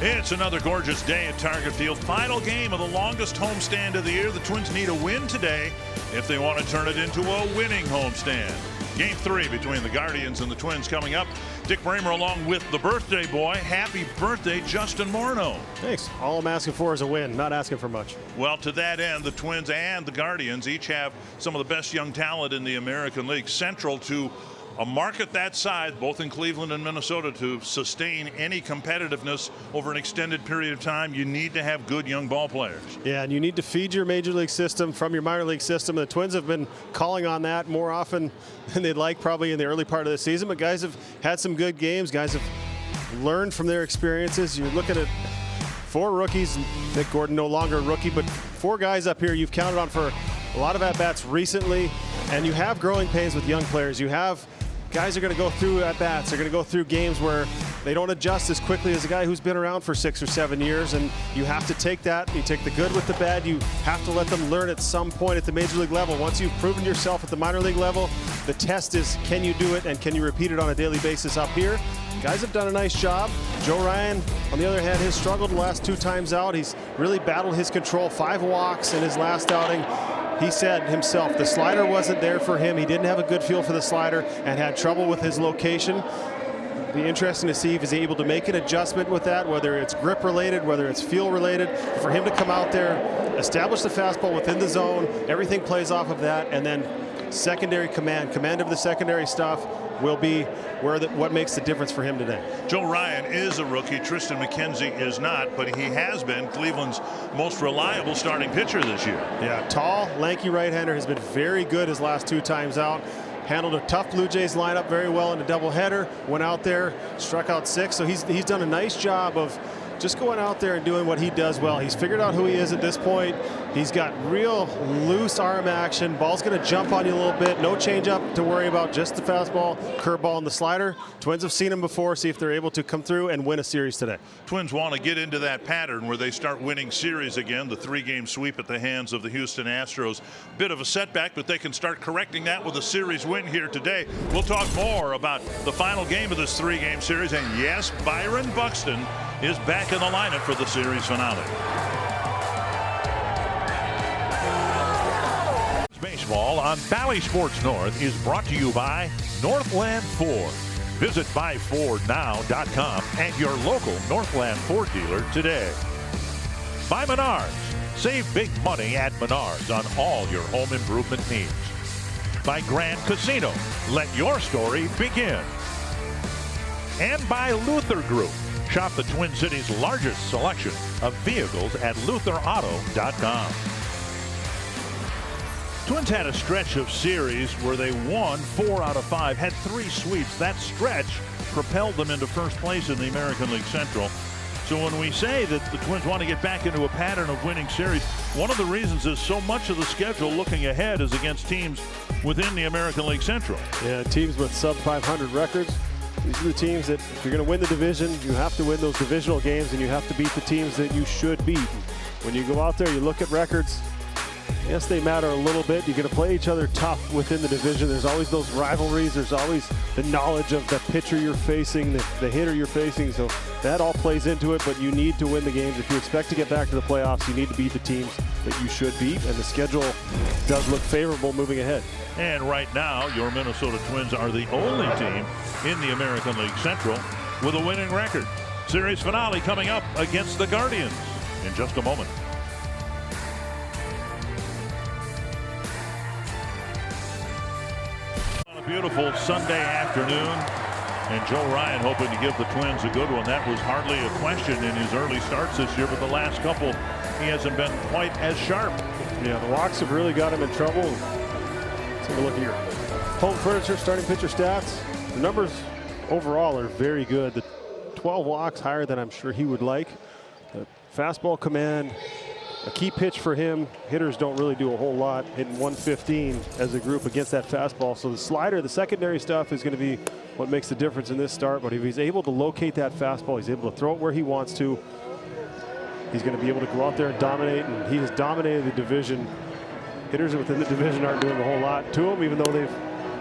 It's another gorgeous day at Target Field. Final game of the longest homestand of the year. The Twins need a win today if they want to turn it into a winning homestand. Game 3 between the Guardians and the Twins coming up. Dick Bremer along with the birthday boy. Happy birthday, Justin Morneau. Thanks. All I'm asking for is a win, not asking for much. Well, to that end, the Twins and the Guardians each have some of the best young talent in the American League. Central to a market that size, both in Cleveland and Minnesota, to sustain any competitiveness over an extended period of time, you need to have good young ball players. Yeah, and you need to feed your major league system from your minor league system. The Twins have been calling on that more often than they'd like probably in the early part of the season, but guys have had some good games. Guys have learned from their experiences. You're looking at 4 rookies. Nick Gordon no longer a rookie, but 4 guys up here you've counted on for a lot of at-bats recently, and you have growing pains with young players. You have guys are going to go through at-bats. They're going to go through games where they don't adjust as quickly as a guy who's been around for 6 or 7 years, and you have to take that. You take the good with the bad. You have to let them learn at some point at the major league level. Once you've proven yourself at the minor league level, the test is, can you do it, and can you repeat it on a daily basis up here? Guys have done a nice job. Joe Ryan, on the other hand, has struggled the last 2 times out. He's really battled his control. 5 walks in his last outing. He said himself the slider wasn't there for him. He didn't have a good feel for the slider and had trouble with his location. It'll be interesting to see if he's able to make an adjustment with that, whether it's grip related, whether it's feel related. For him to come out there, establish the fastball within the zone, everything plays off of that, and then secondary command of the secondary stuff will be what makes the difference for him today. Joe Ryan is a rookie. Tristan McKenzie is not, but he has been Cleveland's most reliable starting pitcher this year. Yeah, tall, lanky right-hander, has been very good his last 2 times out. Handled a tough Blue Jays lineup very well in a doubleheader. Went out there, struck out 6. So he's done a nice job of just going out there and doing what he does well. He's figured out who he is at this point. He's got real loose arm action. Ball's going to jump on you a little bit. No changeup to worry about, just the fastball, curveball, and the slider. Twins have seen him before. See if they're able to come through and win a series today. Twins want to get into that pattern where they start winning series again. The 3-game sweep at the hands of the Houston Astros. Bit of a setback, but they can start correcting that with a series win here today. We'll talk more about the final game of this 3-game series. And yes, Byron Buxton is back in the lineup for the series finale. Baseball on Bally Sports North is brought to you by Northland Ford. Visit buyfordnow.com and your local Northland Ford dealer today. By Menards. Save big money at Menards on all your home improvement needs. By Grand Casino. Let your story begin. And by Luther Group. Shop the Twin Cities' largest selection of vehicles at lutherauto.com. Twins had a stretch of series where they won 4 out of 5, had 3 sweeps. That stretch propelled them into first place in the American League Central. So when we say that the Twins want to get back into a pattern of winning series, one of the reasons is so much of the schedule looking ahead is against teams within the American League Central. Yeah, teams with sub-500 records. These are the teams that, if you're going to win the division, you have to win those divisional games, and you have to beat the teams that you should beat. When you go out there, you look at records. Yes, they matter a little bit. You're going to play each other tough within the division. There's always those rivalries. There's always the knowledge of the pitcher you're facing, the hitter you're facing. So that all plays into it, but you need to win the games. If you expect to get back to the playoffs, you need to beat the teams that you should beat, and the schedule does look favorable moving ahead. And right now, your Minnesota Twins are the only team in the American League Central with a winning record. Series finale coming up against the Guardians in just a moment. On a beautiful Sunday afternoon, and Joe Ryan hoping to give the Twins a good one. That was hardly a question in his early starts this year, but the last couple he hasn't been quite as sharp. Yeah, the walks have really got him in trouble. Let's take a look at your home furniture starting pitcher stats. The numbers overall are very good. The 12 walks, higher than I'm sure he would like. The fastball command, a key pitch for him. Hitters don't really do a whole lot, hitting 115 as a group against that fastball. So the slider, the secondary stuff is going to be what makes the difference in this start. But if he's able to locate that fastball, he's able to throw it where he wants to. He's going to be able to go out there and dominate, and he has dominated the division. Hitters within the division aren't doing a whole lot to him, even though they've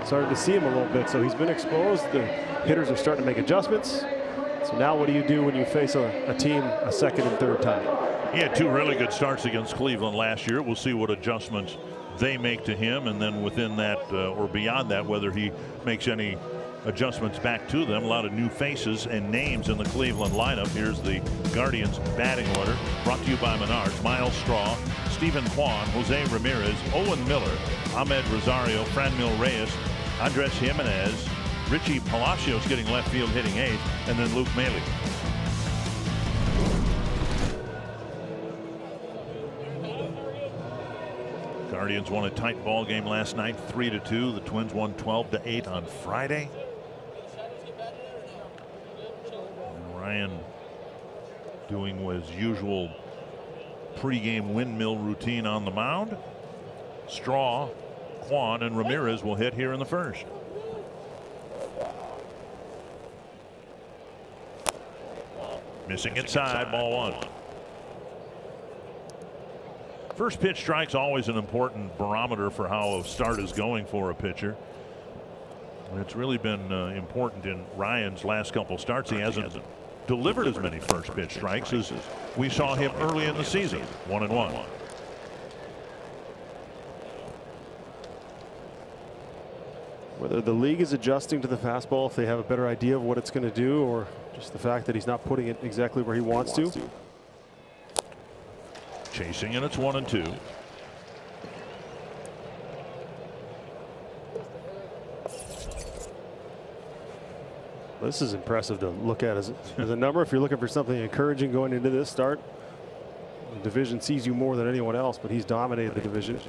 started to see him a little bit. So he's been exposed. The hitters are starting to make adjustments. So now what do you do when you face a team a second and third time? He had 2 really good starts against Cleveland last year. We'll see what adjustments they make to him, and then within that or beyond that, whether he makes any adjustments back to them. A lot of new faces and names in the Cleveland lineup. Here's the Guardians batting order, brought to you by Menards. Miles Straw, Stephen Kwan, Jose Ramirez, Owen Miller, Ahmed Rosario, Franmil Reyes, Andres Jimenez, Richie Palacios getting left field hitting 8th, and then Luke Maile. Guardians won a tight ball game last night, 3-2. The Twins won 12-8 on Friday. And Ryan doing his usual pregame windmill routine on the mound. Straw, Kwan, and Ramirez will hit here in the first. Missing inside, ball 1. First pitch strike's always an important barometer for how a start is going for a pitcher. It's really been important in Ryan's last couple starts. He hasn't delivered as many first pitch strikes as we saw him early in the season. 1-1. Whether the league is adjusting to the fastball, if they have a better idea of what it's going to do, or just the fact that he's not putting it exactly where he wants to. Chasing, and it's 1-2. This is impressive to look at as a number. If you're looking for something encouraging going into this start, the division sees you more than anyone else, but he's dominated the division.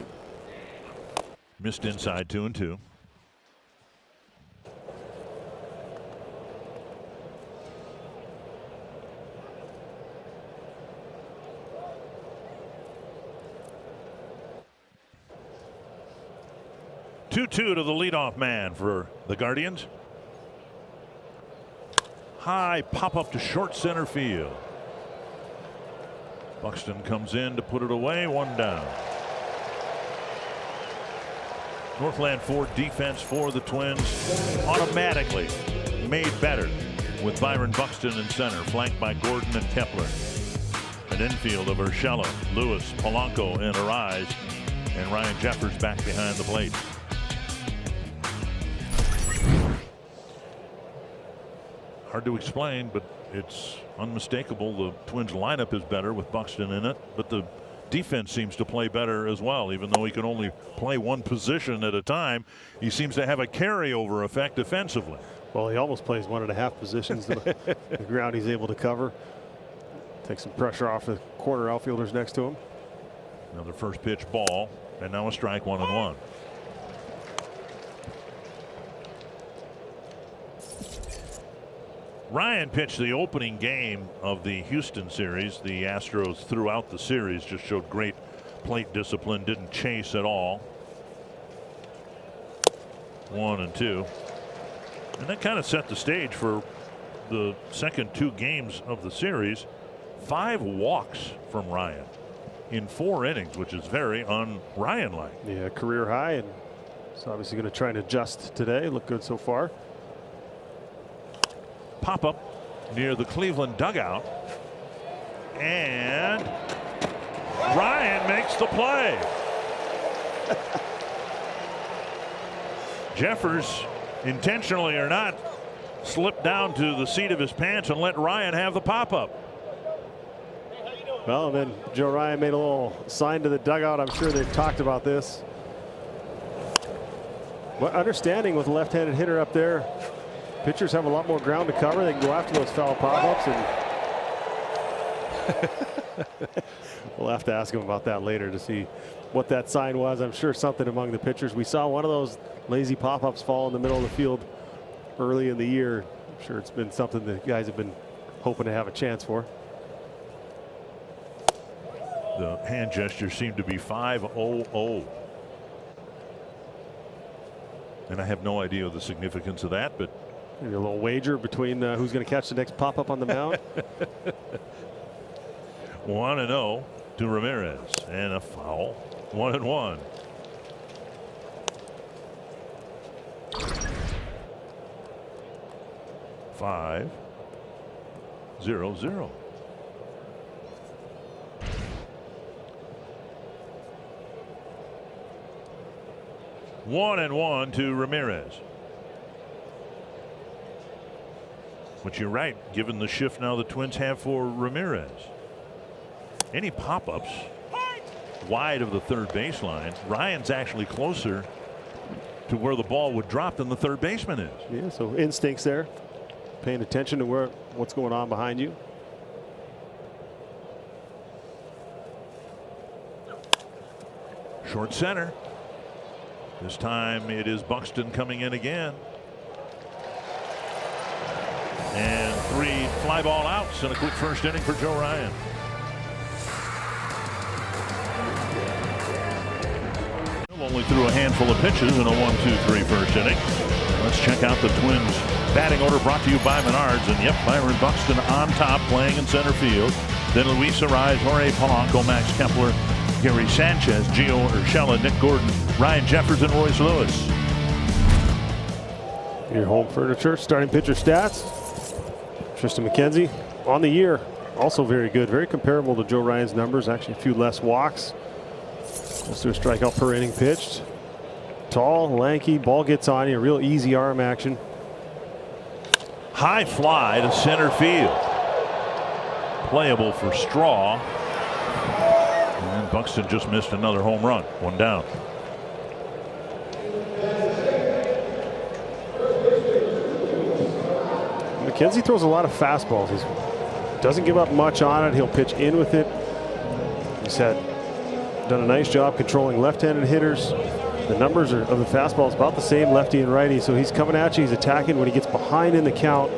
Missed inside, 2-2. To the leadoff man for the Guardians. High pop up to short center field. Buxton comes in to put it away. 1 down. Northland Ford defense for the Twins automatically made better with Byron Buxton in center, flanked by Gordon and Kepler. An infield of Urshela, Lewis, Polanco, and Arise, and Ryan Jeffers back behind the plate. Hard to explain, but it's unmistakable. The Twins lineup is better with Buxton in it, but the defense seems to play better as well. Even though he can only play one position at a time, he seems to have a carryover effect defensively. Well, he almost plays 1.5 positions. The ground he's able to cover. Take some pressure off the corner outfielders next to him. Another first pitch ball, and now a strike, 1-1. Ryan pitched the opening game of the Houston series. The Astros throughout the series just showed great plate discipline, didn't chase at all. 1-2. And that kind of set the stage for the second 2 games of the series. 5 walks from Ryan in 4 innings, which is very un-Ryan-like. Yeah, career high, and he's obviously going to try and adjust today. Look good so far. Pop up near the Cleveland dugout, and Ryan makes the play. Jeffers, intentionally or not, slipped down to the seat of his pants and let Ryan have the pop up. Well, then Joe Ryan made a little sign to the dugout. I'm sure they've talked about this. But understanding with a left-handed hitter up there, pitchers have a lot more ground to cover. They can go after those foul pop-ups, and we'll have to ask him about that later to see what that sign was. I'm sure something among the pitchers. We saw one of those lazy pop-ups fall in the middle of the field early in the year. I'm sure it's been something the guys have been hoping to have a chance for. The hand gesture seemed to be 5-0-0. And I have no idea the significance of that, but maybe a little wager between who's going to catch the next pop-up on the mound. 1-0 to Ramirez, and a foul. 1-1. 0-0. One and one to Ramirez. But you're right, given the shift now the Twins have for Ramirez. Any pop-ups wide of the third baseline, Ryan's actually closer to where the ball would drop than the third baseman is. Yeah, so instincts there, paying attention to what's going on behind you. Short center. This time it is Buxton coming in again. And 3 fly ball outs and a quick first inning for Joe Ryan. Only threw a handful of pitches in a 1-2-3 first inning. Let's check out the Twins batting order brought to you by Menards. And yep, Byron Buxton on top playing in center field. Then Luis Arraez, Jorge Polanco, Max Kepler, Gary Sanchez, Gio Urshela, Nick Gordon, Ryan Jeffers, and Royce Lewis. Your home furniture starting pitcher stats. Tristan McKenzie on the year also very good, very comparable to Joe Ryan's numbers. Actually a few less walks. Let's do a strikeout per inning pitched. Tall, lanky, ball gets on you, real easy arm action. High fly to center field. Playable for Straw. And Buxton just missed another home run. One down. McKenzie throws a lot of fastballs. He doesn't give up much on it. He'll pitch in with it. He's done a nice job controlling left-handed hitters. The numbers of the fastball is about the same, lefty and righty. So he's coming at you. He's attacking when he gets behind in the count.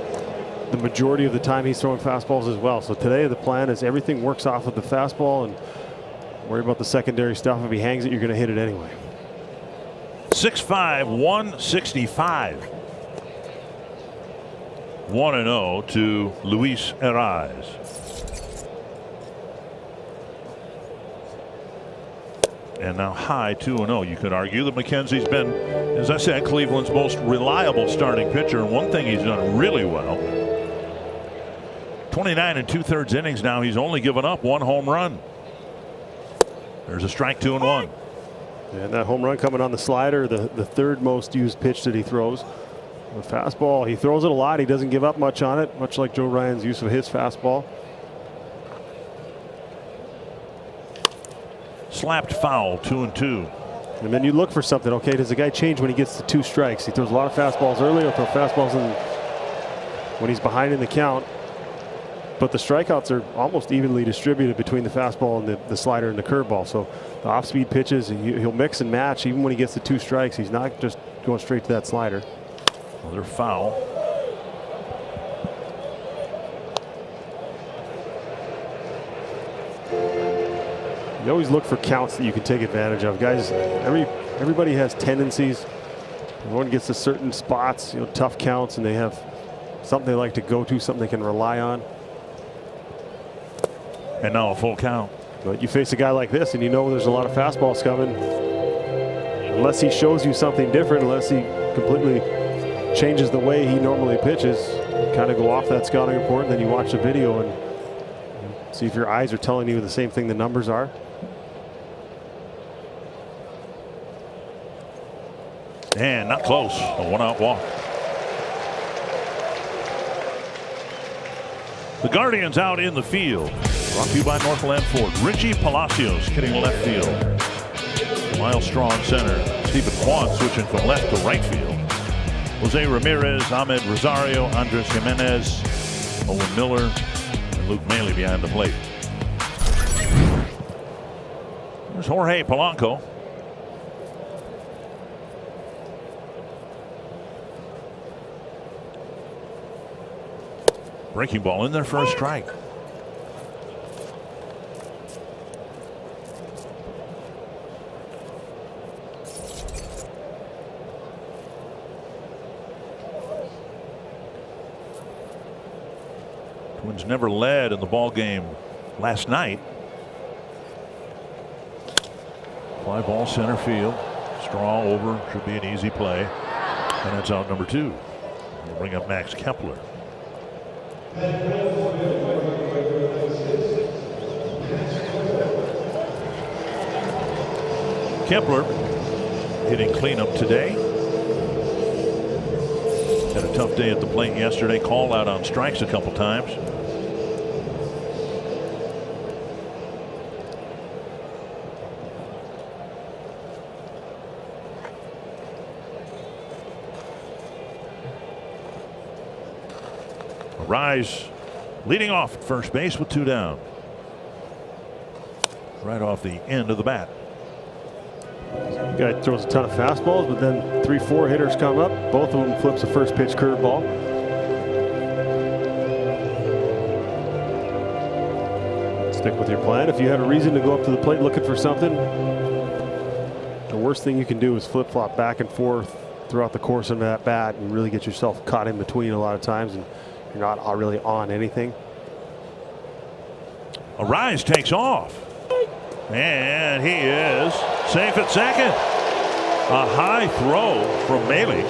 The majority of the time he's throwing fastballs as well. So today the plan is everything works off of the fastball and worry about the secondary stuff. If he hangs it, you're going to hit it anyway. 6'5", 165. 1-0 to Luis Arraez. And now high 2-0. You could argue that McKenzie's been, as I said, Cleveland's most reliable starting pitcher. And one thing he's done really well. 29 2/3 innings now. He's only given up 1 home run. There's a strike, 2-1. And that home run coming on the slider, the third most used pitch that he throws. The fastball, he throws it a lot. He doesn't give up much on it, much like Joe Ryan's use of his fastball. Slapped foul, 2-2. And then you look for something. Okay, does the guy change when he gets to 2 strikes? He throws a lot of fastballs early. He'll throw fastballs when he's behind in the count. But the strikeouts are almost evenly distributed between the fastball and the slider and the curveball. So the off-speed pitches, he'll mix and match. Even when he gets to 2 strikes, he's not just going straight to that slider. Another foul. You always look for counts that you can take advantage of. Guys, everybody has tendencies. Everyone gets to certain spots, tough counts, and they have something they like to go to, something they can rely on. And now a full count. But you face a guy like this and you know there's a lot of fastballs coming. Unless he shows you something different, unless he completely changes the way he normally pitches, you kind of go off that scouting report, and then you watch the video and see if your eyes are telling you the same thing the numbers are. And not close. A 1-out walk. The Guardians out in the field. Brought to you by Northland Ford. Richie Palacios hitting left field. Miles Straw in center. Stephen Kwan switching from left to right field. Jose Ramirez, Ahmed Rosario, Andres Jimenez, Owen Miller, and Luke Maile behind the plate. There's Jorge Polanco. Breaking ball in there for a strike. Twins never led in the ball game last night. Fly ball center field. Straw over, should be an easy play. And that's out number 2. We'll bring up Max Kepler. Kepler hitting cleanup today. Had a tough day at the plate yesterday. Called out on strikes a couple times. Rise leading off at first base with 2 down. Right off the end of the bat. Guy throws a ton of fastballs, but then 3-4 hitters come up. Both of them flips a first pitch curveball. Stick with your plan. If you had a reason to go up to the plate looking for something, the worst thing you can do is flip flop back and forth throughout the course of that bat and really get yourself caught in between a lot of times, and you're not really on anything. Rise takes off. And he is safe at second. A high throw from Mahle.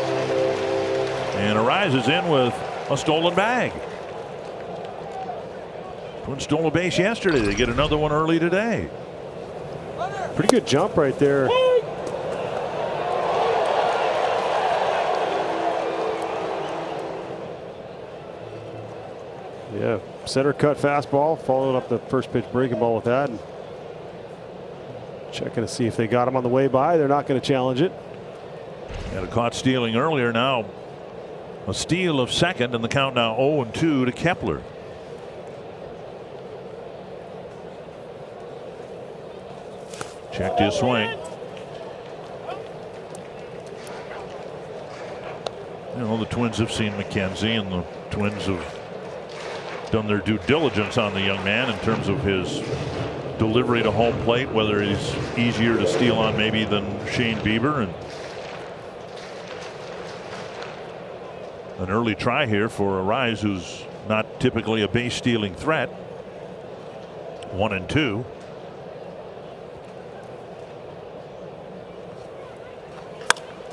And Rise is in with a stolen bag. Twins stole a base yesterday. They get another one early today. Pretty good jump right there. Yeah, center cut fastball, followed up the first pitch breaking ball with that. And checking to see if they got him on the way by. They're not going to challenge it. Had a caught stealing earlier. Now a steal of second, and the count now 0-2 to Kepler. Checked his swing. You know, the Twins have seen McKenzie, and the Twins have done their due diligence on the young man in terms of his delivery to home plate, whether he's easier to steal on maybe than Shane Bieber. And an early try here for Rise, who's not typically a base stealing threat. 1-2.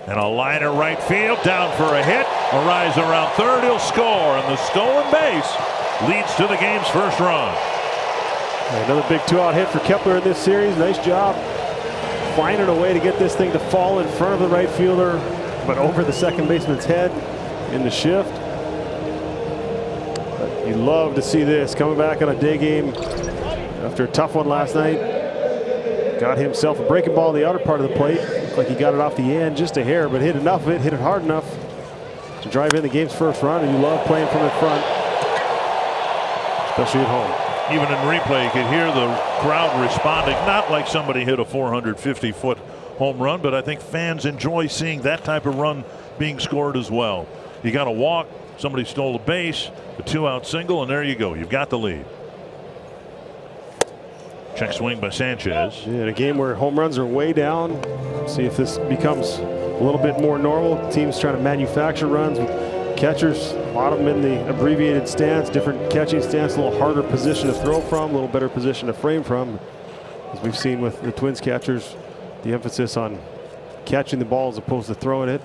And a liner right field, down for a hit. Rise around third, he'll score, and the stolen base leads to the game's first run. Another big 2-out hit for Kepler in this series. Nice job finding a way to get this thing to fall in front of the right fielder, but over the second baseman's head in the shift. But you love to see this coming back on a day game after a tough one last night. Got himself a breaking ball in the outer part of the plate. Looked like he got it off the end just a hair, but hit enough of it, hit it hard enough to drive in the game's first run. And you love playing from the front, especially at home. Even in replay, you could hear the crowd responding, not like somebody hit a 450-foot home run, but I think fans enjoy seeing that type of run being scored as well. You got a walk, somebody stole a base, a 2-out single, and there you go. You've got the lead. Check swing by Sanchez. Yeah, in a game where home runs are way down, see if this becomes a little bit more normal. Teams trying to manufacture runs with catchers, a lot of them in the abbreviated stance, different catching stance, a little harder position to throw from, a little better position to frame from. As we've seen with the Twins catchers, the emphasis on catching the ball as opposed to throwing it.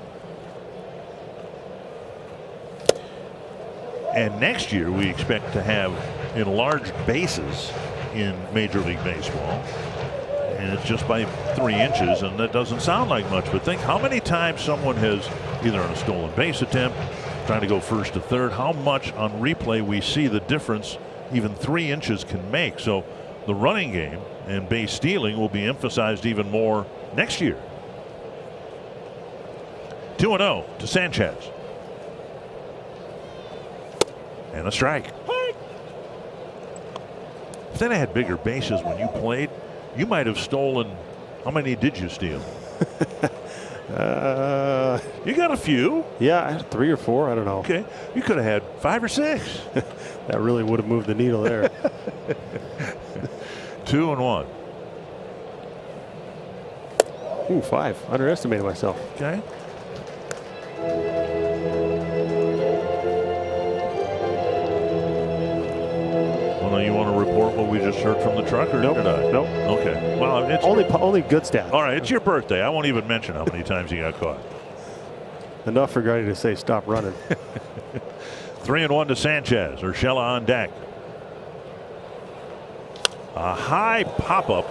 And next year we expect to have enlarged bases in Major League Baseball. And it's just by 3 inches, and that doesn't sound like much, but think how many times someone has, either on a stolen base attempt, trying to go first to third, how much on replay we see the difference even 3 inches can make. So the running game and base stealing will be emphasized even more next year. 2-0 to Sanchez. And a strike. If they had bigger bases when you played, you might have stolen. How many did you steal? You got a few. Yeah, I had 3 or 4. I don't know. Okay, you could have had 5 or 6. That really would have moved the needle there. 2-1. Ooh, 5. Underestimated myself. Okay. Well, you want to report what we just heard from the truck, or nope. did I? Nope. Okay. Well, it's only good stats. All right, it's your birthday. I won't even mention how many times you got caught. Enough for Gardey to say stop running. 3-1 to Sanchez. Urshela on deck. A high pop-up.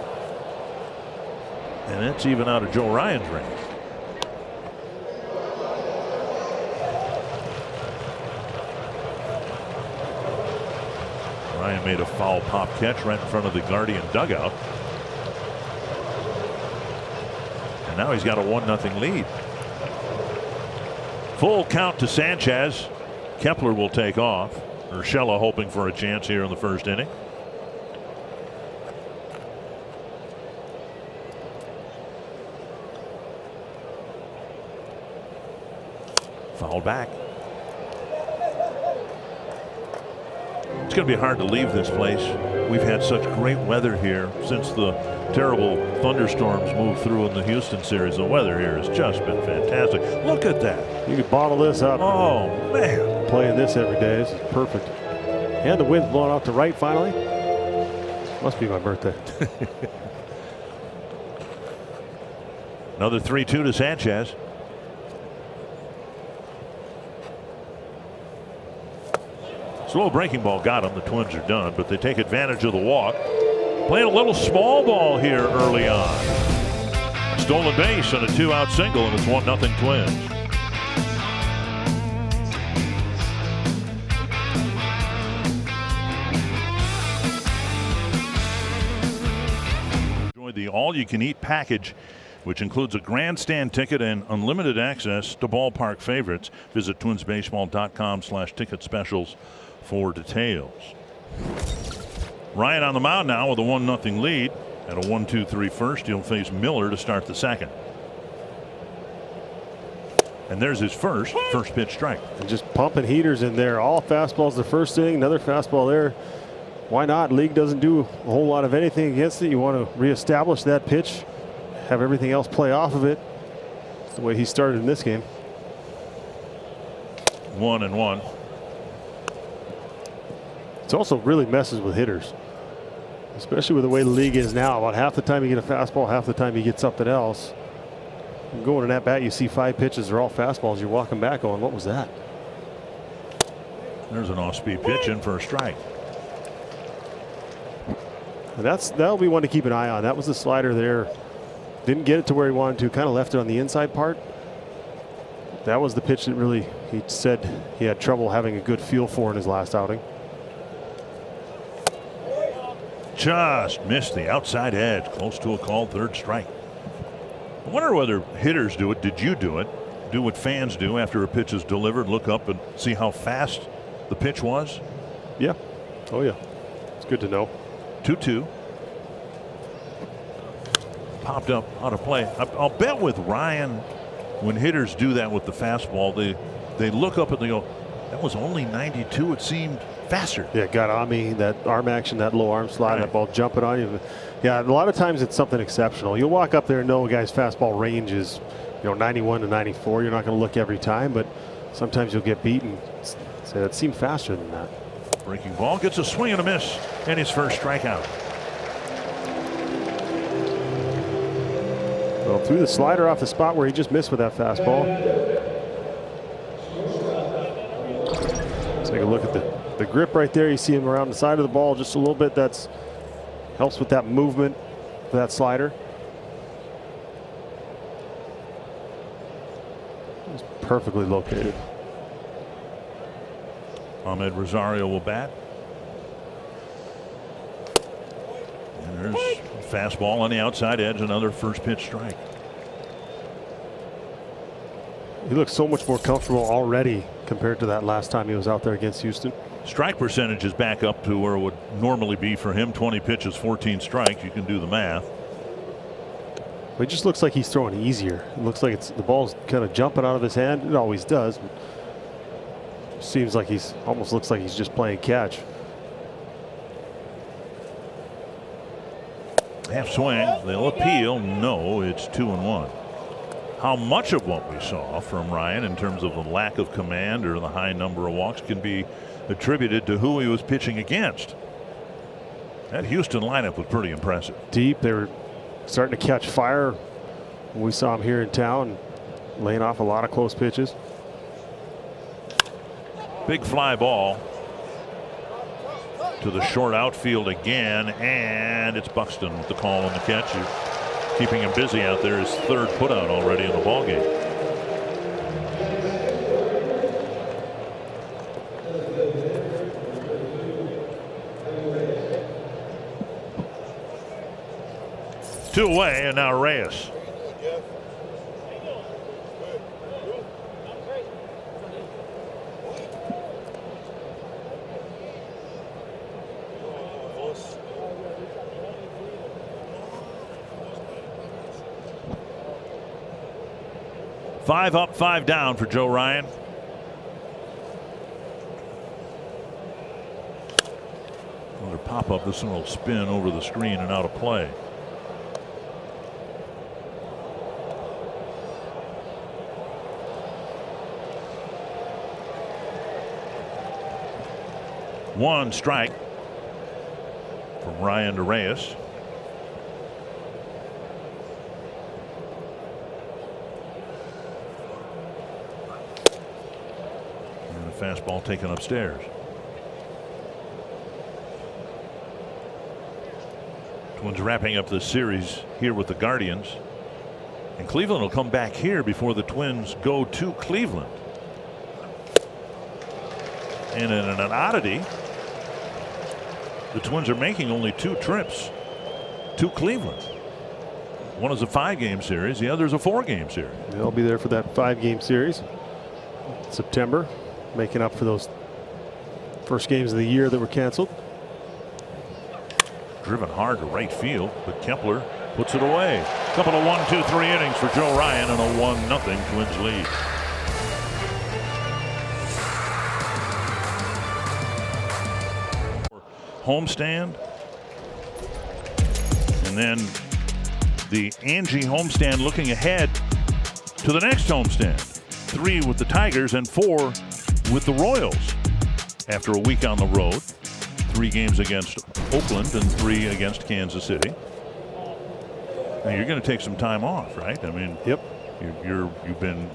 And it's even out of Joe Ryan's range. Ryan made a foul pop catch right in front of the Guardian dugout. And now he's got a 1-0 lead. Full count to Sanchez. Kepler will take off. Urshela hoping for a chance here in the first inning. Foul back. It's going to be hard to leave this place. We've had such great weather here since the terrible thunderstorms moved through in the Houston series. The weather here has just been fantastic. Look at that. You could bottle this up. Oh, man. Playing this every day. This is perfect. And the wind's blowing off to right finally. Must be my birthday. Another 3-2 to Sanchez. Slow breaking ball got him. The Twins are done, but they take advantage of the walk. Playing a little small ball here early on. Stolen base and a 2-out single, and it's 1-0 Twins. Enjoy the all-you-can-eat package, which includes a grandstand ticket and unlimited access to ballpark favorites. Visit twinsbaseball.com/ticket specials for details. Ryan on the mound now with a 1-0 lead. At a 1-2-3 first, he'll face Miller to start the second. And there's his first pitch strike. And just pumping heaters in there. All fastballs the first inning, another fastball there. Why not? League doesn't do a whole lot of anything against it. You want to reestablish that pitch, have everything else play off of it. That's the way he started in this game. 1-1. It also really messes with hitters, especially with the way the league is now. About half the time you get a fastball, half the time you get something else. You go in at bat, you see 5 pitches, they're all fastballs. You're walking back going, what was that? There's an off-speed pitch in for a strike. And that'll be one to keep an eye on. That was the slider there. Didn't get it to where he wanted to, kind of left it on the inside part. That was the pitch that really, he said he had trouble having a good feel for in his last outing. Just missed the outside edge, close to a called third strike. I wonder whether hitters do it. Did you do it? Do what fans do after a pitch is delivered, look up and see how fast the pitch was? Yeah. Oh, yeah. It's good to know. 2-2. Popped up out of play. I'll bet with Ryan, when hitters do that with the fastball, they look up and they go, that was only 92. It seemed faster. Yeah, got on me. That arm action, that low arm slide, Right. that ball jumping on you. Yeah, a lot of times it's something exceptional. You'll walk up there and know a guy's fastball range is, 91 to 94. You're not going to look every time, but sometimes you'll get beaten. So that seemed faster than that. Breaking ball gets a swing and a miss, and his first strikeout. Well, threw the slider off the spot where he just missed with that fastball. Take a look at the grip right there. You see him around the side of the ball just a little bit. That's helps with that movement for that slider. It's perfectly located. Ahmed Rosario will bat. And there's a fastball on the outside edge, another first pitch strike. He looks so much more comfortable already compared to that last time he was out there against Houston. Strike percentage is back up to where it would normally be for him. 20 pitches, 14 strikes. You can do the math. But it just looks like he's throwing easier. It looks like the ball's kind of jumping out of his hand. It always does. But seems like almost looks like he's just playing catch. Half swing. They'll appeal. No, it's 2-1. How much of what we saw from Ryan in terms of the lack of command or the high number of walks can be attributed to who he was pitching against? That Houston lineup was pretty impressive. Deep. They were starting to catch fire when we saw him here in town, laying off a lot of close pitches. Big fly ball to the short outfield again, and it's Buxton with the call on the catch. Keeping him busy out there. His third putout already in the ballgame. Two away, and now Reyes. Five up, five down for Joe Ryan. Another pop up. This one will spin over the screen and out of play. One strike from Ryan to Reyes. Fastball taken upstairs. Twins wrapping up this series here with the Guardians. And Cleveland will come back here before the Twins go to Cleveland. And in an oddity, the Twins are making only two trips to Cleveland. One is a 5-game series, the other is a 4-game series. They'll be there for that 5-game series. September. Making up for those first games of the year that were canceled. Driven hard to right field, but Kepler puts it away. A couple of 1, 2, 3 innings for Joe Ryan and a 1-0 Twins lead. Homestand, and then the Angie homestand looking ahead to the next homestand. 3 with the Tigers and 4 with the Royals after a week on the road. 3 games against Oakland and 3 against Kansas City. Now you're going to take some time off, right? I mean, yep. You've been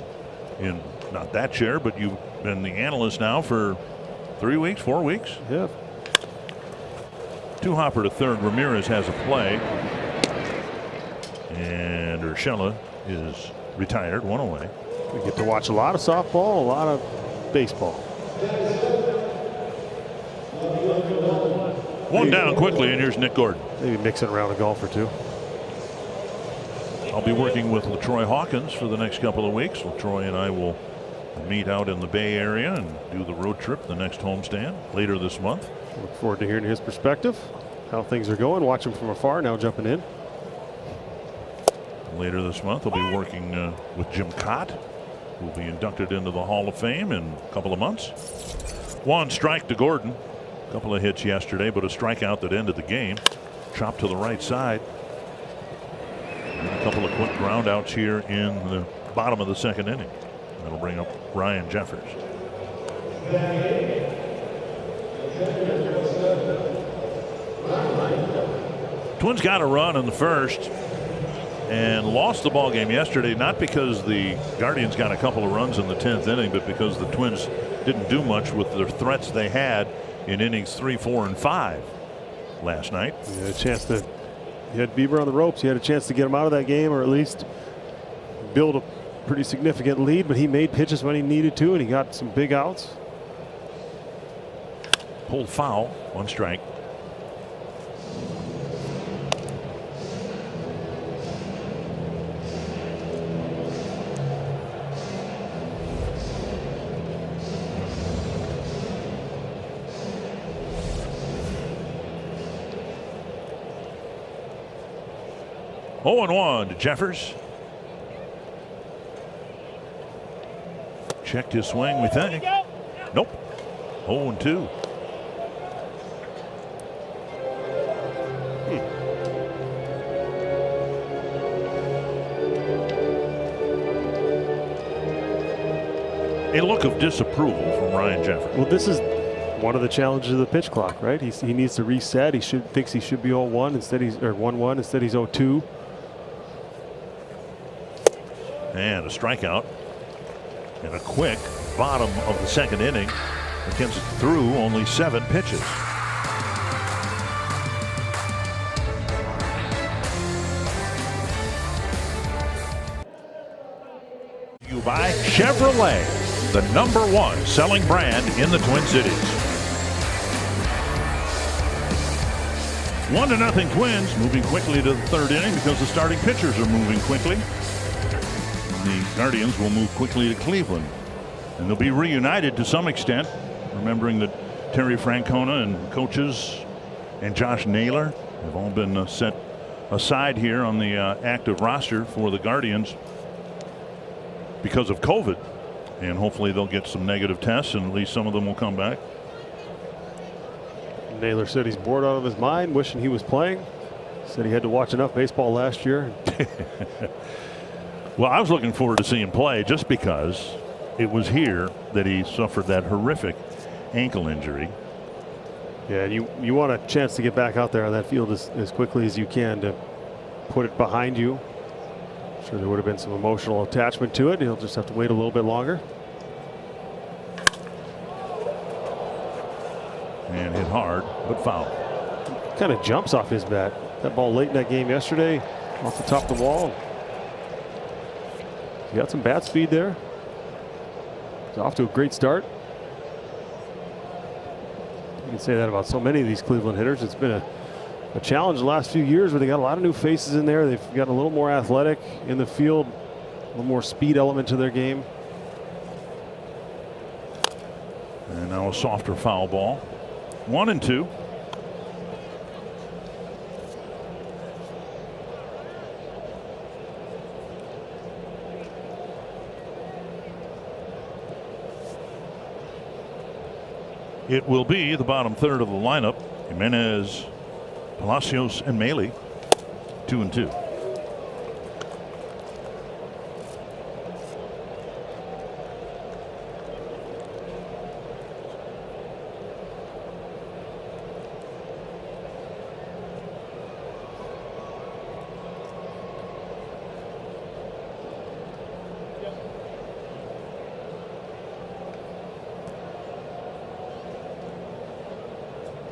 in not that chair, but you've been the analyst now for 3 weeks, 4 weeks. Yeah. 2 hopper to third. Ramirez has a play, and Urshela is retired, 1 away. We get to watch a lot of softball, a lot of baseball. 1 down quickly, and here's Nick Gordon. Maybe mixing around a golf or 2. I'll be working with LaTroy Hawkins for the next couple of weeks. LaTroy and I will meet out in the Bay Area and do the road trip, the next homestand later this month. Look forward to hearing his perspective, how things are going. Watch him from afar, now jumping in. Later this month, I'll be working with Jim Cott, who will be inducted into the Hall of Fame in a couple of months. 1 strike to Gordon. A couple of hits yesterday, but a strikeout that ended the game. Chopped to the right side. And a couple of quick ground outs here in the bottom of the 2nd inning. That'll bring up Ryan Jeffers. Twins got a run in the first and lost the ball game yesterday, not because the Guardians got a couple of runs in the 10th inning, but because the Twins didn't do much with the threats they had in innings 3, 4, and 5 last night. You had a chance to, you had Bieber on the ropes. You had a chance to get him out of that game, or at least build a pretty significant lead, but he made pitches when he needed to, and he got some big outs. Pulled foul, 1 strike. Oh, 0-1 to Jeffers. Checked his swing, we think. Nope. 0-2. A look of disapproval from Ryan Jeffers. Well, this is one of the challenges of the pitch clock, right? He needs to reset. Thinks he should be 0-1 instead he's, or 1-1 instead he's 0-2. And a strikeout in a quick bottom of the 2nd inning McKenzie threw only 7 pitches. You buy Chevrolet, the #1 selling brand in the Twin Cities. 1-0 Twins, moving quickly to the 3rd inning because the starting pitchers are moving quickly. The Guardians will move quickly to Cleveland, and they'll be reunited to some extent, remembering that Terry Francona and coaches and Josh Naylor have all been set aside here on the active roster for the Guardians because of COVID, and hopefully they'll get some negative tests and at least some of them will come back. Naylor said he's bored out of his mind, wishing he was playing. Said he had to watch enough baseball last year. Well, I was looking forward to seeing him play just because it was here that he suffered that horrific ankle injury. Yeah, and you want a chance to get back out there on that field as quickly as you can to put it behind you. I'm sure there would have been some emotional attachment to it. He'll just have to wait a little bit longer. And hit hard, but foul. Kind of jumps off his bat. That ball late in that game yesterday, off the top of the wall. He got some bat speed there. He's off to a great start. You can say that about so many of these Cleveland hitters. It's been a challenge the last few years where they got a lot of new faces in there. They've got a little more athletic in the field, a little more speed element to their game. And now a softer foul ball. 1-2. It will be the bottom third of the lineup. Jimenez, Palacios, and Maile. 2-2.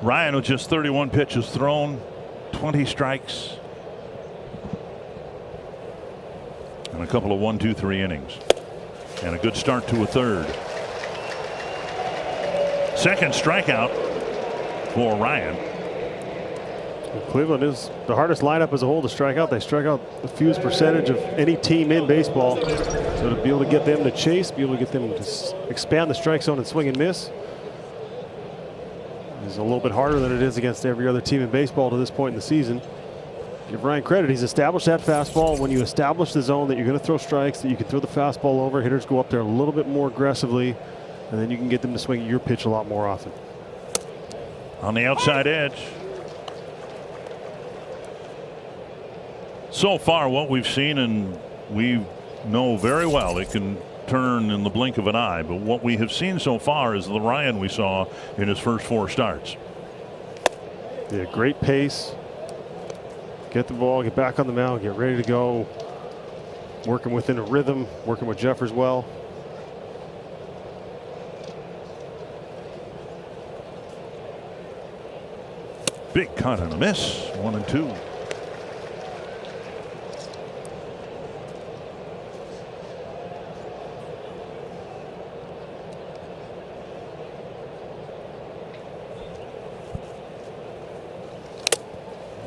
Ryan with just 31 pitches thrown, 20 strikes, and a couple of 1-2-3 innings, and a good start to a third. Second strikeout for Ryan. Cleveland is the hardest lineup as a whole to strike out. They strike out the fewest percentage of any team in baseball. So to be able to get them to chase, be able to get them to expand the strike zone and swing and miss is a little bit harder than it is against every other team in baseball to this point in the season. Give Ryan credit. He's established that fastball. When you establish the zone that you're going to throw strikes, that you can throw the fastball over, hitters go up there a little bit more aggressively, and then you can get them to swing at your pitch a lot more often. On the outside edge. So far what we've seen, and we know very well it can turn in the blink of an eye, but what we have seen so far is the Ryan we saw in his first 4 starts. Yeah, great pace. Get the ball, get back on the mound, get ready to go. Working within a rhythm, working with Jeffers well. Big cut and a miss. 1-2.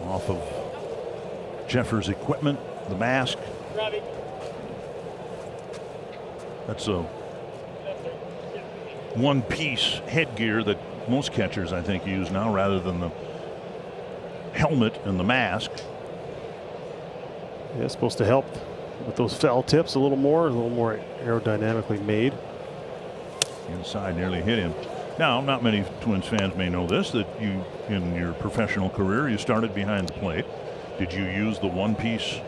Off of Jeffers' equipment, the mask. That's a one-piece headgear that most catchers, I think, use now rather than the helmet and the mask. Yeah, it's supposed to help with those foul tips a little more aerodynamically made. Inside nearly hit him. Now, not many Twins fans may know this, that you, in your professional career, you started behind the plate. Did you use the one-piece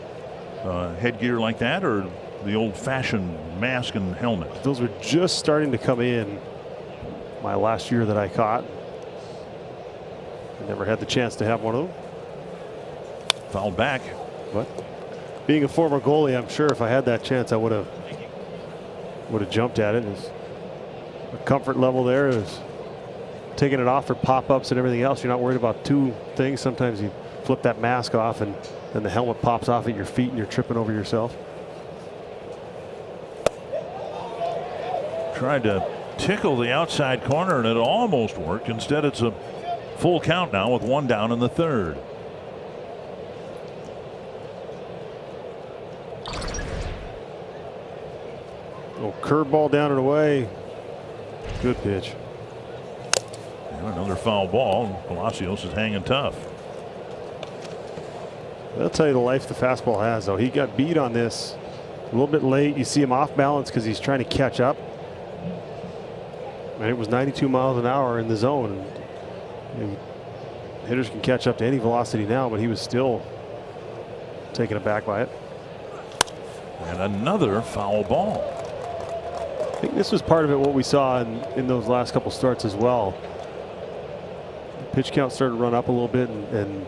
headgear like that, or the old-fashioned mask and helmet? Those were just starting to come in my last year that I caught. I never had the chance to have one of them. Fouled back. But being a former goalie, I'm sure if I had that chance, I would have jumped at it. The comfort level there is taking it off for pop-ups and everything else. You're not worried about two things. Sometimes you flip that mask off and then the helmet pops off at your feet and you're tripping over yourself. Tried to tickle the outside corner and it almost worked. Instead, it's a full count now with one down in the third. Oh, curveball down and away. Good pitch. And another foul ball. Palacios is hanging tough. That'll tell you the life the fastball has, though. He got beat on this a little bit late. You see him off balance because he's trying to catch up. And it was 92 miles an hour in the zone. And hitters can catch up to any velocity now, but he was still taken aback by it. And another foul ball. I think this was part of it, what we saw in those last couple starts as well. The pitch count started to run up a little bit, and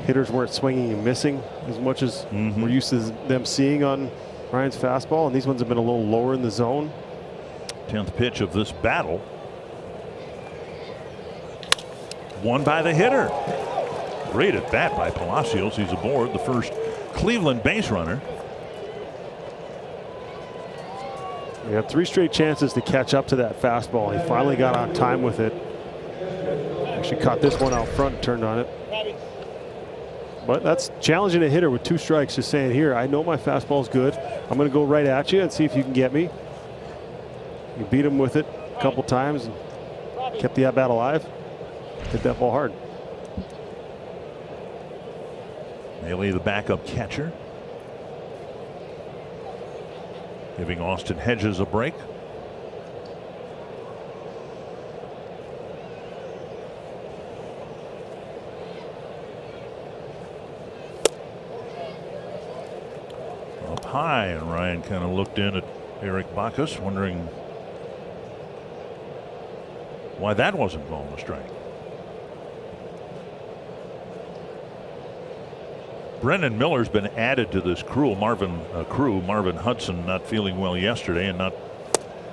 hitters weren't swinging and missing as much as we're used to them seeing on Ryan's fastball. And these ones have been a little lower in the zone. 10th pitch of this battle. Won by the hitter. Great at bat by Palacios. He's aboard the first Cleveland base runner. He had 3 straight chances to catch up to that fastball. He finally got on time with it. Actually caught this one out front and turned on it. But that's challenging a hitter with 2 strikes, just saying, here, I know my fastball's good. I'm going to go right at you and see if you can get me. You beat him with it a couple times and kept the at-bat alive. Hit that ball hard. Maley, the backup catcher, giving Austin Hedges a break. Up high, and Ryan kind of looked in at Eric Bacchus, wondering why that wasn't ball a strike. Brendan Miller's been added to this crew. Marvin Hudson not feeling well yesterday and not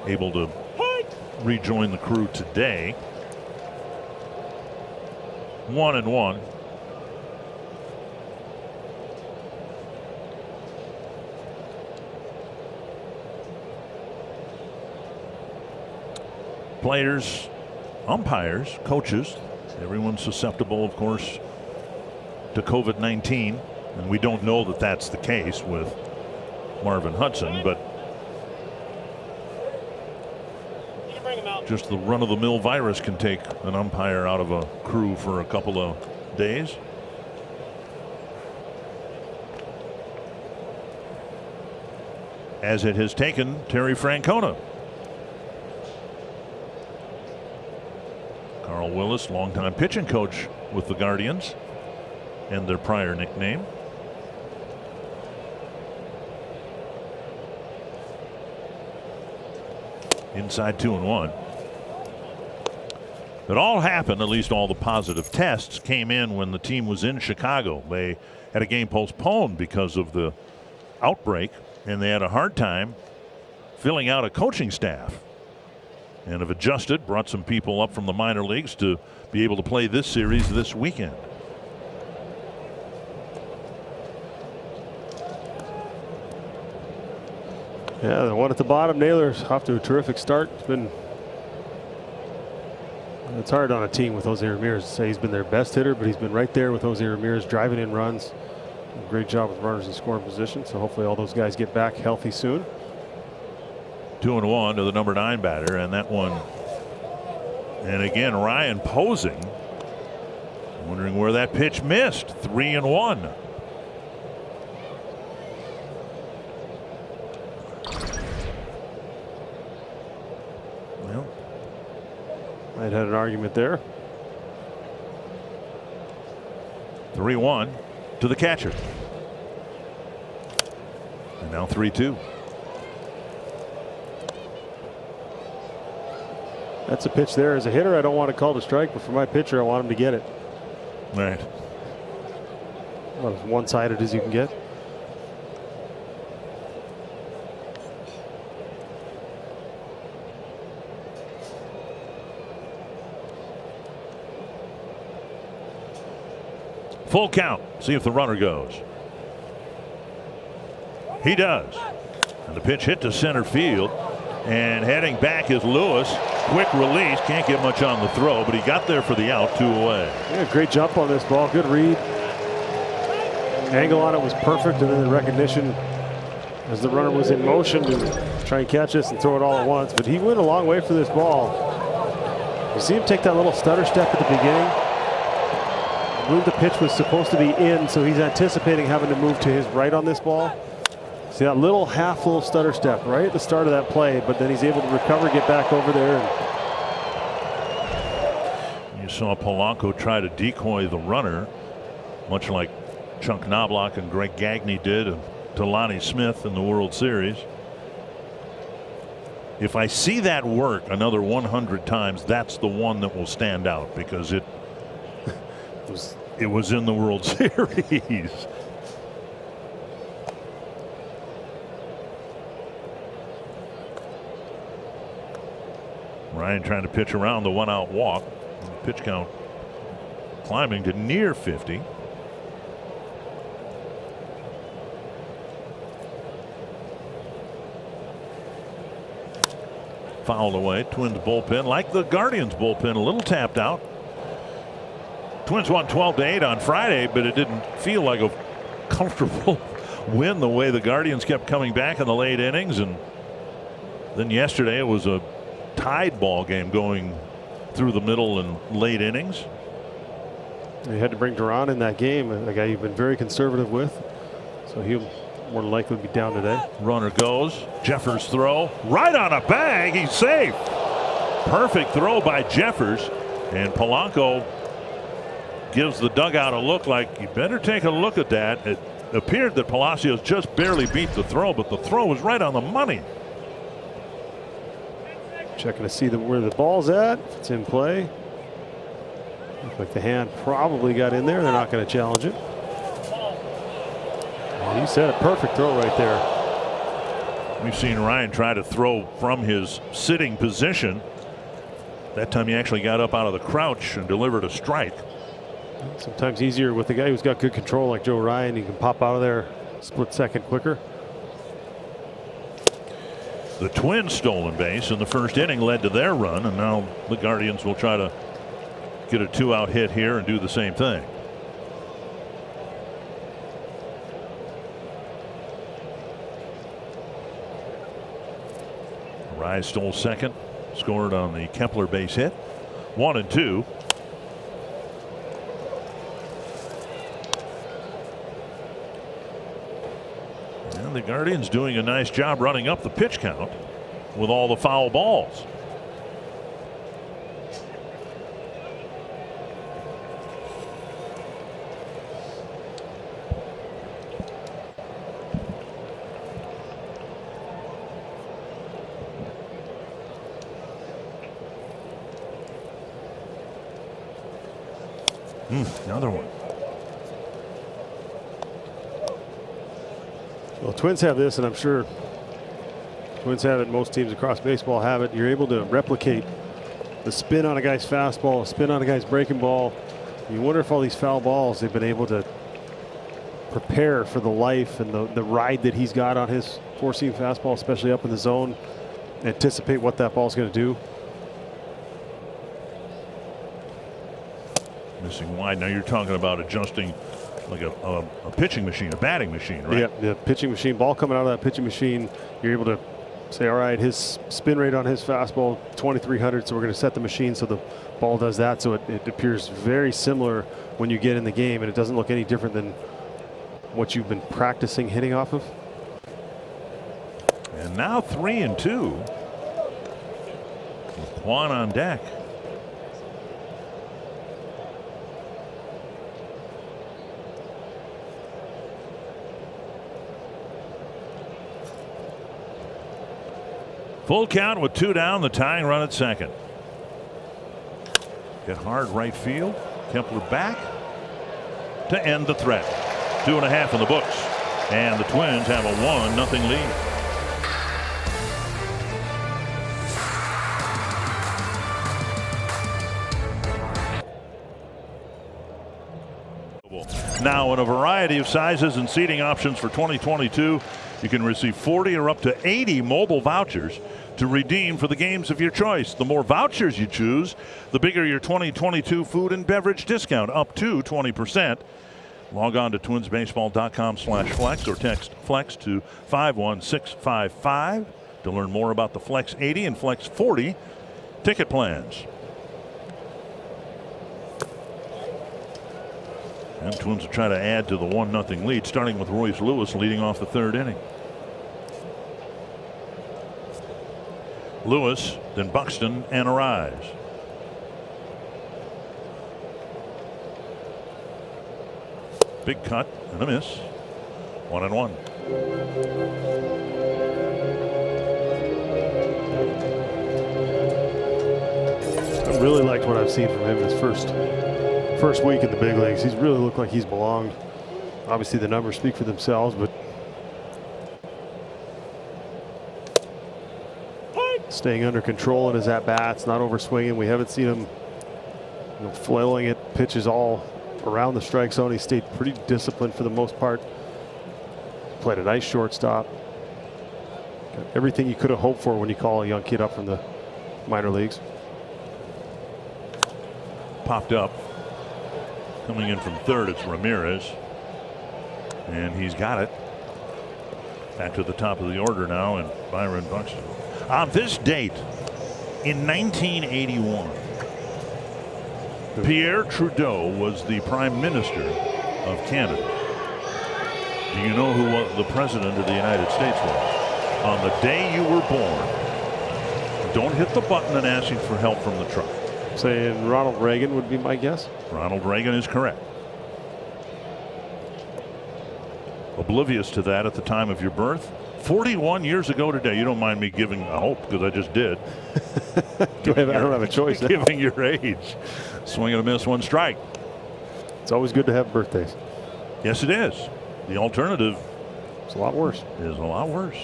able to rejoin the crew today. 1-1. Players, umpires, coaches, everyone's susceptible, of course, to COVID-19. And we don't know that that's the case with Marvin Hudson, but just the run-of-the-mill virus can take an umpire out of a crew for a couple of days. As it has taken Terry Francona. Carl Willis, longtime pitching coach with the Guardians and their prior nickname. Inside 2-1. It all happened, at least all the positive tests came in when the team was in Chicago. They had a game postponed because of the outbreak, and they had a hard time filling out a coaching staff. And have adjusted, brought some people up from the minor leagues to be able to play this series this weekend. Yeah, the one at the bottom, Naylor's off to a terrific start. It's hard on a team with Jose Ramirez to say he's been their best hitter, but he's been right there with Jose Ramirez driving in runs. Great job with runners in scoring position. So hopefully all those guys get back healthy soon. 2-1 to the number 9 batter, and that one. And again, Ryan posing, wondering where that pitch missed. 3-1. I'd had an argument there. 3-1 to the catcher. And now 3-2. That's a pitch there. As a hitter, I don't want to call it a strike, but for my pitcher, I want him to get it. Right. Well, as one-sided as you can get. Full count. See if the runner goes. He does. And the pitch hit to center field. And heading back is Lewis. Quick release. Can't get much on the throw, but he got there for the out. 2 away. Yeah, great jump on this ball. Good read. Angle on it was perfect, and then the recognition as the runner was in motion to try and catch this and throw it all at once. But he went a long way for this ball. You see him take that little stutter step at the beginning. I believe the pitch was supposed to be in, so he's anticipating having to move to his right on this ball. See that little stutter step right at the start of that play, but then he's able to recover, get back over there. And you saw Polanco try to decoy the runner, much like Chuck Knobloch and Greg Gagne did to Lonnie Smith in the World Series. If I see that work another 100 times, that's the one that will stand out because it was in the World Series. Ryan trying to pitch around the 1-out walk. Pitch count climbing to near 50. Fouled away. Twins bullpen, like the Guardians bullpen, a little tapped out. Twins won 12-8 on Friday, but it didn't feel like a comfortable win the way the Guardians kept coming back in the late innings. And then yesterday it was a tied ball game going through the middle and late innings. You had to bring Duran in that game, a guy you've been very conservative with, so he'll more than likely be down today. Runner goes. Jeffers throw right on a bag. He's safe. Perfect throw by Jeffers, and Polanco gives the dugout a look like you better take a look at that. It appeared that Palacios just barely beat the throw, but the throw was right on the money. Checking to see where the ball's at. If it's in play. Looks like the hand probably got in there. They're not going to challenge it. Well, you said a perfect throw right there. We've seen Ryan try to throw from his sitting position. That time he actually got up out of the crouch and delivered a strike. Sometimes easier with the guy who's got good control like Joe Ryan. He can pop out of there split second quicker. The Twins stolen base in the first inning led to their run, and now the Guardians will try to get a 2-out hit here and do the same thing. Rise stole second, scored on the Kepler base hit. 1-2. And the Guardians doing a nice job running up the pitch count with all the foul balls. Another one. Well, Twins have this, and I'm sure Twins have it. Most teams across baseball have it. You're able to replicate the spin on a guy's fastball, a spin on a guy's breaking ball. You wonder if all these foul balls they've been able to prepare for the life and the ride that he's got on his four-seam fastball, especially up in the zone. Anticipate what that ball's going to do. Missing wide. Now you're talking about adjusting like a pitching machine, a batting machine, right? Yeah, the pitching machine, ball coming out of that pitching machine, you're able to say, all right, his spin rate on his fastball 2,300, so we're going to set the machine so the ball does that, so it appears very similar when you get in the game, and it doesn't look any different than what you've been practicing hitting off of. And now 3-2 with Kwan on deck. Full count with 2 down, the tying run at second. Get hard right field. Kepler back to end the threat. 2.5 in the books. And the Twins have a 1-0 lead. available now in a variety of sizes and seating options for 2022. You can receive 40 or up to 80 mobile vouchers to redeem for the games of your choice. The more vouchers you choose, the bigger your 2022 food and beverage discount, up to 20%. Log on to twinsbaseball.com/flex or text FLEX to 51655 to learn more about the Flex 80 and Flex 40 ticket plans. And Twins will try to add to the 1-0 lead, starting with Royce Lewis leading off the third inning. Lewis, then Buxton, and Arise. Big cut and a miss. 1-1. I really liked what I've seen from him his first week in the big leagues. He's really looked like he's belonged. Obviously the numbers speak for themselves, but staying under control in his at-bats, not over-swinging. We haven't seen him flailing at pitches all around the strike zone. He stayed pretty disciplined for the most part. Played a nice shortstop. Got everything you could have hoped for when you call a young kid up from the minor leagues. Popped up. Coming in from third, it's Ramirez. And he's got it. Back to the top of the order now, and Byron Buxton. On this date, in 1981, Pierre Trudeau was the Prime Minister of Canada. Do you know who the President of the United States was? On the day you were born. Don't hit the button and asking for help from the truck. Saying Ronald Reagan would be my guess. Ronald Reagan is correct. Oblivious to that at the time of your birth. 41 years ago today. You don't mind me giving a hope because I just did. I don't have a choice. Giving your age. Swing and a miss, 1 strike. It's always good to have birthdays. Yes, it is. The alternative It's a lot worse. Is a lot worse.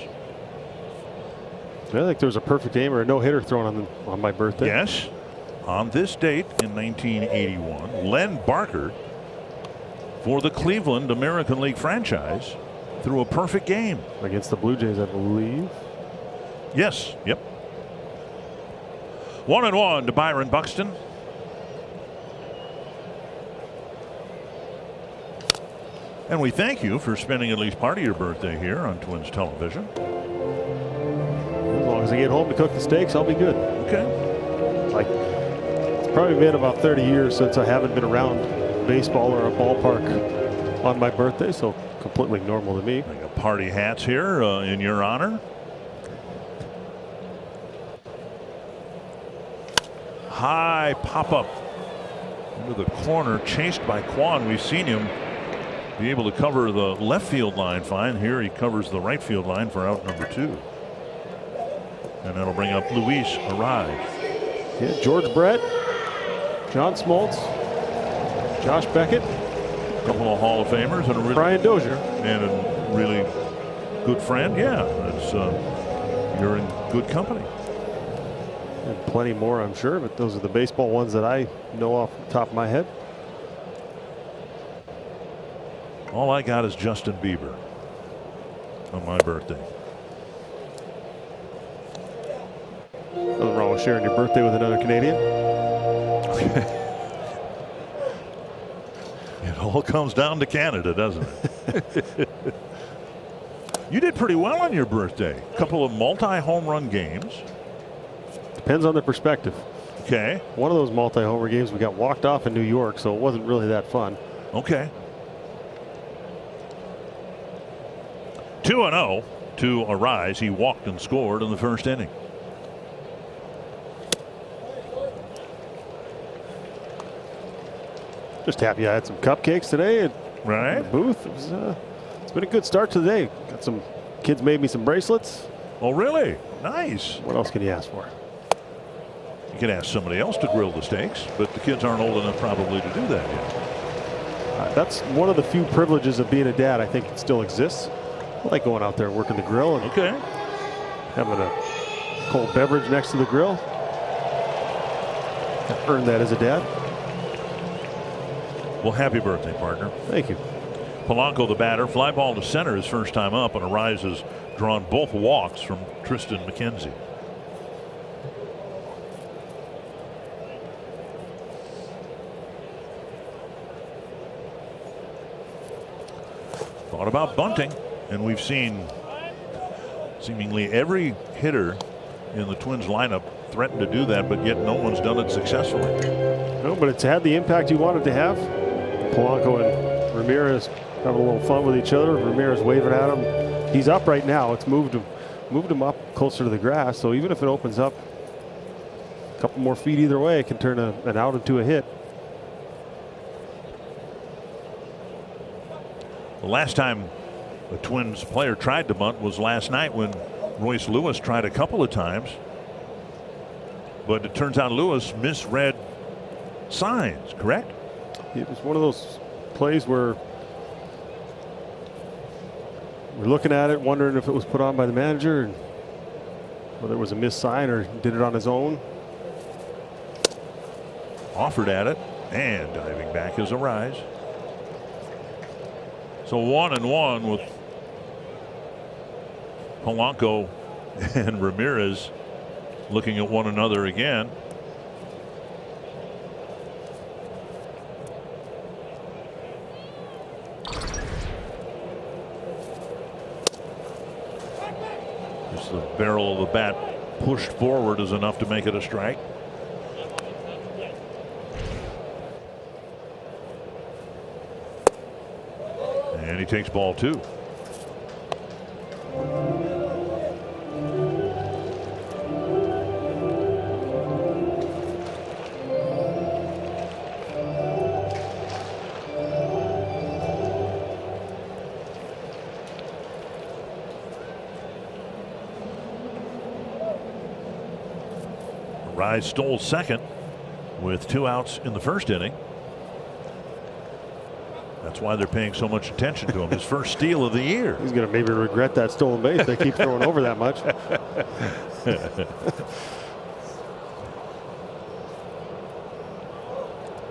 I think there was a perfect game or a no-hitter thrown on my birthday. Yes. On this date in 1981, Len Barker for the Cleveland American League franchise threw a perfect game. Against the Blue Jays, I believe. Yes. Yep. 1-1 to Byron Buxton. And we thank you for spending at least part of your birthday here on Twins Television. As long as I get home to cook the steaks, I'll be good. Okay. It's probably been about 30 years since I haven't been around baseball or a ballpark on my birthday, so completely normal to me. I got party hats here in your honor. High pop-up into the corner, chased by Kwan. We've seen him be able to cover the left field line fine. Here he covers the right field line for out number 2. And that'll bring up Luis Arise. Yeah, George Brett, John Smoltz, Josh Beckett, A couple of Hall of Famers and a really, Brian Dozier. And a really good friend. Yeah, it's, you're in good company. And plenty more, I'm sure, but those are the baseball ones that I know off the top of my head. All I got is Justin Bieber on my birthday. Nothing wrong with sharing your birthday with another Canadian. It all comes down to Canada, doesn't it? You did pretty well on your birthday. A couple of multi-home run games. Depends on the perspective. Okay. One of those multi-homer games, we got walked off in New York, so it wasn't really that fun. Okay. 2-0 to Arise. He walked and scored in the first inning. Just happy I had some cupcakes today at the booth. It's been a good start to the day. Got some kids made me some bracelets. Oh, really? Nice. What else can you ask for? You can ask somebody else to grill the steaks, but the kids aren't old enough probably to do that yet. That's one of the few privileges of being a dad. I think it still exists. I like going out there and working the grill and having a cold beverage next to the grill. I've earned that as a dad. Well, happy birthday, partner. Thank you. Polanco, the batter, fly ball to center his first time up, and Arraez has drawn both walks from Tristan McKenzie. Thought about bunting, and we've seen seemingly every hitter in the Twins lineup threaten to do that, but yet no one's done it successfully. No, but it's had the impact you wanted to have. Polanco and Ramirez having a little fun with each other. Ramirez waving at him. He's up right now. It's moved him up closer to the grass. So even if it opens up a couple more feet either way, it can turn an out into a hit. The last time a Twins player tried to bunt was last night when Royce Lewis tried a couple of times. But it turns out Lewis misread signs, correct? It was one of those plays where we're looking at it, wondering if it was put on by the manager, and whether it was a missed sign or did it on his own. Offered at it, and diving back is Arraez. So 1-1 with Polanco and Ramirez looking at one another again. Just the barrel of the bat pushed forward is enough to make it a strike. And he takes ball 2. Arraez stole second with 2 outs in the first inning. That's why they're paying so much attention to him. His first steal of the year. He's going to maybe regret that stolen base. They keep throwing over that much.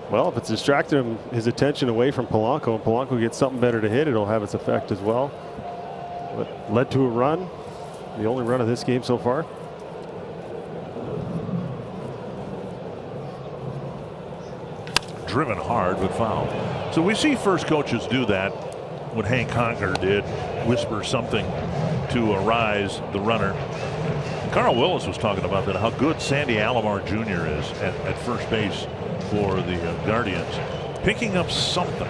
Well, if it's distracting his attention away from Polanco and Polanco gets something better to hit, it'll have its effect as well. But led to a run, the only run of this game so far. Driven hard but foul. So we see first coaches do that. What Hank Conger did, whisper something to Arraez, the runner. And Carl Willis was talking about that, how good Sandy Alomar Jr. is at first base for the Guardians. Picking up something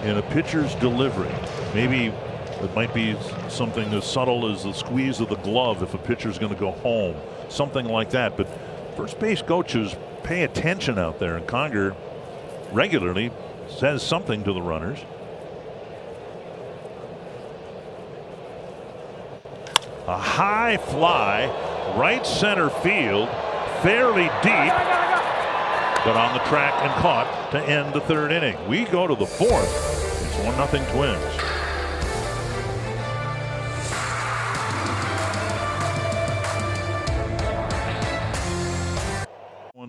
in a pitcher's delivery. Maybe it might be something as subtle as the squeeze of the glove if a pitcher's going to go home. Something like that. But first base coaches pay attention out there, and Conger regularly says something to the runners. A high fly, right center field, fairly deep, but on the track and caught to end the third inning. We go to the fourth. It's 1-0 Twins.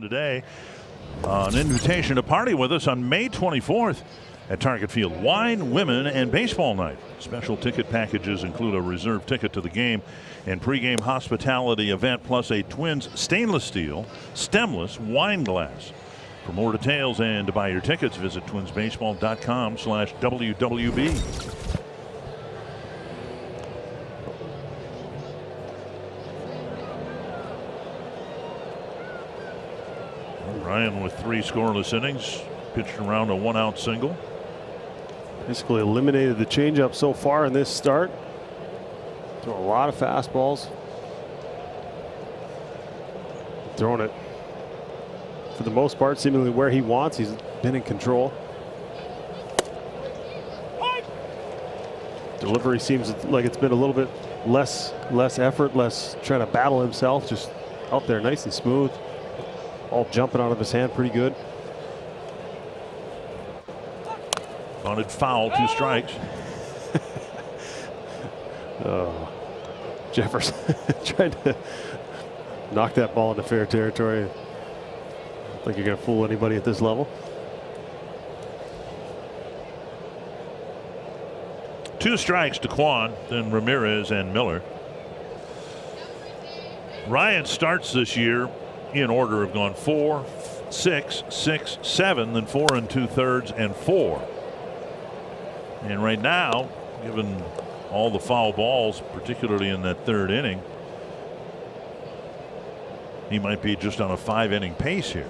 Today, an invitation to party with us on May 24th at Target Field. Wine, women, and baseball night. Special ticket packages include a reserved ticket to the game and pregame hospitality event, plus a Twins stainless steel stemless wine glass. For more details and to buy your tickets, visit twinsbaseball.com/WWB. Ryan with 3 scoreless innings, pitched around a 1-out single. Basically eliminated the changeup so far in this start. Throw a lot of fastballs. Throwing it for the most part seemingly where he wants. He's been in control. Delivery seems like it's been a little bit less effort, less trying to battle himself, just out there nice and smooth. All jumping out of his hand pretty good. Bunted foul, 2 strikes. Jefferson trying to knock that ball into fair territory. I don't think you're going to fool anybody at this level. 2 strikes to Kwan, then Ramirez and Miller. Ryan starts this year in order have gone 4, 6, 6, 7, then 4 2/3 and 4. And right now, given all the foul balls, particularly in that 3rd inning, he might be just on a 5-inning pace here.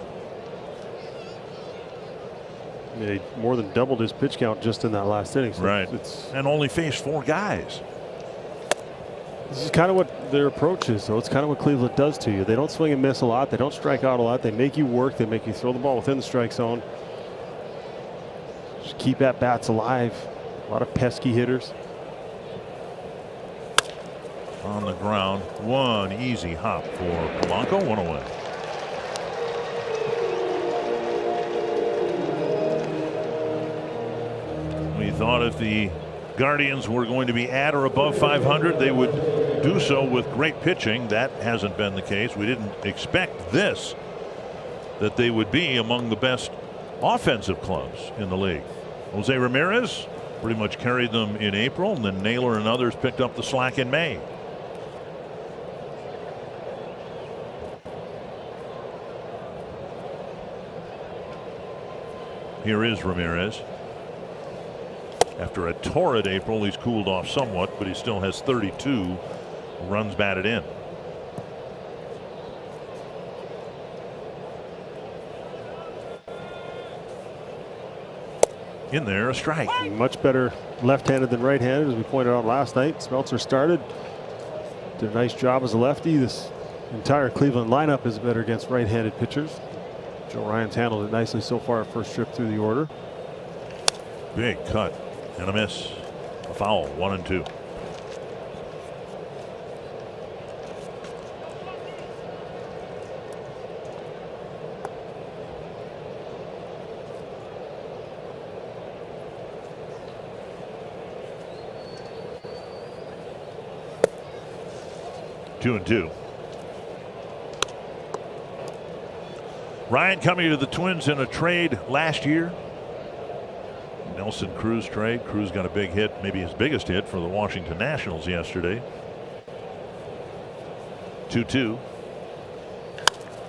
Yeah, he more than doubled his pitch count just in that last inning. So right. And only faced 4 guys. This is kind of what their approach is, though. It's kind of what Cleveland does to you. They don't swing and miss a lot. They don't strike out a lot. They make you work. They make you throw the ball within the strike zone. Just keep at bats alive. A lot of pesky hitters. On the ground, 1 easy hop for Polanco, 1 away. We thought if the Guardians were going to be at or above 500, they would do so with great pitching. That hasn't been the case. We didn't expect this, that they would be among the best offensive clubs in the league. Jose Ramirez pretty much carried them in April, and then Naylor and others picked up the slack in May. Here is Ramirez. After a torrid April, he's cooled off somewhat, but he still has 32 runs batted in. In there, a strike. Much better left-handed than right-handed, as we pointed out last night. Smeltzer started, did a nice job as a lefty. This entire Cleveland lineup is better against right-handed pitchers. Joe Ryan's handled it nicely so far, first trip through the order. Big cut and a miss. A foul, 1 and 2. Two and 2. Ryan coming to the Twins in a trade last year. Nelson Cruz trade. Cruz got a big hit, maybe his biggest hit, for the Washington Nationals yesterday. 2-2.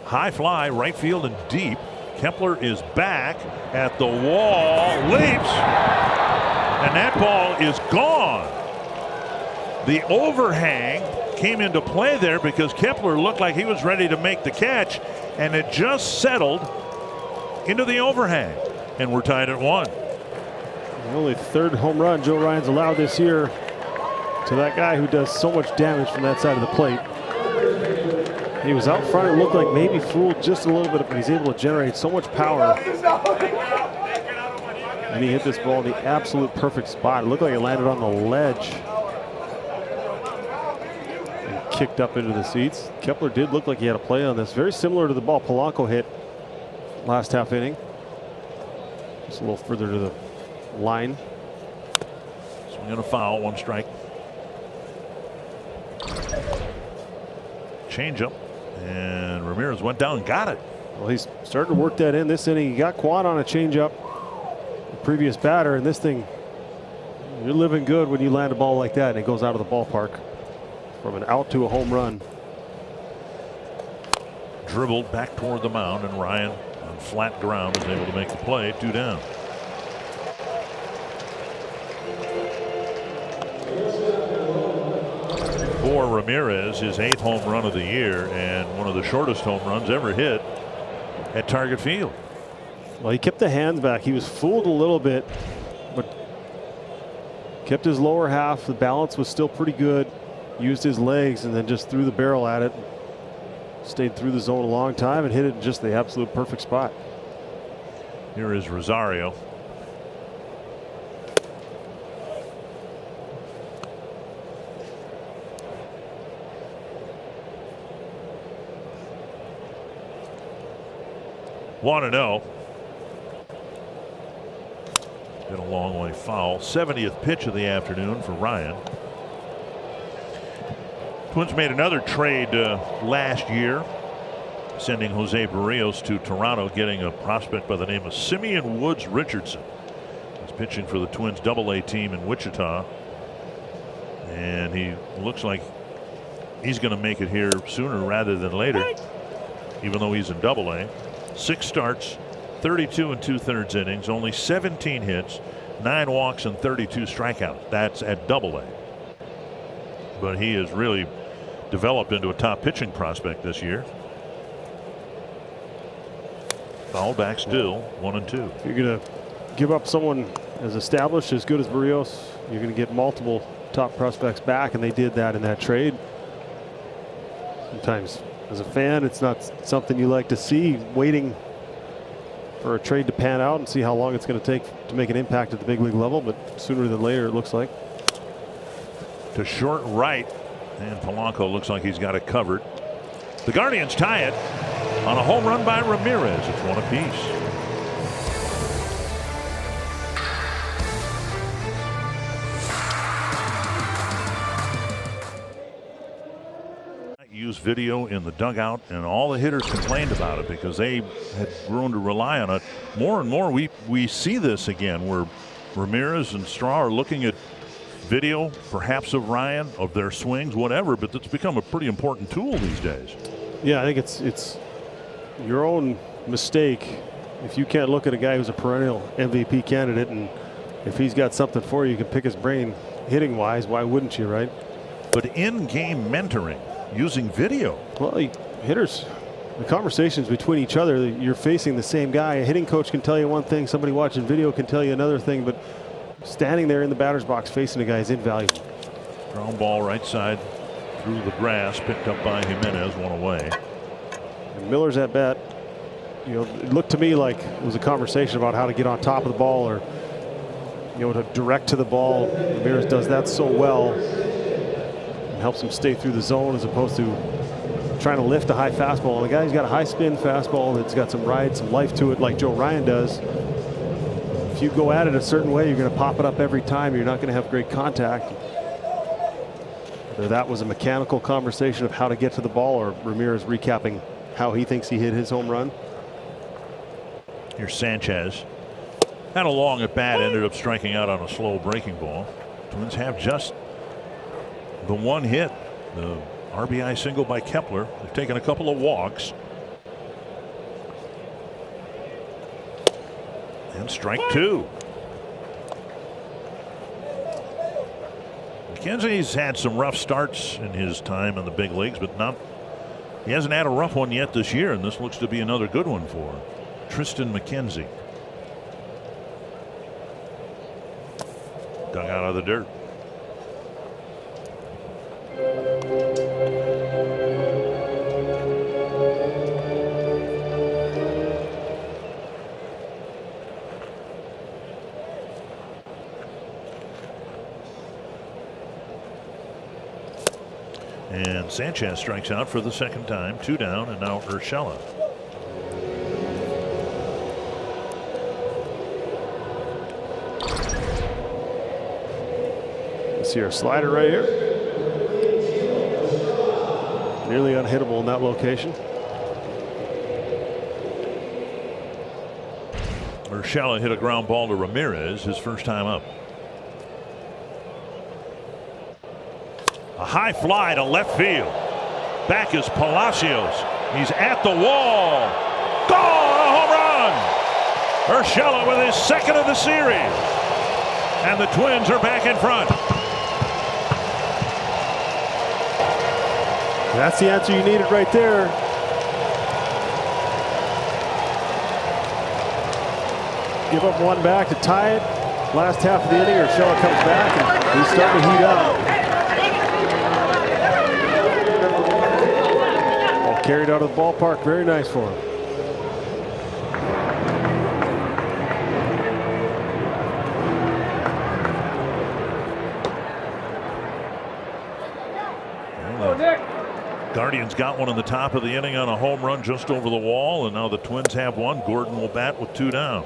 High fly, right field and deep. Kepler is back at the wall, leaps, and that ball is gone. The overhang came into play there because Kepler looked like he was ready to make the catch, and it just settled into the overhang, and we're tied at 1. The only 3rd home run Joe Ryan's allowed this year to that guy who does so much damage from that side of the plate. He was out front. It looked like maybe fooled just a little bit, but he's able to generate so much power. And he hit this ball in the absolute perfect spot. It looked like it landed on the ledge and kicked up into the seats. Kepler did look like he had a play on this. Very similar to the ball Polanco hit last half inning. Just a little further to the line. Swing and a foul, 1 strike. Changeup, and Ramirez went down and got it. Well, he's starting to work that in this inning. He got Kwan on a changeup, the previous batter, and this thing, you're living good when you land a ball like that and it goes out of the ballpark. From an out to a home run. Dribbled back toward the mound, and Ryan on flat ground was able to make the play. 2 down. For Ramirez, his 8th home run of the year, and one of the shortest home runs ever hit at Target Field. Well, he kept the hands back. He was fooled a little bit, but kept his lower half. The balance was still pretty good. Used his legs and then just threw the barrel at it. Stayed through the zone a long time and hit it in just the absolute perfect spot. Here is Rosario. Want to know. Been a long way foul. 70th pitch of the afternoon for Ryan. Twins made another trade last year, sending Jose Barrios to Toronto, getting a prospect by the name of Simeon Woods Richardson. He's pitching for the Twins AA team in Wichita. And he looks like he's going to make it here sooner rather than later, even though he's in Double-A. 6 starts, 32 2/3 innings, only 17 hits, 9 walks, and 32 strikeouts. That's at Double-A. But he has really developed into a top pitching prospect this year. Foul back still, 1-2. You're going to give up someone as established, as good as Berrios. You're going to get multiple top prospects back, and they did that in that trade. Sometimes, as a fan, it's not something you like to see, waiting for a trade to pan out and see how long it's going to take to make an impact at the big league level, but sooner than later, it looks like. To short right, and Polanco looks like he's got it covered. The Guardians tie it on a home run by Ramirez. It's 1 apiece. Use video in the dugout, and all the hitters complained about it because they had grown to rely on it more and more. We see this again where Ramirez and Straw are looking at video, perhaps of Ryan, of their swings, whatever, but it's become a pretty important tool these days. Yeah, I think it's your own mistake if you can't look at a guy who's a perennial MVP candidate, and if he's got something for you, you can pick his brain hitting wise. Why wouldn't you, right? But in-game mentoring using video. Well, hitters, the conversations between each other, you're facing the same guy. A hitting coach can tell you one thing, somebody watching video can tell you another thing, but standing there in the batter's box facing a guy is invaluable. Ground ball right side through the grass, picked up by Jimenez, 1 away. And Miller's at bat, you know, it looked to me like it was a conversation about how to get on top of the ball, or, you know, to direct to the ball. Ramirez does that so well. Helps him stay through the zone as opposed to trying to lift a high fastball. And the guy's got a high spin fastball that's got some ride, some life to it, like Joe Ryan does. If you go at it a certain way, you're going to pop it up every time. You're not going to have great contact. Whether that was a mechanical conversation of how to get to the ball, or Ramirez recapping how he thinks he hit his home run. Here's Sanchez. Had a long at bat, ended up striking out on a slow breaking ball. Twins have just the 1 hit, the RBI single by Kepler. They've taken a couple of walks. And strike 2. McKenzie's had some rough starts in his time in the big leagues, but he hasn't had a rough one yet this year, and this looks to be another good one for Triston McKenzie. Dug out of the dirt. And Sanchez strikes out for the 2nd time, 2 down, and now Urshela. Let's see our slider right here. Nearly unhittable in that location. Urshela hit a ground ball to Ramirez, his first time up. A high fly to left field. Back is Palacios. He's at the wall. Gone! A home run! Urshela with his 2nd of the series. And the Twins are back in front. That's the answer you needed right there. Give up 1 back to tie it. Last half of the inning, Urshela comes back and he's starting to heat up. Ball carried out of the ballpark. Very nice for him. Guardians got one in the top of the inning on a home run just over the wall, and now the Twins have one. Gordon will bat with 2 down.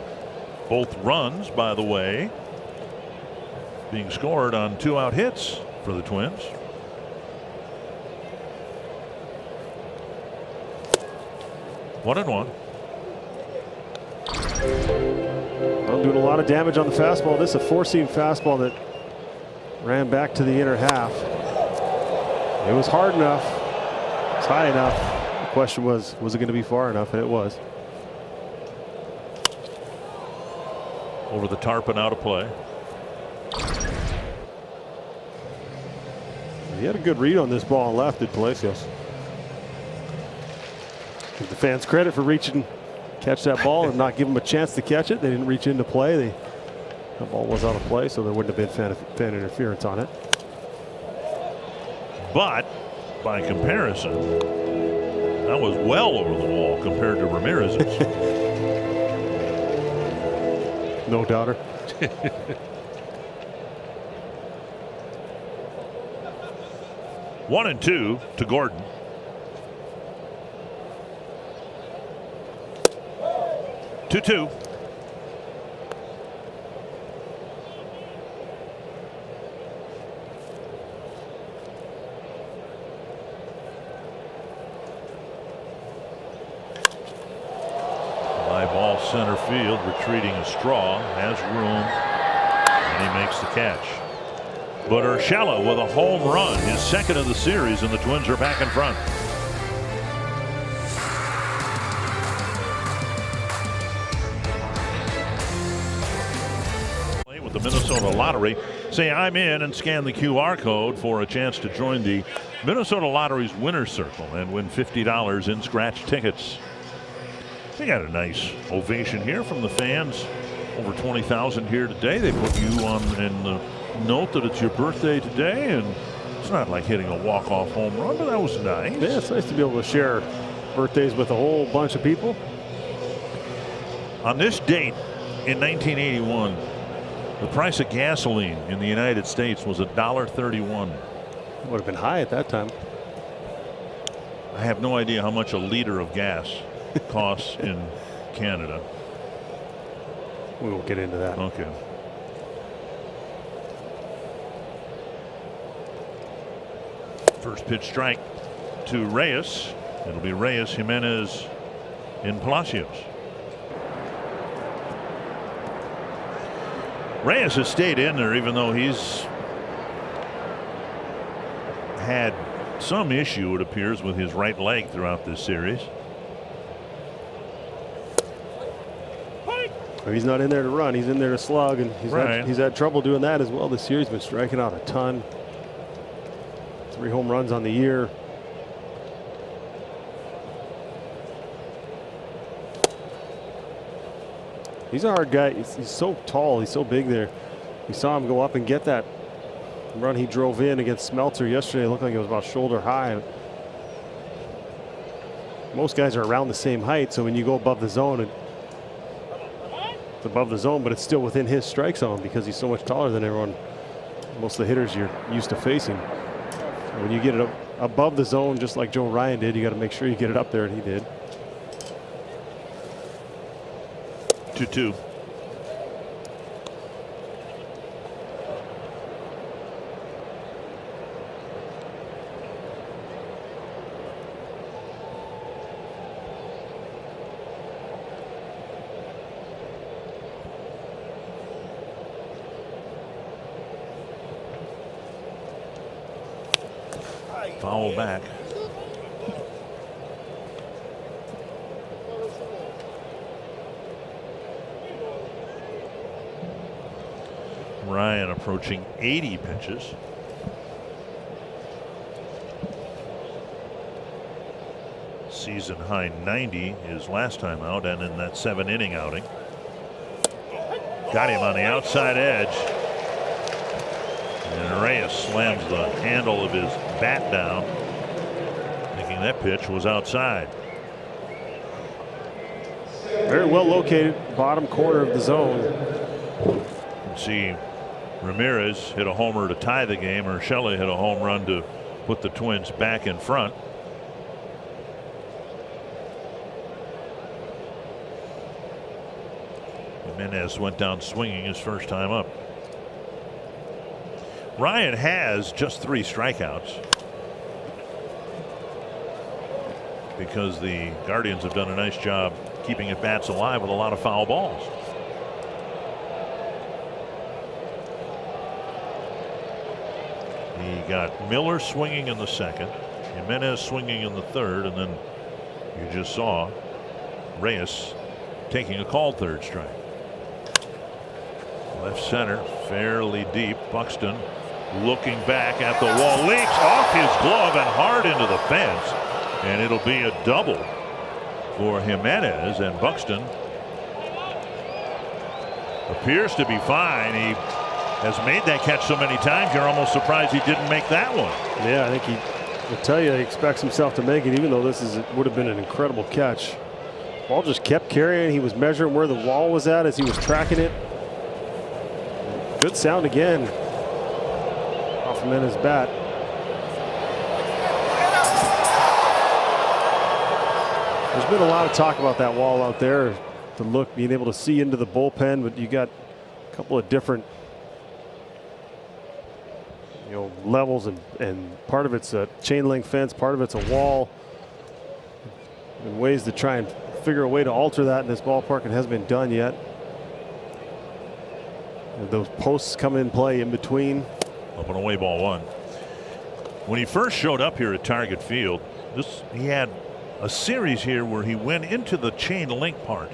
Both runs, by the way, being scored on 2-out hits for the Twins. One and one. Well, doing a lot of damage on the fastball. This is a 4-seam fastball that ran back to the inner half. It was hard enough. It's high enough. The question was it going to be far enough? And it was. Over the tarp and out of play. He had a good read on this ball and left, did Palacios. Give the fans credit for reaching, catch that ball and not give them a chance to catch it. They didn't reach into play. The ball was out of play, so there wouldn't have been fan interference on it. But by comparison, that was well over the wall compared to Ramirez's. No doubter. 1-2 to Gordon. Two. Fly ball center field, retreating a Straw, has room, and he makes the catch. But Urshela with a home run, his second of the series, and the Twins are back in front. With the Minnesota Lottery, say I'm in and scan the QR code for a chance to join the Minnesota Lottery's Winner's Circle and win $50 in scratch tickets. They got a nice ovation here from the fans. Over 20,000 here today. They put you on in the note that it's your birthday today, and it's not like hitting a walk-off home run, but that was nice. Yeah, it's nice to be able to share birthdays with a whole bunch of people. On this date in 1981, the price of gasoline in the United States was $1.31. It would have been high at that time. I have no idea how much a liter of gas costs in Canada. We won't get into that. Okay. First pitch strike to Reyes. It'll be Reyes, Jimenez, in Palacios. Reyes has stayed in there even though he's had some issue, it appears, with his right leg throughout this series. He's not in there to run. He's in there to slug, and he's had trouble doing that as well this series. Been striking out a ton. 3 home runs on the year. He's a hard guy. He's so tall. He's so big there. We saw him go up and get that run he drove in against Smeltzer yesterday. It looked like it was about shoulder high. Most guys are around the same height, so when you go above the zone, it's above the zone, but it's still within his strike zone because he's so much taller than everyone. Most of the hitters you're used to facing. So when you get it above the zone, just like Joe Ryan did, you got to make sure you get it up there, and he did. 2-2. Foul back. Ryan approaching 80 pitches. Season high 90 his last time out, and in that 7-inning outing. Got him on the outside edge. And Reyes slams the handle of his bat down, thinking that pitch was outside. Very well located, bottom corner of the zone. See Ramirez hit a homer to tie the game. Urshela hit a home run to put the Twins back in front. Jimenez went down swinging his first time up. Ryan has just 3 strikeouts because the Guardians have done a nice job keeping at bats alive with a lot of foul balls. He got Miller swinging in the second, Jimenez swinging in the third, and then you just saw Reyes taking a called third strike. Left center, fairly deep. Buxton looking back at the wall, leaps off his glove and hard into the fence, and it'll be a double for Jimenez. And Buxton appears to be fine. He has made that catch so many times, you're almost surprised he didn't make that one. Yeah, I think he will tell you he expects himself to make it, even though this would have been an incredible catch. Ball just kept carrying. He was measuring where the wall was at as he was tracking it. Good sound again off Jimenez's bat. There's been a lot of talk about that wall out there, to look, being able to see into the bullpen, but you got a couple of different levels, and part of it's a chain link fence, part of it's a wall, and ways to try and figure a way to alter that in this ballpark. It hasn't been done yet. And those posts come in play in between. Up and away, ball one. When he first showed up here at Target Field, he had a series here where he went into the chain link part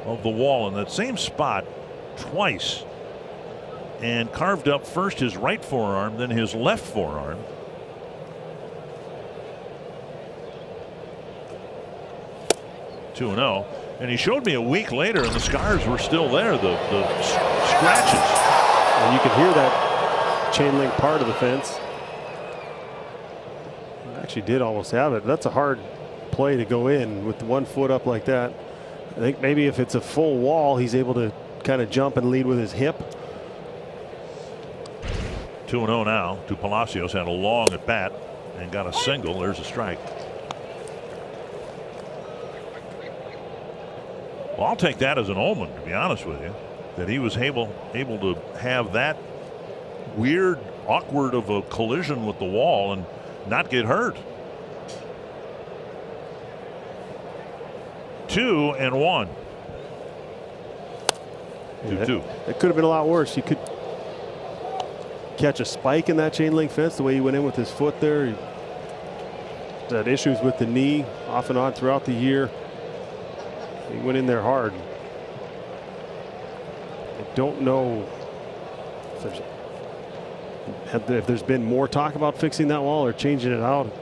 of the wall in that same spot twice and carved up first his right forearm, then his left forearm. Two 2-0, and he showed me a week later, and the scars were still there, the scratches. And you can hear that chain link part of the fence. He actually did almost have it. That's a hard play to go in with 1 foot up like that. I think maybe if it's a full wall, he's able to kind of jump and lead with his hip. 2-0 now to Palacios. Had a long at bat and got a single. There's a strike. Well, I'll take that as an omen, to be honest with you, that he was able to have that weird, awkward of a collision with the wall and not get hurt. 2-1. 2-2. It could have been a lot worse. You could catch a spike in that chain link fence the way he went in with his foot there. He had issues with the knee off and on throughout the year. He went in there hard. I don't know if there's been more talk about fixing that wall or changing it out.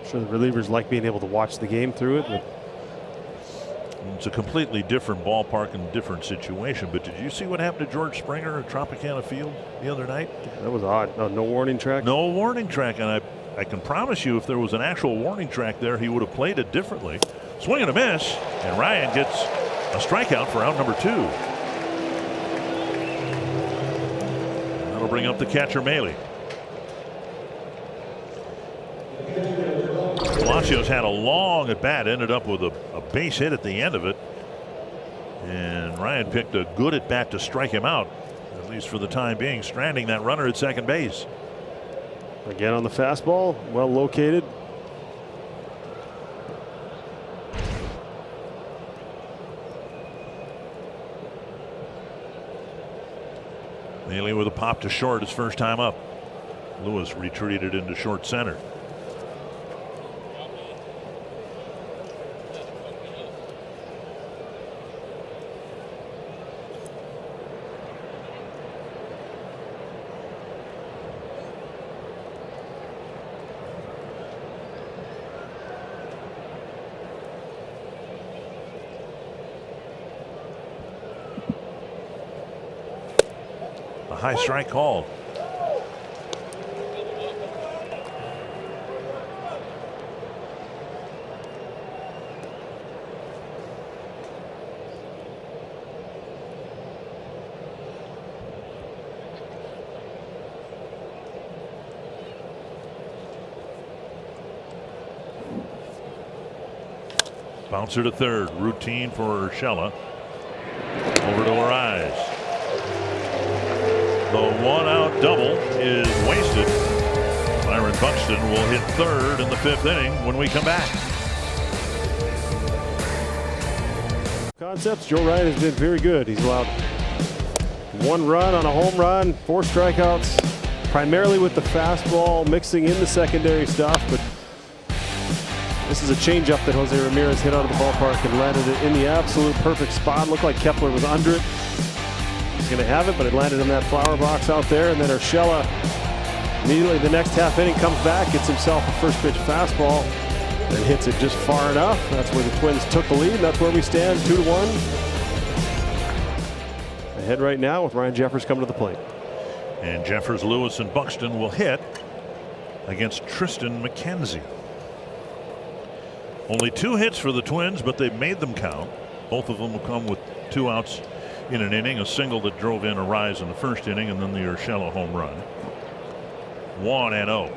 I'm sure the relievers like being able to watch the game through it. It's a completely different ballpark and different situation. But did you see what happened to George Springer at Tropicana Field the other night? Yeah, that was odd. No warning track. No warning track, and I can promise you, if there was an actual warning track there, he would have played it differently. Swing and a miss, and Ryan gets a strikeout for out number 2. That'll bring up the catcher, Maile. Palacios had a long at bat, ended up with a base hit at the end of it, and Ryan picked a good at bat to strike him out, at least for the time being, stranding that runner at second base. Again on the fastball, well located. Maile with a pop to short his first time up. Lewis retreated into short center. High strike called. Bouncer to third. Routine for Urshela. Over to Arraez. The 1-out double is wasted. Byron Buxton will hit third in the 5th inning when we come back. Concepts, Joe Ryan has been very good. He's allowed 1 run on a home run, 4 strikeouts, primarily with the fastball, mixing in the secondary stuff. But this is a changeup that Jose Ramirez hit out of the ballpark and landed it in the absolute perfect spot. Looked like Kepler was under it. He's going to have it, but it landed in that flower box out there. And then Urshela, immediately the next half inning, comes back, gets himself a first pitch fastball, and hits it just far enough. That's where the Twins took the lead. That's where we stand, 2-1. Ahead right now with Ryan Jeffers coming to the plate. And Jeffers, Lewis, and Buxton will hit against Triston McKenzie. Only 2 hits for the Twins, but they've made them count. Both of them will come with 2 outs in an inning. A single that drove in a rise in the first inning, and then the Urshela home run. 1-0.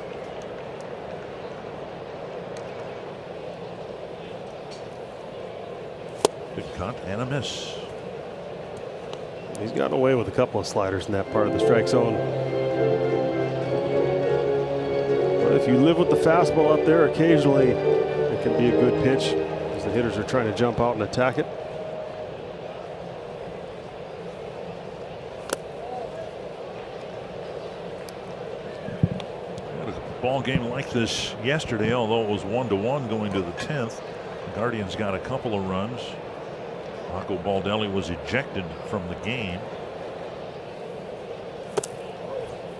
Good cut and a miss. He's gotten away with a couple of sliders in that part of the strike zone. But if you live with the fastball up there, occasionally it can be a good pitch as the hitters are trying to jump out and attack it. We had a ball game like this yesterday, although it was 1-1 going to the 10th. The Guardians got a couple of runs. Rocco Baldelli was ejected from the game.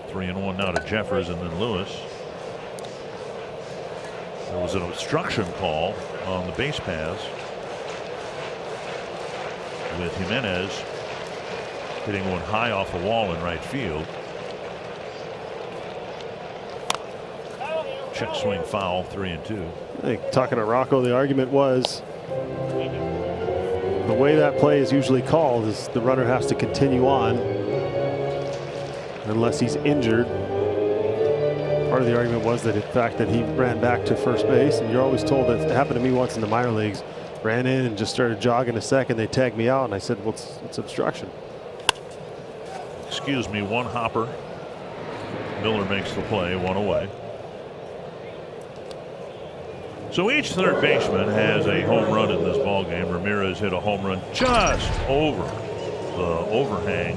3-1 now to Jeffers and then Lewis. There was an obstruction call on the base paths with Jimenez hitting one high off the wall in right field. Check swing foul, 3-2. I think, talking to Rocco, the argument was the way that play is usually called is the runner has to continue on unless he's injured. Part of the argument was that, in fact, that he ran back to first base, and you're always told that. It happened to me once in the minor leagues. Ran in and just started jogging a second. They tagged me out, and I said, well, it's obstruction. Excuse me, 1 hopper. Miller makes the play, 1 away. So each third baseman has a home run in this ball game. Ramirez hit a home run just over the overhang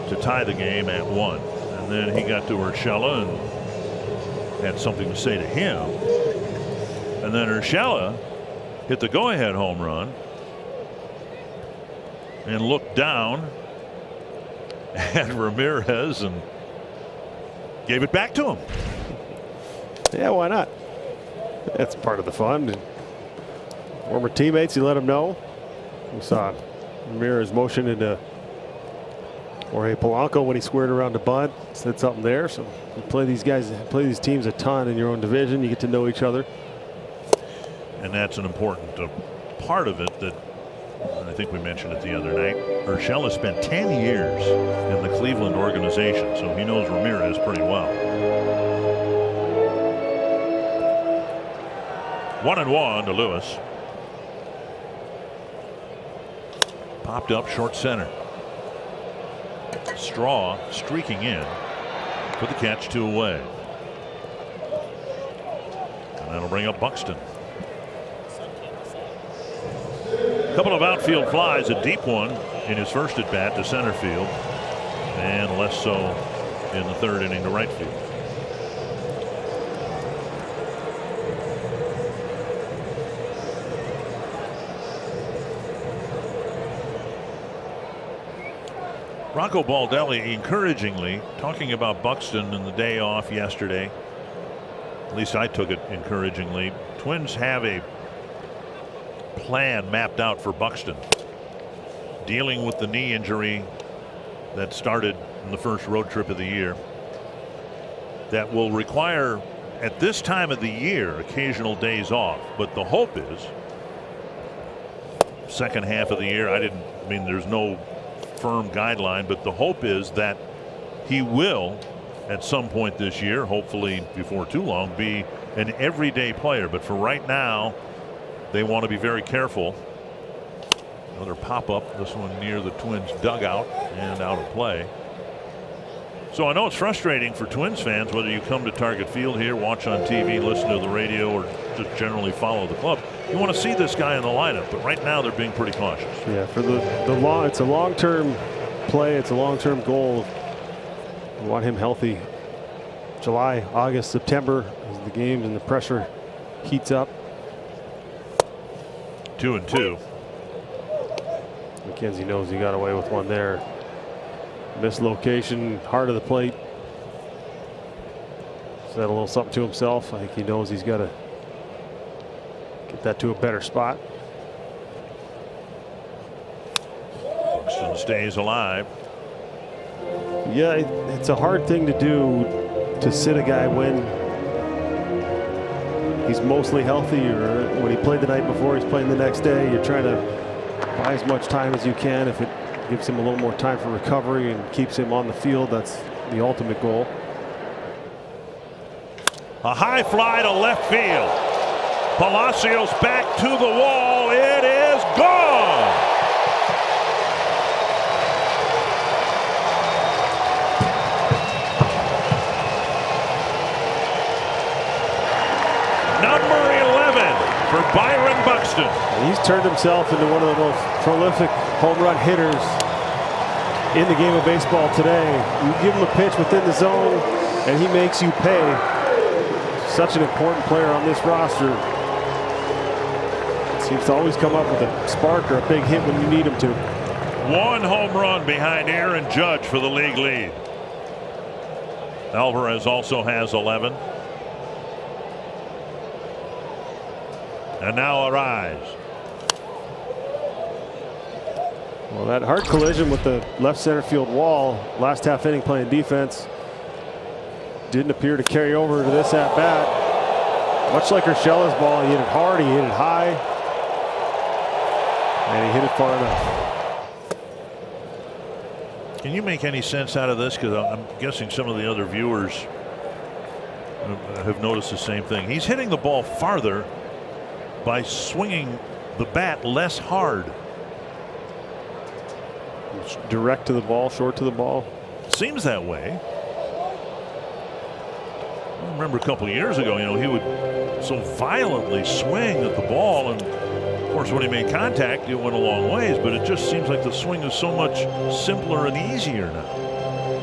to tie the game at 1. And then he got to Urshela and had something to say to him. And then Urshela hit the go-ahead home run and looked down at Ramirez and gave it back to him. Yeah, why not? That's part of the fun. Former teammates, you let them know. We saw Ramirez motion into Jorge Polanco when he squared around the bunt. Said something there. So you play these guys, play these teams a ton in your own division. You get to know each other. And that's an important part of it that I think we mentioned it the other night. Urshela spent 10 years in the Cleveland organization, so he knows Ramirez pretty well. 1-1 to Lewis. Popped up short center. Straw streaking in for the catch, 2 away. And that'll bring up Buxton. A couple of outfield flies, a deep one in his first at bat to center field, and less so in the 3rd inning to right field. Rocco Baldelli encouragingly talking about Buxton in the day off yesterday. At least I took it encouragingly. Twins have a plan mapped out for Buxton, dealing with the knee injury that started in the first road trip of the year. That will require, at this time of the year, occasional days off. But the hope is, second half of the year, I mean, there's no firm guideline, but the hope is that he will at some point this year, hopefully before too long, be an everyday player. But for right now, they want to be very careful. Another pop-up, this one near the Twins dugout and out of play. So I know it's frustrating for Twins fans, whether you come to Target Field here, watch on TV, listen to the radio, or just generally follow the club. You want to see this guy in the lineup, but right now they're being pretty cautious. Yeah, for the long, it's a long-term play. It's a long-term goal. We want him healthy. July, August, September, as the games and the pressure heats up. 2-2. McKenzie knows he got away with one there. Mislocation, heart of the plate. Said a little something to himself. I think he knows he's got to get that to a better spot. Buxton stays alive. Yeah, it's a hard thing to do, to sit a guy when he's mostly healthy, or when he played the night before, he's playing the next day. You're trying to buy as much time as you can. If it gives him a little more time for recovery and keeps him on the field, that's the ultimate goal. A high fly to left field. Palacios back to the wall. It is gone. Number 11 for Byron Buxton. And he's turned himself into one of the most prolific home run hitters in the game of baseball today. You give him a pitch within the zone and he makes you pay. Such an important player on this roster. Seems to always come up with a spark or a big hit when you need him to. One home run behind Aaron Judge for the league lead. Alvarez also has 11. And now Arise. Well, that hard collision with the left center field wall, last half inning playing defense, didn't appear to carry over to this at bat. Much like Urshela's ball, he hit it hard, he hit it high, and he hit it far enough. Can you make any sense out of this? Because I'm guessing some of the other viewers have noticed the same thing. He's hitting the ball farther by swinging the bat less hard. Direct to the ball, short to the ball. Seems that way. I remember a couple of years ago, he would so violently swing at the ball, and of course when he made contact it went a long ways, but it just seems like the swing is so much simpler and easier now.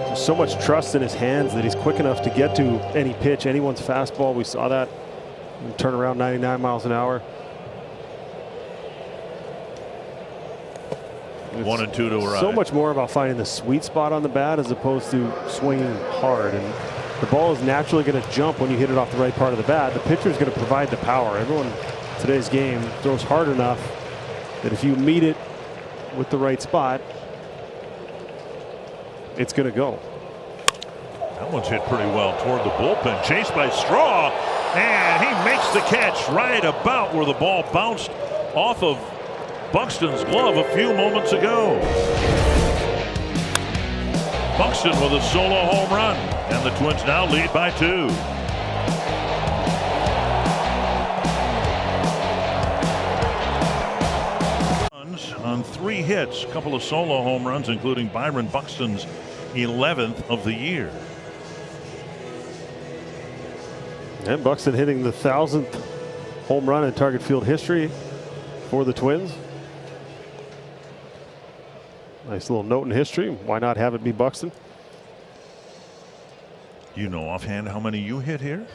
There's so much trust in his hands that he's quick enough to get to any pitch, anyone's fastball. We saw that turn around 99 miles an hour. 1-2 to Arise. So much more about finding the sweet spot on the bat as opposed to swinging hard. And the ball is naturally going to jump when you hit it off the right part of the bat. The pitcher is going to provide the power. Everyone in today's game throws hard enough that if you meet it with the right spot, it's going to go. That one's hit pretty well toward the bullpen. Chased by Straw, and he makes the catch right about where the ball bounced off of Buxton's glove a few moments ago. Buxton with a solo home run, and the Twins now lead by 2. On 3 hits, a couple of solo home runs, including Byron Buxton's 11th of the year. And Buxton hitting the 1,000th home run in Target Field history for the Twins. Nice little note in history. Why not have it be Buxton? You know offhand how many you hit here?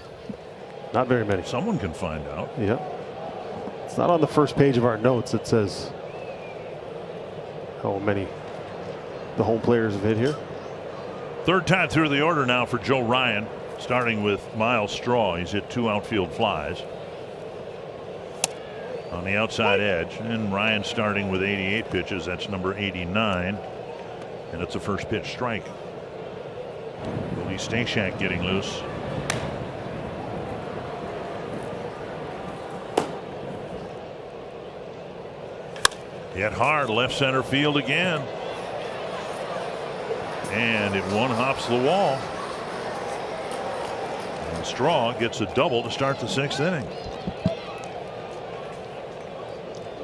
Not very many. Someone can find out. Yeah. It's not on the first page of our notes. It says how many the home players have hit here. Third time through the order now for Joe Ryan, starting with Miles Straw. He's hit 2 outfield flies on the outside edge, and Ryan starting with 88 pitches. That's number 89, and it's a first pitch strike. Willie Stashak getting loose. Hit hard left center field again, and it one hops the wall, and Straw gets a double to start the 6th inning.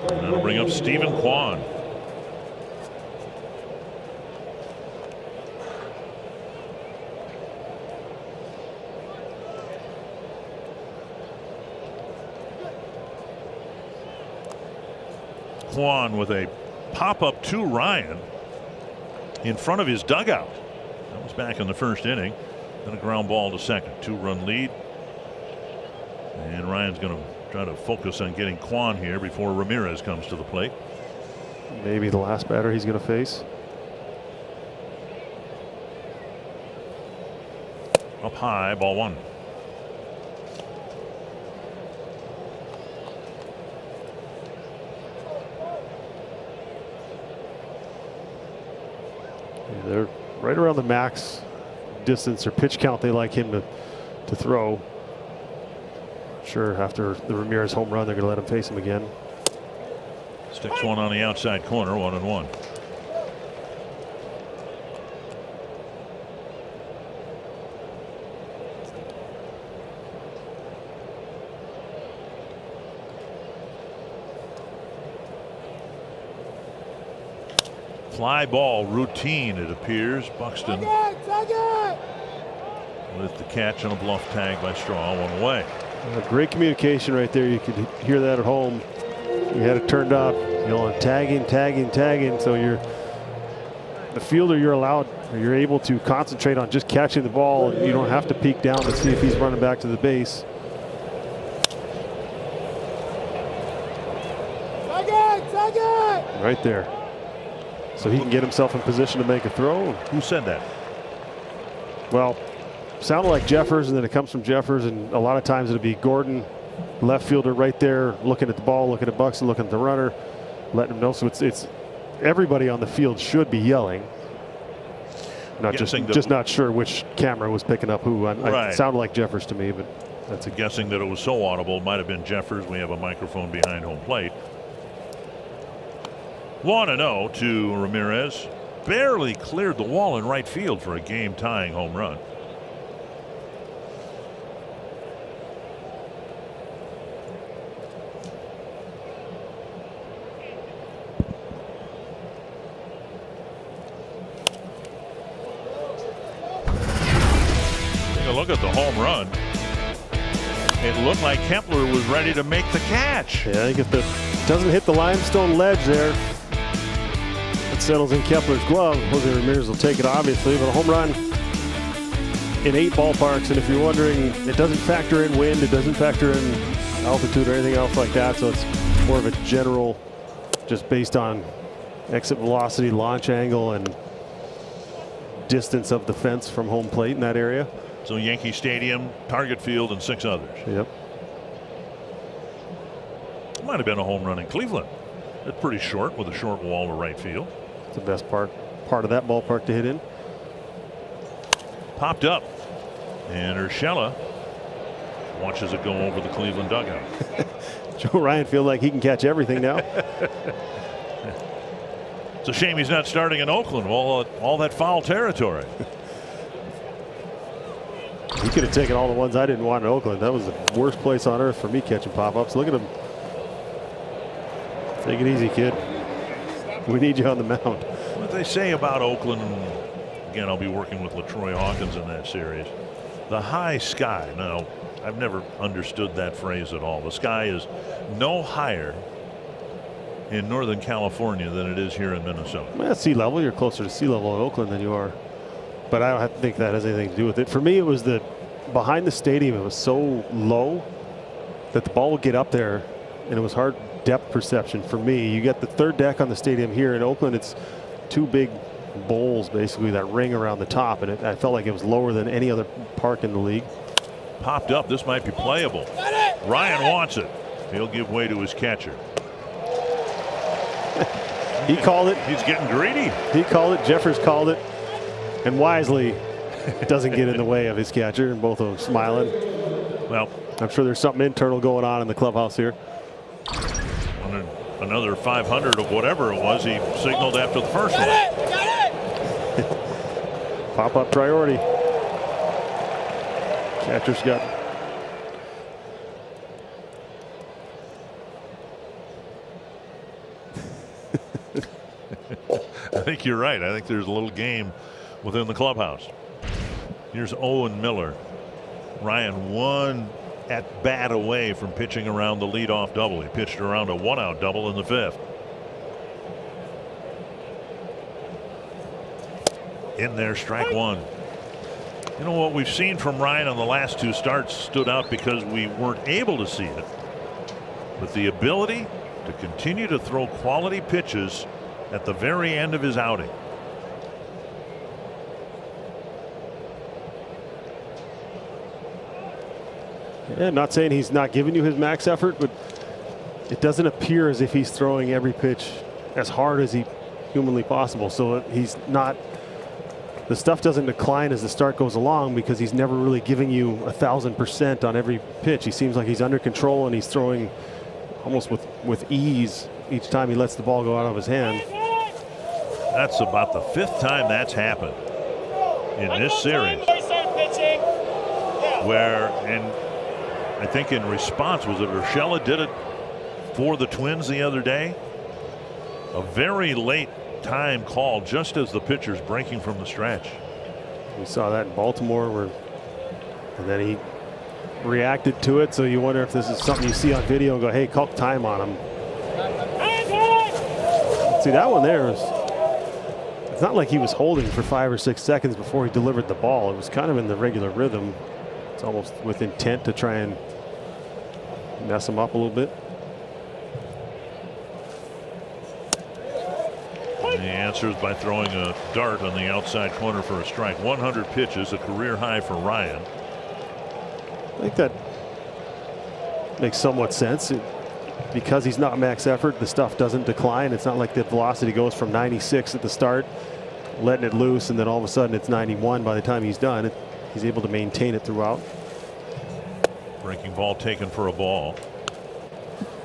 And that'll bring up Stephen Kwan. Kwan with a pop up to Ryan. in front of his dugout. That was back in the first inning. Then a ground ball to second. 2-run lead. And Ryan's going to try to focus on getting Kwan here before Ramirez comes to the plate. Maybe the last batter he's going to face. Up high, ball 1. Yeah, they're right around the max distance or pitch count they like him to throw. Sure, after the Ramirez home run, they're going to let him face him again. Sticks one on the outside corner, 1-1. Fly ball routine, it appears. Buxton with the catch on a bluff tag by Straw, 1 away. Great communication right there. You could hear that at home. You had it turned up, yelling tagging, tagging, tagging. So the fielder, you're able to concentrate on just catching the ball. You don't have to peek down to see if he's running back to the base. Right there. So he can get himself in position to make a throw. Who said that? Well, sounded like Jeffers, and then it comes from Jeffers, and a lot of times it'll be Gordon, left fielder, right there, looking at the ball, looking at Buxton, looking at the runner, letting him know. So it's everybody on the field should be yelling. Just not sure which camera was picking up who. It sounded like Jeffers to me, but that's guessing that it was so audible. It might have been Jeffers. We have a microphone behind home plate. 1-0 to Ramirez. Barely cleared the wall in right field for a game-tying home run. Take a look at the home run. It looked like Kepler was ready to make the catch. Yeah, I think if it doesn't hit the limestone ledge there, it settles in Kepler's glove. Jose Ramirez will take it, obviously, but a home run in 8 ballparks. And if you're wondering, it doesn't factor in wind, it doesn't factor in altitude or anything else like that. So it's more of a general, just based on exit velocity, launch angle, and distance of the fence from home plate in that area. So Yankee Stadium, Target Field, and 6 others. Yep. It might have been a home run in Cleveland. It's pretty short with a short wall to right field. It's the best part of that ballpark to hit in. Popped up, and Urshela watches it go over the Cleveland dugout. Joe Ryan feels like he can catch everything now. It's a shame he's not starting in Oakland. All that foul territory. He could have taken all the ones I didn't want in Oakland. That was the worst place on earth for me catching pop-ups. Look at him. Take it easy, kid. We need you on the mound. What they say about Oakland, again, I'll be working with LaTroy Hawkins in that series. The high sky. Now, I've never understood that phrase at all. The sky is no higher in Northern California than it is here in Minnesota. Well, at sea level, you're closer to sea level in Oakland than you are. But I don't think that has anything to do with it. For me, it was that behind the stadium, it was so low that the ball would get up there, and it was hard depth perception for me. You get the third deck on the stadium here in Oakland. It's 2 big bowls, basically, that ring around the top, and I felt like it was lower than any other park in the league. Popped up. This might be playable. Ryan wants it. He'll give way to his catcher. He called it. He's getting greedy. He called it. Jeffers called it. And wisely doesn't get in the way of his catcher, and both of them smiling. Well, I'm sure there's something internal going on in the clubhouse here. Another 500 of whatever it was he signaled after the first one. Pop-up priority. Catcher's got. I think you're right. I think there's a little game within the clubhouse. Here's Owen Miller. Ryan one at bat away from pitching around the leadoff double. He pitched around a 1-out double in the 5th. in there, strike one. You know what we've seen from Ryan on the last two starts stood out because we weren't able to see it. But the ability to continue to throw quality pitches at the very end of his outing. Yeah, not saying he's not giving you his max effort, but it doesn't appear as if he's throwing every pitch as hard as he humanly possible. So he's not, the stuff doesn't decline as the start goes along because he's never really giving you 1,000% on every pitch. He seems like he's under control and he's throwing almost with ease each time he lets the ball go out of his hand. That's about the 5th time that's happened in this series. Where, and I think in response, was it Urshela did it for the Twins the other day? A very late time call just as the pitcher's breaking from the stretch. We saw that in Baltimore and then he reacted to it, so you wonder if this is something you see on video and go, hey, call time on him. See, that one there is, it's not like he was holding for 5 or 6 seconds before he delivered the ball. It was kind of in the regular rhythm. It's almost with intent to try and mess him up a little bit. And he answers by throwing a dart on the outside corner for a strike. 100 pitches, a career high for Ryan. I think that makes somewhat sense. Because he's not max effort, the stuff doesn't decline. It's not like the velocity goes from 96 at the start, letting it loose, and then all of a sudden it's 91 by the time he's done. He's able to maintain it throughout. Breaking ball taken for a ball.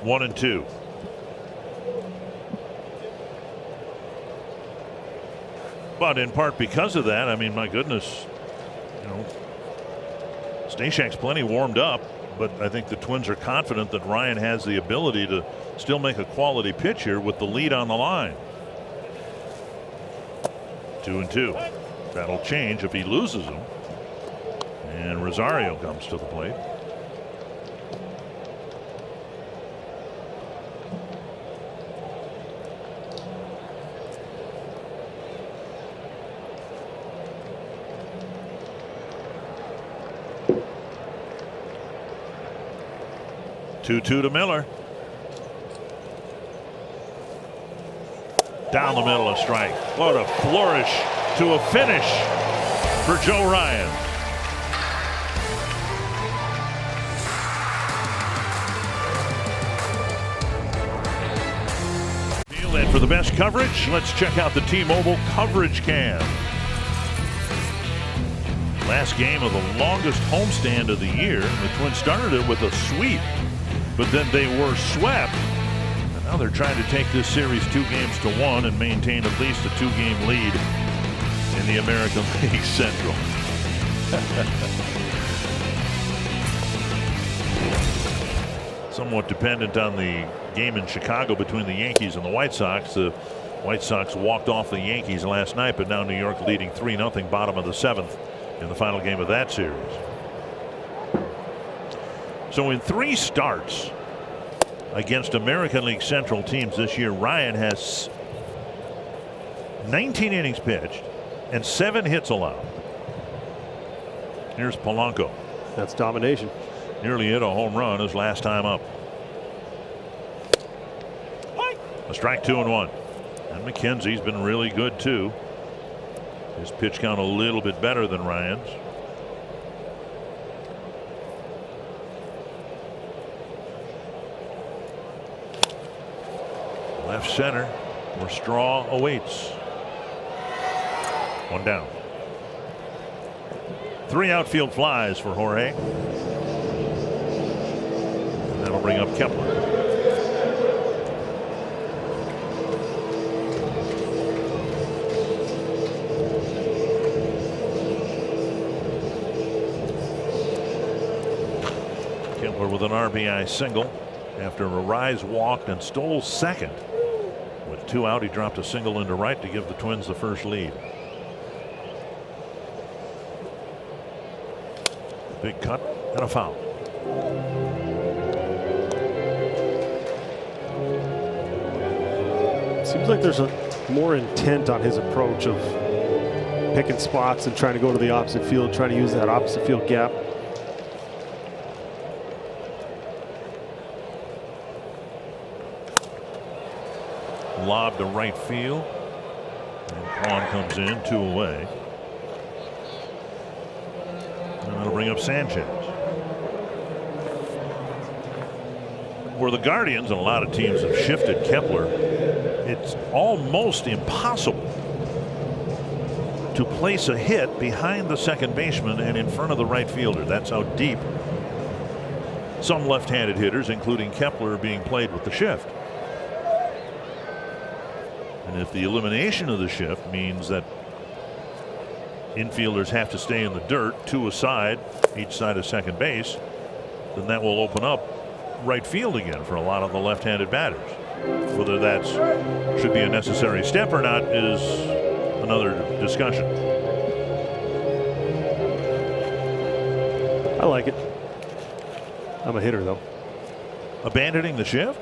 1-2. But in part because of that, I mean, my goodness, you know, Stashak's plenty warmed up, but I think the Twins are confident that Ryan has the ability to still make a quality pitch here with the lead on the line. 2-2. That'll change if he loses them. And Rosario comes to the plate. Two to Miller. Down the middle, a strike. What a flourish to a finish for Joe Ryan. And for the best coverage, let's check out the T-Mobile Coverage Cam. Last game of the longest homestand of the year. The Twins started it with a sweep, but then they were swept. And now they're trying to take this series 2-1 and maintain at least a 2-game lead in the American League Central. Somewhat dependent on the game in Chicago between the Yankees and the White Sox. The White Sox walked off the Yankees last night, but now New York leading 3-0, bottom of the 7th in the final game of that series. So in 3 starts against American League Central teams this year, Ryan has 19 innings pitched and 7 hits allowed. Here's Polanco. That's domination. Nearly hit a home run his last time up. A strike, 2-1. And McKenzie's been really good too. His pitch count a little bit better than Ryan's. Left center where Straw awaits. 1 down. 3 outfield flies for Jorge. And that'll bring up Kepler. Kepler with an RBI single after Arise walked and stole second. With 2 out, he dropped a single into right to give the Twins the first lead. Big cut and a foul. Seems like there's more intent on his approach of picking spots and trying to go to the opposite field, trying to use that opposite field gap. Lob to right field. And Kwan comes in, 2 away. And that'll bring up Sanchez. Where the Guardians and a lot of teams have shifted Kepler, it's almost impossible to place a hit behind the second baseman and in front of the right fielder. That's how deep some left-handed hitters, including Kepler, are being played with the shift. And if the elimination of the shift means that infielders have to stay in the dirt, 2 aside, each side of second base, then that will open up right field again for a lot of the left-handed batters. Whether that should be a necessary step or not is another discussion. I like it. I'm a hitter, though. Abandoning the shift?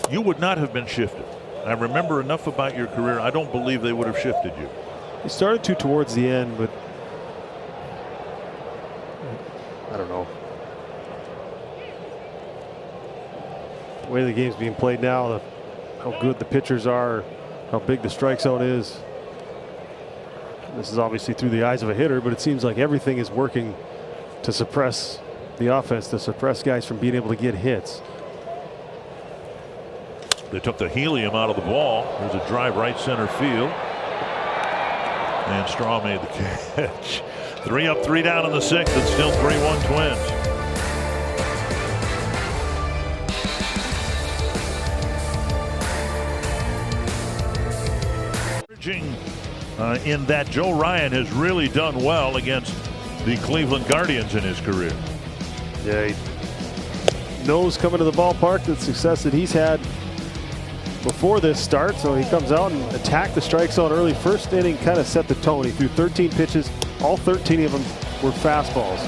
You would not have been shifted. I remember enough about your career. I don't believe they would have shifted you. He started to towards the end, but I don't know. The way the game's being played now, how good the pitchers are, how big the strike zone is. This is obviously through the eyes of a hitter, but it seems like everything is working to suppress the offense, to suppress guys from being able to get hits. They took the helium out of the ball. There's a drive right center field. And Straw made the catch. 3 up, 3 down in the 6th. It's still 3-1 Twins. In that Joe Ryan has really done well against the Cleveland Guardians in his career. Yeah, he knows coming to the ballpark the success that he's had before this start, so he comes out and attacked the strike zone early. First inning kind of set the tone. He threw 13 pitches. All 13 of them were fastballs.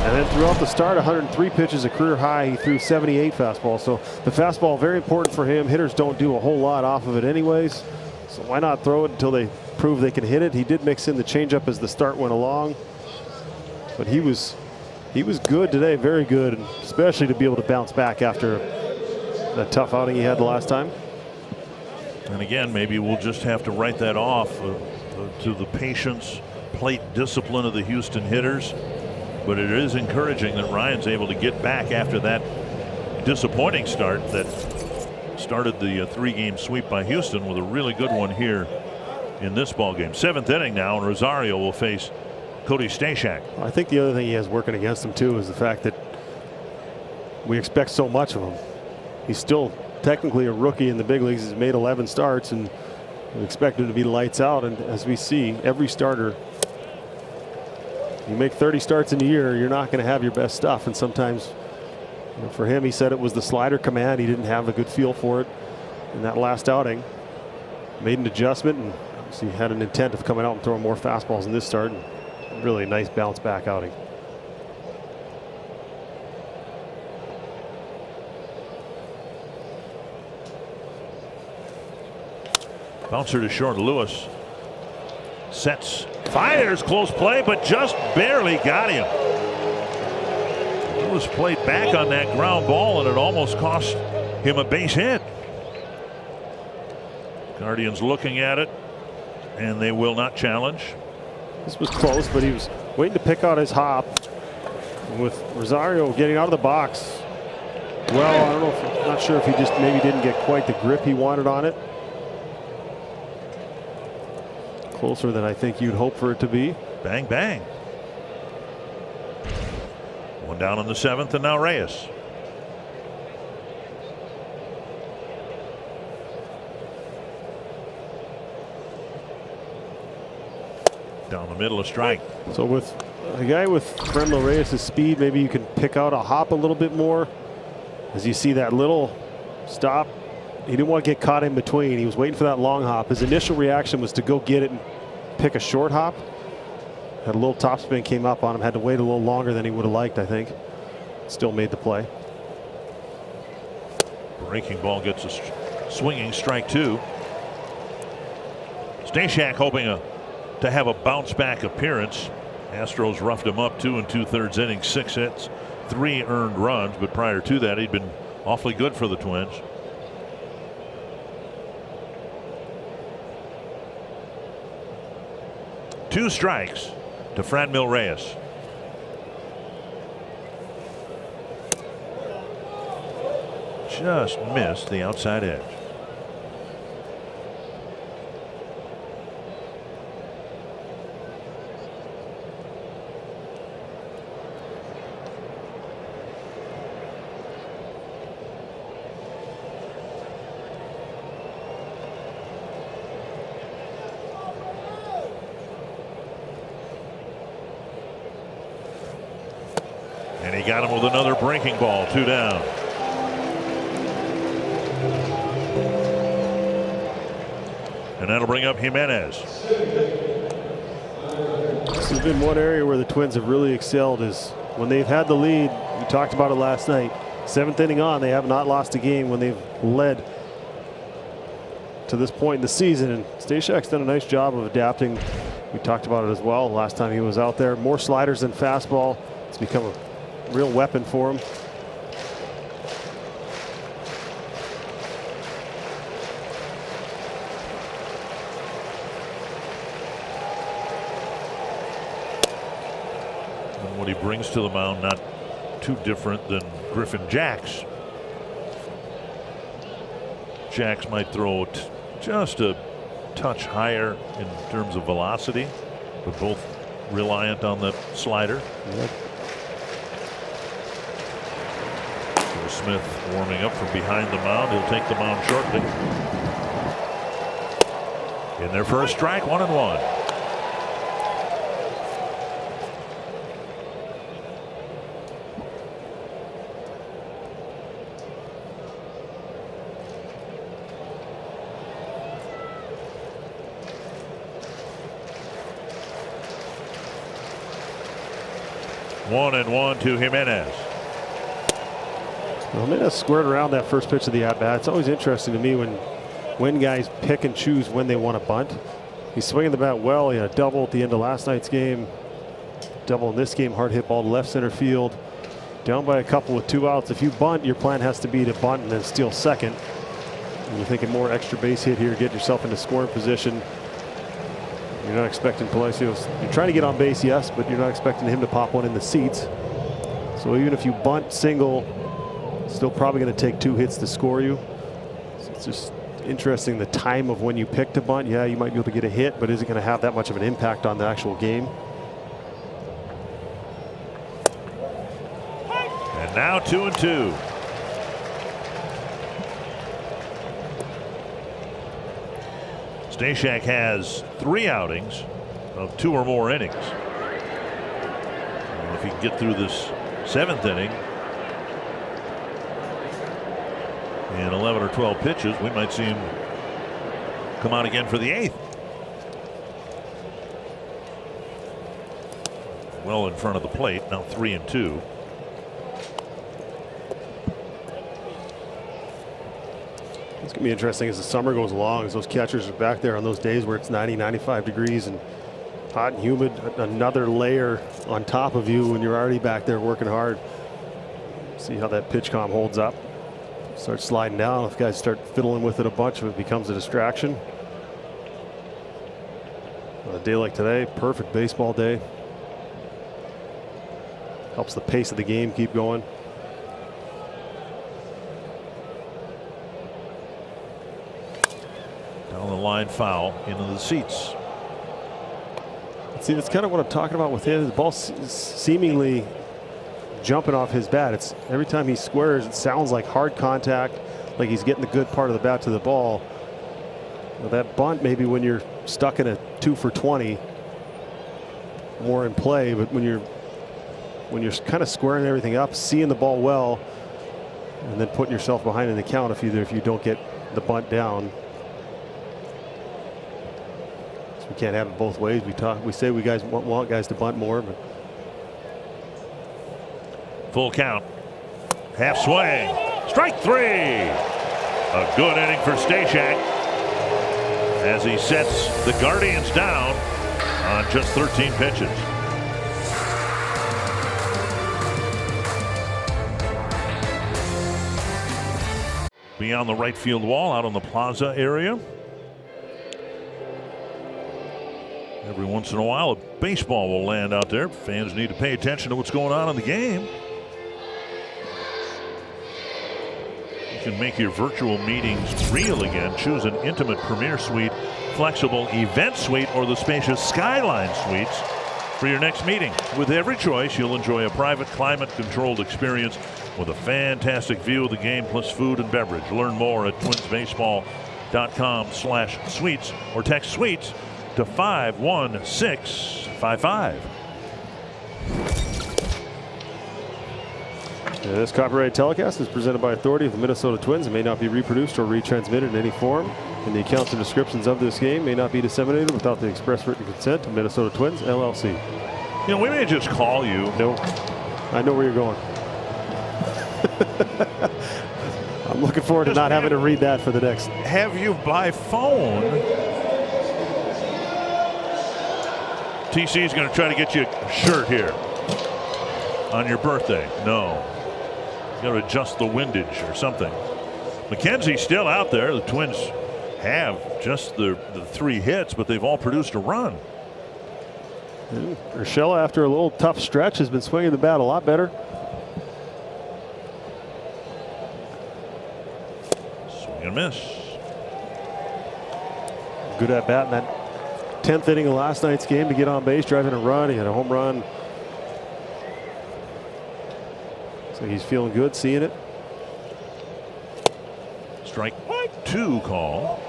And then throughout the start, 103 pitches, a career high. He threw 78 fastballs. So the fastball, very important for him. Hitters don't do a whole lot off of it anyways. So why not throw it until they prove they can hit it? He did mix in the changeup as the start went along. But he was good today, very good, especially to be able to bounce back after that tough outing he had the last time. And again, maybe we'll just have to write that off to the patience, plate discipline of the Houston hitters. But it is encouraging that Ryan's able to get back after that disappointing start that started the 3-game sweep by Houston with a really good one here in this ball game. 7th inning now, and Rosario will face Cody Stashak. I think the other thing he has working against him too is the fact that we expect so much of him. He's still technically a rookie in the big leagues. He's made 11 starts, and we expect him to be lights out. And as we see, every starter, you make 30 starts in a year, you're not going to have your best stuff. And sometimes, you know, for him, he said it was the slider command. He didn't have a good feel for it in that last outing. Made an adjustment, and obviously had an intent of coming out and throwing more fastballs in this start. And really nice bounce back outing. Bouncer to short. Lewis sets, fires, close play, but just barely got him. Lewis played back on that ground ball, and it almost cost him a base hit. Guardians looking at it, and they will not challenge. This was close, but he was waiting to pick out his hop. With Rosario getting out of the box, well, I don't know if, not sure if he just maybe didn't get quite the grip he wanted on it. Closer than I think you'd hope for it to be. Bang, bang. One down in the 7th, and now Reyes. Down the middle, a strike. So with a guy with Franmil Reyes' speed, maybe you can pick out a hop a little bit more. As you see that little stop, he didn't want to get caught in between. He was waiting for that long hop. His initial reaction was to go get it and pick a short hop. Had a little topspin, came up on him, had to wait a little longer than he would have liked, I think. Still made the play. Breaking ball gets a swinging strike 2. Stashak hoping a to have a bounce back appearance. Astros roughed him up 2 2/3 innings, 6 hits, 3 earned runs, but prior to that he'd been awfully good for the Twins. Two strikes to Franmil Reyes. Just missed the outside edge. And he got him with another breaking ball, 2 down. And that'll bring up Jimenez. This has been one area where the Twins have really excelled, is when they've had the lead. We talked about it last night. 7th inning on, they have not lost a game when they've led to this point in the season. And Stashak's done a nice job of adapting. We talked about it as well last time he was out there. More sliders than fastball. It's become a real weapon for him. And what he brings to the mound, not too different than Griffin Jax. Jax might throw it just a touch higher in terms of velocity, but both reliant on the slider. Yep. Smith warming up from behind the mound. He'll take the mound shortly. In there for a strike, 1-1. One and 1 to Jimenez. Well, Jimenez squared around that first pitch of the at-bat. It's always interesting to me when guys pick and choose when they want to bunt. He's swinging the bat well. He had a double at the end of last night's game. Double in this game. Hard hit ball to left center field. Down by a couple with 2 outs. If you bunt, your plan has to be to bunt and then steal second. And you're thinking more extra base hit here, get yourself into scoring position. You're not expecting Palacios. You're trying to get on base, yes, but you're not expecting him to pop one in the seats. So even if you bunt, single, still probably going to take 2 hits to score you. So it's just interesting the time of when you pick to bunt. Yeah, you might be able to get a hit, but is it going to have that much of an impact on the actual game? And now 2-2. Stashak has 3 outings of 2 or more innings. And if he can get through this 7th inning in 11 or 12 pitches, we might see him come out again for the 8th. Well in front of the plate, now 3-2. It's going to be interesting as the summer goes along, as those catchers are back there on those days where it's 90, 95 degrees and hot and humid. Another layer on top of you when you're already back there working hard. See how that pitch comm holds up. Start sliding down. If guys start fiddling with it a bunch, it becomes a distraction. On a day like today, perfect baseball day. Helps the pace of the game keep going. Down the line, foul into the seats. See, that's kind of what I'm talking about with him. The ball seemingly jumping off his bat. It's every time he squares, it sounds like hard contact, like he's getting the good part of the bat to the ball. Well, that bunt, maybe when you're stuck in a 2 for 20, more in play, but when you're kind of squaring everything up, seeing the ball well, and then putting yourself behind in the count if you don't get the bunt down. So we can't have it both ways. We say we guys want guys to bunt more, but full count. Half swing. Strike 3. A good inning for Stashak as he sets the Guardians down on just 13 pitches. Beyond the right field wall out on the plaza area. Every once in a while, a baseball will land out there. Fans need to pay attention to what's going on in the game. You can make your virtual meetings real again. Choose an intimate Premier Suite, flexible event suite, or the spacious Skyline Suites for your next meeting. With every choice, you'll enjoy a private, climate-controlled experience with a fantastic view of the game, plus food and beverage. Learn more at twinsbaseball.com/suites or text suites to 51655. This copyrighted telecast is presented by authority of the Minnesota Twins and may not be reproduced or retransmitted in any form. And the accounts and descriptions of this game may not be disseminated without the express written consent of Minnesota Twins, LLC. You know, we may just call you. No, I know where you're going. I'm looking forward to not having to read that for the next. Have you by phone. TC is going to try to get you a shirt here on your birthday. No. You got to adjust the windage or something. McKenzie's still out there. The Twins have just the 3 hits, but they've all produced a run. Urshela, after a little tough stretch, has been swinging the bat a lot better. Swing and miss. Good at bat in that 10th inning of last night's game to get on base, driving a run. He had a home run. So he's feeling good seeing it. Strike 2 call.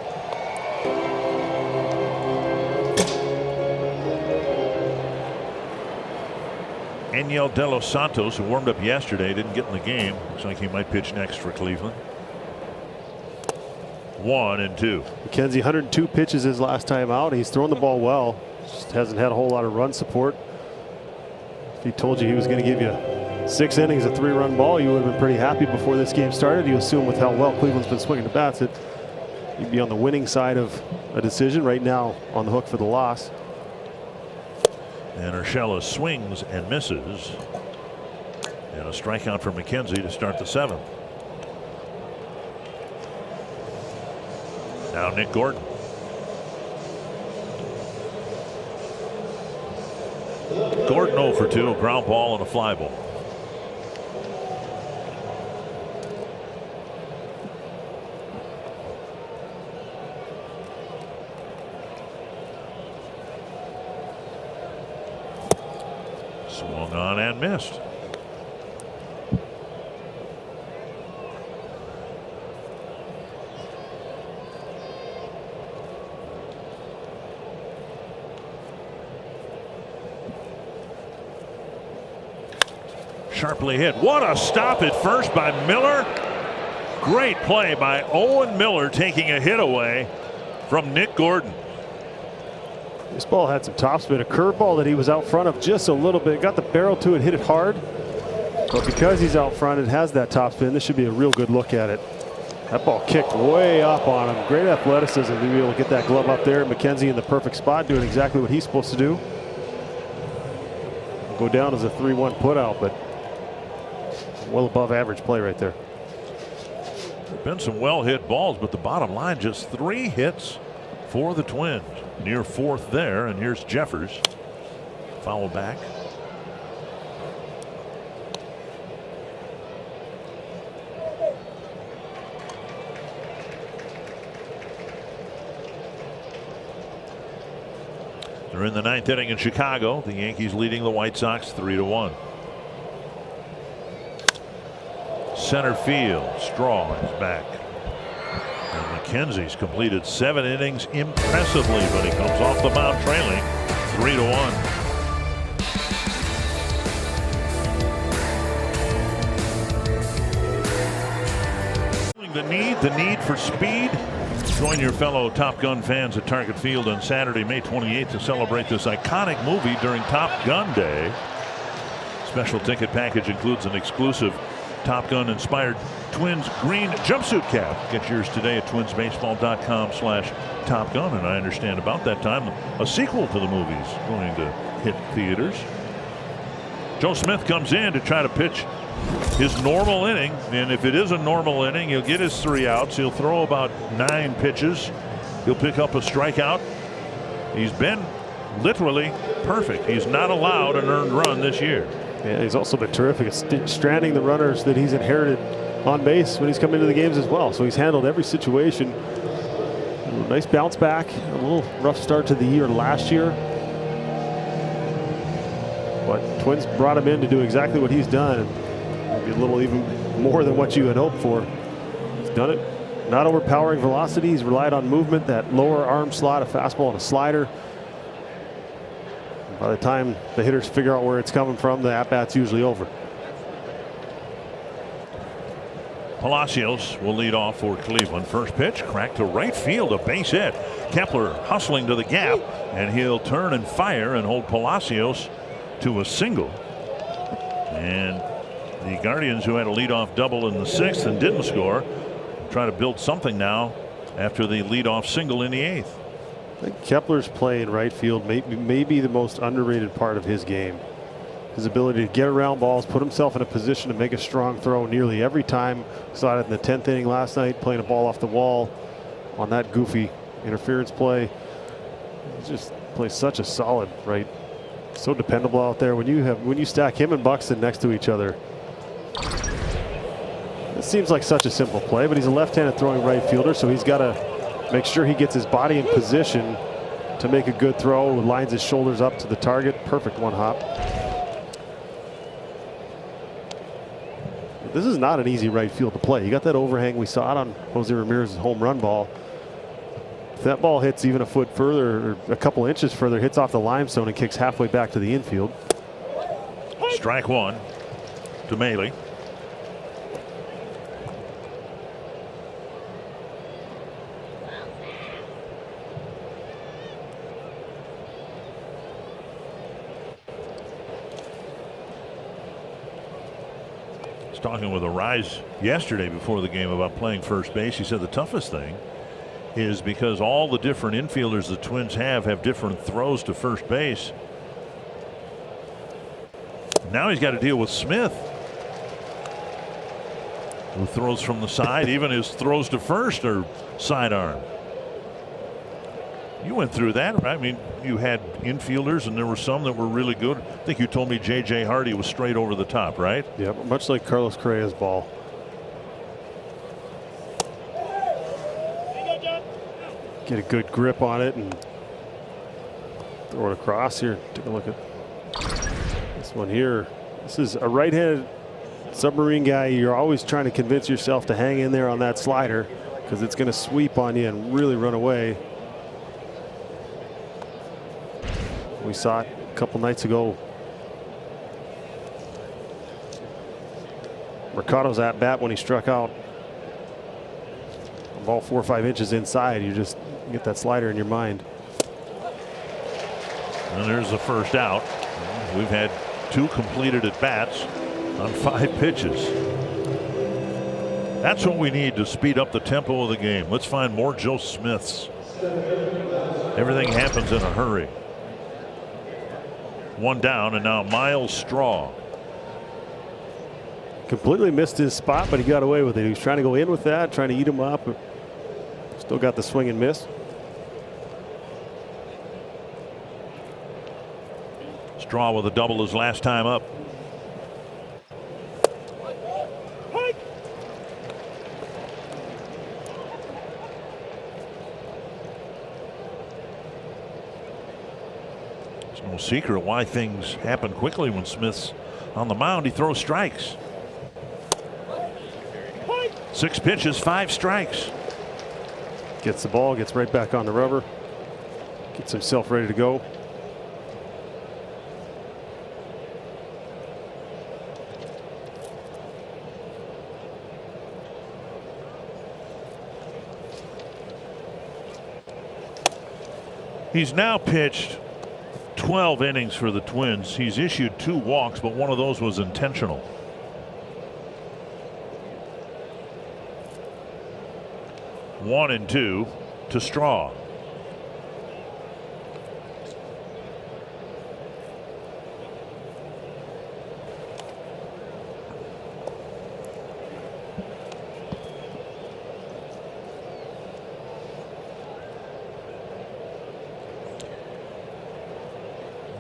Eniel De Los Santos, who warmed up yesterday, didn't get in the game. Looks like he might pitch next for Cleveland. 1-2. McKenzie, 102 pitches his last time out. He's thrown the ball well. Just hasn't had a whole lot of run support. If he told you he was going to give you 6 innings, a 3-run ball, you would have been pretty happy before this game started. You assume with how well Cleveland's been swinging the bats that he'd be on the winning side of a decision. Right now on the hook for the loss. And Urshela swings and misses. And a strikeout for McKenzie to start the 7th. Now Nick Gordon. Gordon 0 for 2, a ground ball and a fly ball. Swung on and missed. Sharply hit. What a stop at first by Miller. Great play by Owen Miller, taking a hit away from Nick Gordon. This ball had some topspin, a curveball that he was out front of just a little bit. Got the barrel to it, hit it hard. But because he's out front, it has that topspin. This should be a real good look at it. That ball kicked way up on him. Great athleticism to be able to get that glove up there. McKenzie in the perfect spot, doing exactly what he's supposed to do. Go down as a 3-1 putout, but well above average play right there. Been some well hit balls, but the bottom line, just 3 hits for the Twins. Near 4th there, and here's Jeffers. Foul back. They're in the 9th inning in Chicago. The Yankees leading the White Sox 3-1. Center field, Straw is back. And McKenzie's completed 7 innings impressively, but he comes off the mound trailing 3-1. The need for speed. Join your fellow Top Gun fans at Target Field on Saturday, May 28th to celebrate this iconic movie during Top Gun Day. Special ticket package includes an exclusive Top Gun inspired Twins green jumpsuit cap. Get yours today at twinsbaseball.com/Top Gun. And I understand about that time a sequel to the movie's going to hit theaters. Joe Smith comes in to try to pitch his normal inning, and if it is a normal inning, he'll get his 3 outs. He'll throw about 9 pitches. He'll pick up a strikeout. He's been literally perfect. He's not allowed an earned run this year. Yeah, he's also been terrific at stranding the runners that he's inherited on base when he's come into the games as well. So he's handled every situation. A nice bounce back. A little rough start to the year last year, but Twins brought him in to do exactly what he's done. Maybe a little even more than what you had hoped for. He's done it. Not overpowering velocity. He's relied on movement, that lower arm slot, a fastball and a slider. By the time the hitters figure out where it's coming from, the at-bat's usually over. Palacios will lead off for Cleveland. First pitch cracked to right field, a base hit. Kepler hustling to the gap, and he'll turn and fire and hold Palacios to a single. And the Guardians, who had a leadoff double in the 6th and didn't score, try to build something now after the leadoff single in the 8th. I think Kepler's play in right field may be the most underrated part of his game. His ability to get around balls, put himself in a position to make a strong throw nearly every time. Saw it in the 10th inning last night, playing a ball off the wall on that goofy interference play. He just plays such a solid right. So dependable out there. When you stack him and Buxton next to each other, it seems like such a simple play, but he's a left-handed throwing right fielder, so he's got to make sure he gets his body in position to make a good throw. Lines his shoulders up to the target. Perfect one hop. This is not an easy right field to play. You got that overhang. We saw it on Jose Ramirez's home run ball. If that ball hits even a foot further or a couple inches further, hits off the limestone and kicks halfway back to the infield. Strike 1 to Maile. Talking with Arise yesterday before the game about playing first base. He said the toughest thing is because all the different infielders the Twins have different throws to first base. Now he's got to deal with Smith, who throws from the side. Even his throws to first are sidearm. You went through that, right? I mean, you had infielders, and there were some that were really good. I think you told me J.J. Hardy was straight over the top, right? Yeah, much like Carlos Correa's ball. Get a good grip on it and throw it across here. Take a look at this one here. This is a right-handed submarine guy. You're always trying to convince yourself to hang in there on that slider because it's going to sweep on you and really run away. We saw it a couple nights ago. Mercado's at bat when he struck out. A ball 4 or 5 inches inside. You just get that slider in your mind. And there's the first out. We've had 2 completed at bats on 5 pitches. That's what we need to speed up the tempo of the game. Let's find more Joe Smiths. Everything happens in a hurry. 1 down, and now Miles Straw. Completely missed his spot, but he got away with it. He was trying to go in with that, trying to eat him up. Still got the swing and miss. Straw with a double his last time up. No secret why things happen quickly when Smith's on the mound. He throws strikes. 6 pitches, 5 strikes. Gets the ball, gets right back on the rubber, gets himself ready to go. He's now pitched 12 innings for the Twins. He's issued 2 walks, but one of those was intentional. 1-2 to Straw.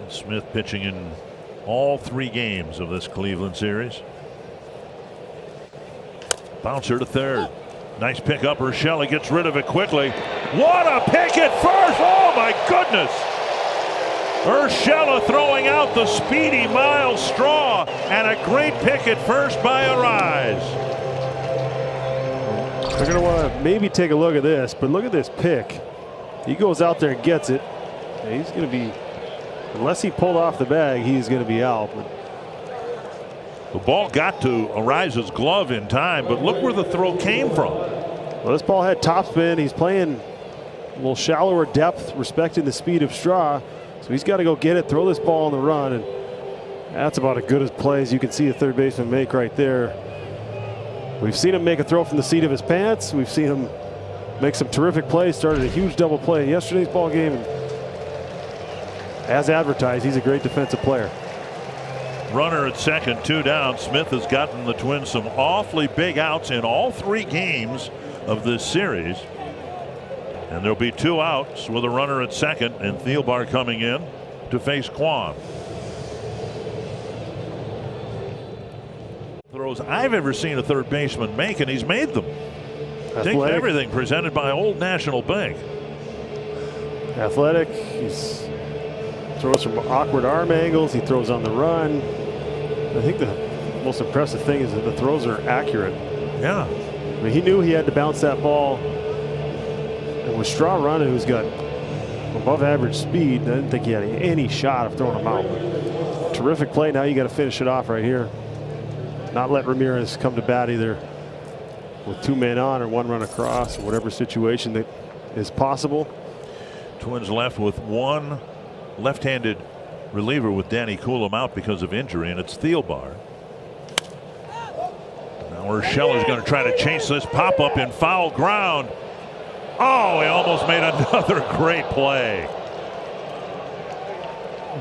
Smith pitching in all 3 games of this Cleveland series. Bouncer to third. Nice pickup. Urshela gets rid of it quickly. What a pick at first! Oh my goodness! Urshela throwing out the speedy Myles Straw, and a great pick at first by Arise. They're going to want to maybe take a look at this, but look at this pick. He goes out there and gets it. He's going to be, unless he pulled off the bag, he's going to be out. But the ball got to Arise's glove in time, but look where the throw came from. well, this ball had topspin. He's playing a little shallower depth, respecting the speed of Straw. So he's got to go get it, throw this ball on the run, and that's about as good as play as you can see a third baseman make right there. We've seen him make a throw from the seat of his pants. We've seen him make some terrific plays. Started a huge double play in yesterday's ball game. And as advertised, he's a great defensive player. Runner at second, 2 down. Smith has gotten the Twins some awfully big outs in all 3 games of this series. And there'll be 2 outs with a runner at second, and Thielbar coming in to face Kwan. Throws I've ever seen a third baseman make, and he's made them. Take everything presented by Old National Bank. Athletic. He's throws from awkward arm angles. He throws on the run. I think the most impressive thing is that the throws are accurate. Yeah. I mean, he knew he had to bounce that ball. And with Straw running, who's got above average speed, I didn't think he had any shot of throwing him out. But terrific play. Now you got to finish it off right here. Not let Ramirez come to bat either with 2 men on or 1 run across, or whatever situation that is possible. Twins left with 1 left-handed reliever with Danny Coulomb out because of injury, and it's Thielbar. Now Urshela's going to try to chase this pop-up in foul ground. Oh, he almost made another great play.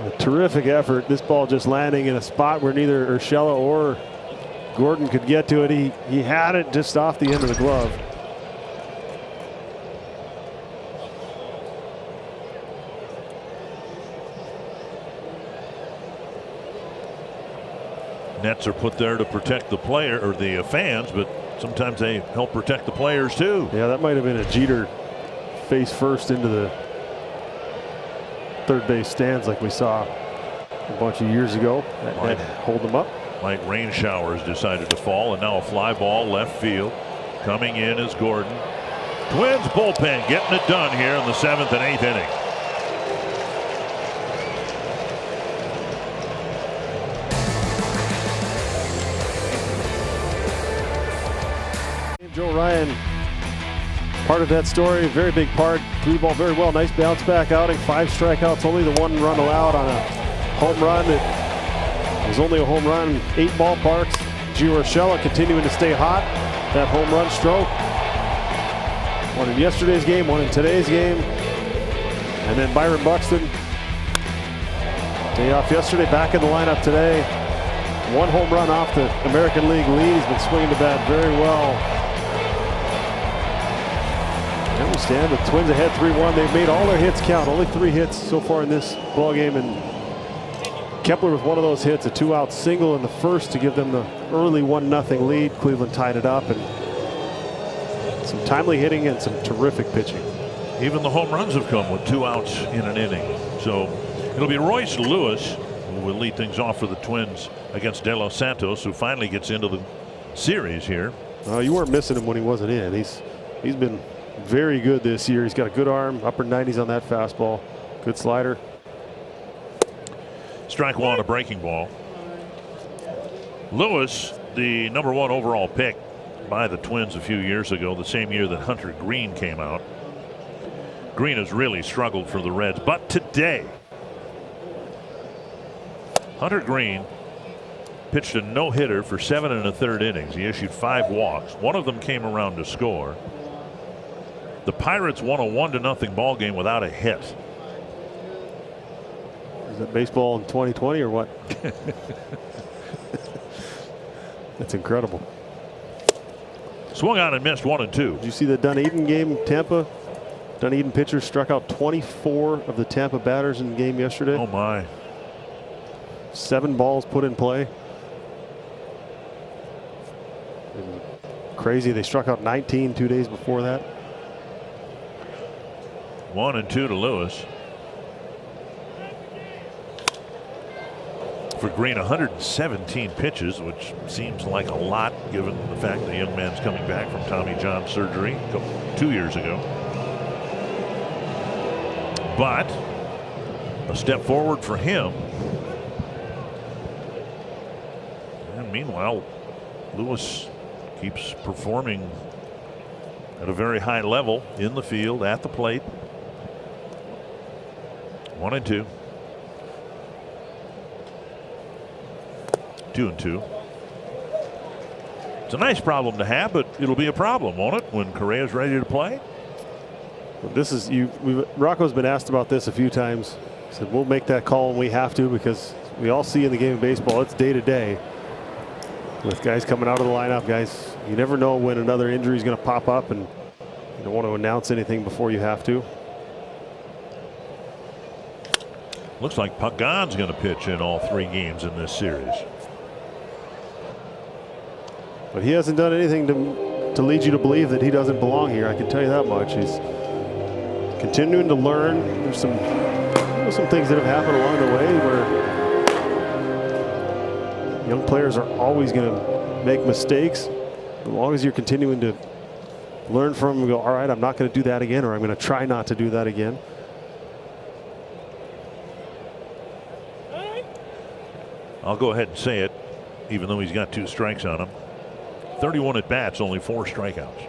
A terrific effort. This ball just landing in a spot where neither Urshela or Gordon could get to it. He had it just off the end of the glove. Nets are put there to protect the player or the fans, but sometimes they help protect the players too. Yeah, that might have been a Jeter face first into the third base stands like we saw a bunch of years ago. That hold them up. Like rain showers decided to fall, and now a fly ball left field. Coming in is Gordon. Twins bullpen getting it done here in the 7th and 8th inning. Joe Ryan, part of that story, very big part. 3 ball very well. Nice bounce back outing. 5 strikeouts, only the 1 run allowed on a home run. It was only a home run, 8 ballparks. Gio Urshela continuing to stay hot. That home run stroke. 1 in yesterday's game, 1 in today's game. And then Byron Buxton, day off yesterday, back in the lineup today. 1 home run off the American League lead. He's been swinging the bat very well. I understand the Twins ahead 3-1. They've made all their hits count. Only 3 hits so far in this ball game, and Kepler with one of those hits, a 2-out single in the first to give them the early 1-0 lead. Cleveland tied it up, and some timely hitting and some terrific pitching. Even the home runs have come with 2 outs in an inning. So it'll be Royce Lewis who will lead things off for the Twins against De Los Santos, who finally gets into the series here. You weren't missing him when he wasn't in. He's been very good this year. He's got a good arm, upper 90s on that fastball, good slider. Strike 1, a breaking ball. Lewis, the #1 overall pick by the Twins a few years ago, the same year that Hunter Green came out. Green has really struggled for the Reds, but today Hunter Green pitched a no-hitter for 7 1/3 innings. He issued 5 walks. 1 of them came around to score. The Pirates won a 1-0 ball game without a hit. Is that baseball in 2020 or what? That's incredible. Swung on and missed 1-2. Did you see the Dunedin game, Tampa? Dunedin pitchers struck out 24 of the Tampa batters in the game yesterday. Oh my. 7 balls put in play. And crazy, they struck out 19 2 days before that. 1-2 to Lewis. For Green, 117 pitches, which seems like a lot given the fact the young man's coming back from Tommy John surgery 2 years ago. But a step forward for him. And meanwhile, Lewis keeps performing at a very high level in the field, at the plate. 1-2. 2-2. It's a nice problem to have, but it'll be a problem, won't it, when Correa's ready to play? This is Rocco's been asked about this a few times. He said we'll make that call when we have to, because we all see in the game of baseball it's day to day with guys coming out of the lineup. Guys, you never know when another injury is going to pop up, and you don't want to announce anything before you have to. Looks like Pagan's going to pitch in all 3 games in this series. But he hasn't done anything to lead you to believe that he doesn't belong here. I can tell you that much. He's continuing to learn. There's some things that have happened along the way where young players are always going to make mistakes. As long as you're continuing to learn from them and go, all right, I'm not going to do that again, or I'm going to try not to do that again. I'll go ahead and say it, even though he's got 2 strikes on him. 31 at bats, only 4 strikeouts.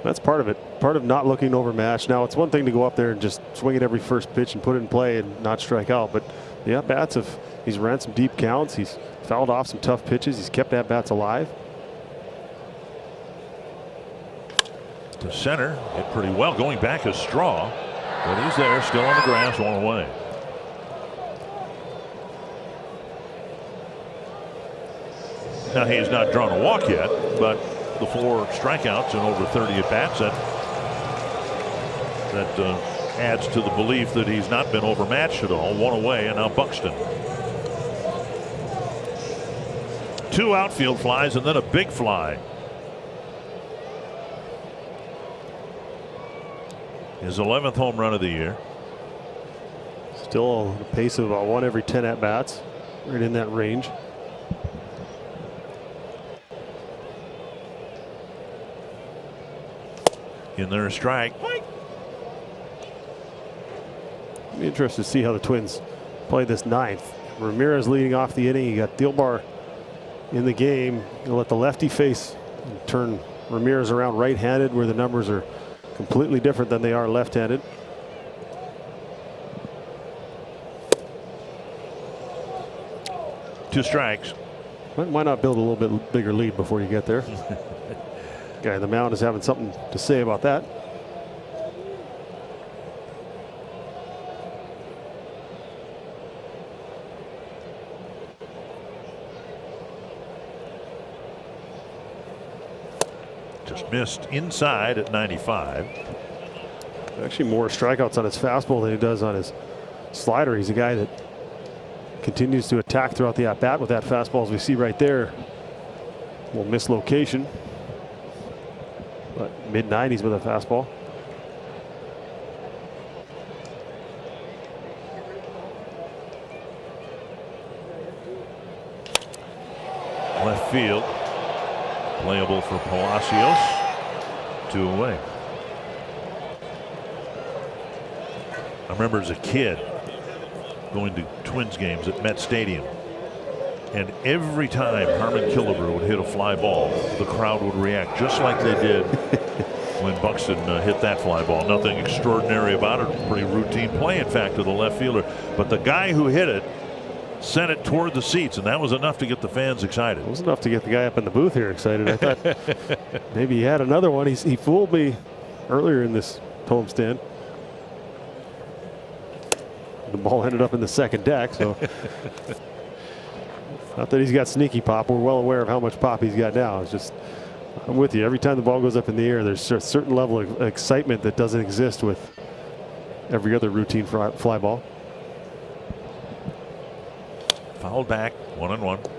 That's part of it. Part of not looking overmatched. Now, it's one thing to go up there and just swing at every first pitch and put it in play and not strike out. But the at bats he's ran some deep counts. He's fouled off some tough pitches. He's kept at bats alive. To center, hit pretty well. Going back is Straw, but he's there, still on the grass, 1 away. Now, he has not drawn a walk yet, but the 4 strikeouts and over 30 at bats, that adds to the belief that he's not been overmatched at all. 1 away, and now Buxton. 2 outfield flies and then a big fly. His 11th home run of the year. Still a pace of about 1 every 10 at bats, right in that range. In there, a strike. Be interested to see how the Twins play this 9th. Ramirez leading off the inning. You got Thielbar in the game. You'll let the lefty face and turn Ramirez around right-handed, where the numbers are completely different than they are left-handed. Two strikes. Why not build a little bit bigger lead before you get there? Guy on the mound is having something to say about that. Just missed inside at 95. Actually more strikeouts on his fastball than he does on his slider. He's a guy that continues to attack throughout the at-bat with that fastball, as we see right there. Little mislocation, but mid-90s with a fastball. Left field, playable for Palacios. 2 away. I remember as a kid going to Twins games at Met Stadium, and every time Harmon Killebrew would hit a fly ball, the crowd would react just like they did when Buxton hit that fly ball. Nothing extraordinary about it. Pretty routine play, in fact, to the left fielder. But the guy who hit it sent it toward the seats, and that was enough to get the fans excited. It was enough to get the guy up in the booth here excited. I thought maybe he had another one. He fooled me earlier in this homestand. The ball ended up in the second deck, so not that he's got sneaky pop. We're well aware of how much pop he's got now. It's just, I'm with you. Every time the ball goes up in the air, there's a certain level of excitement that doesn't exist with every other routine fly ball. Fouled back, 1-1.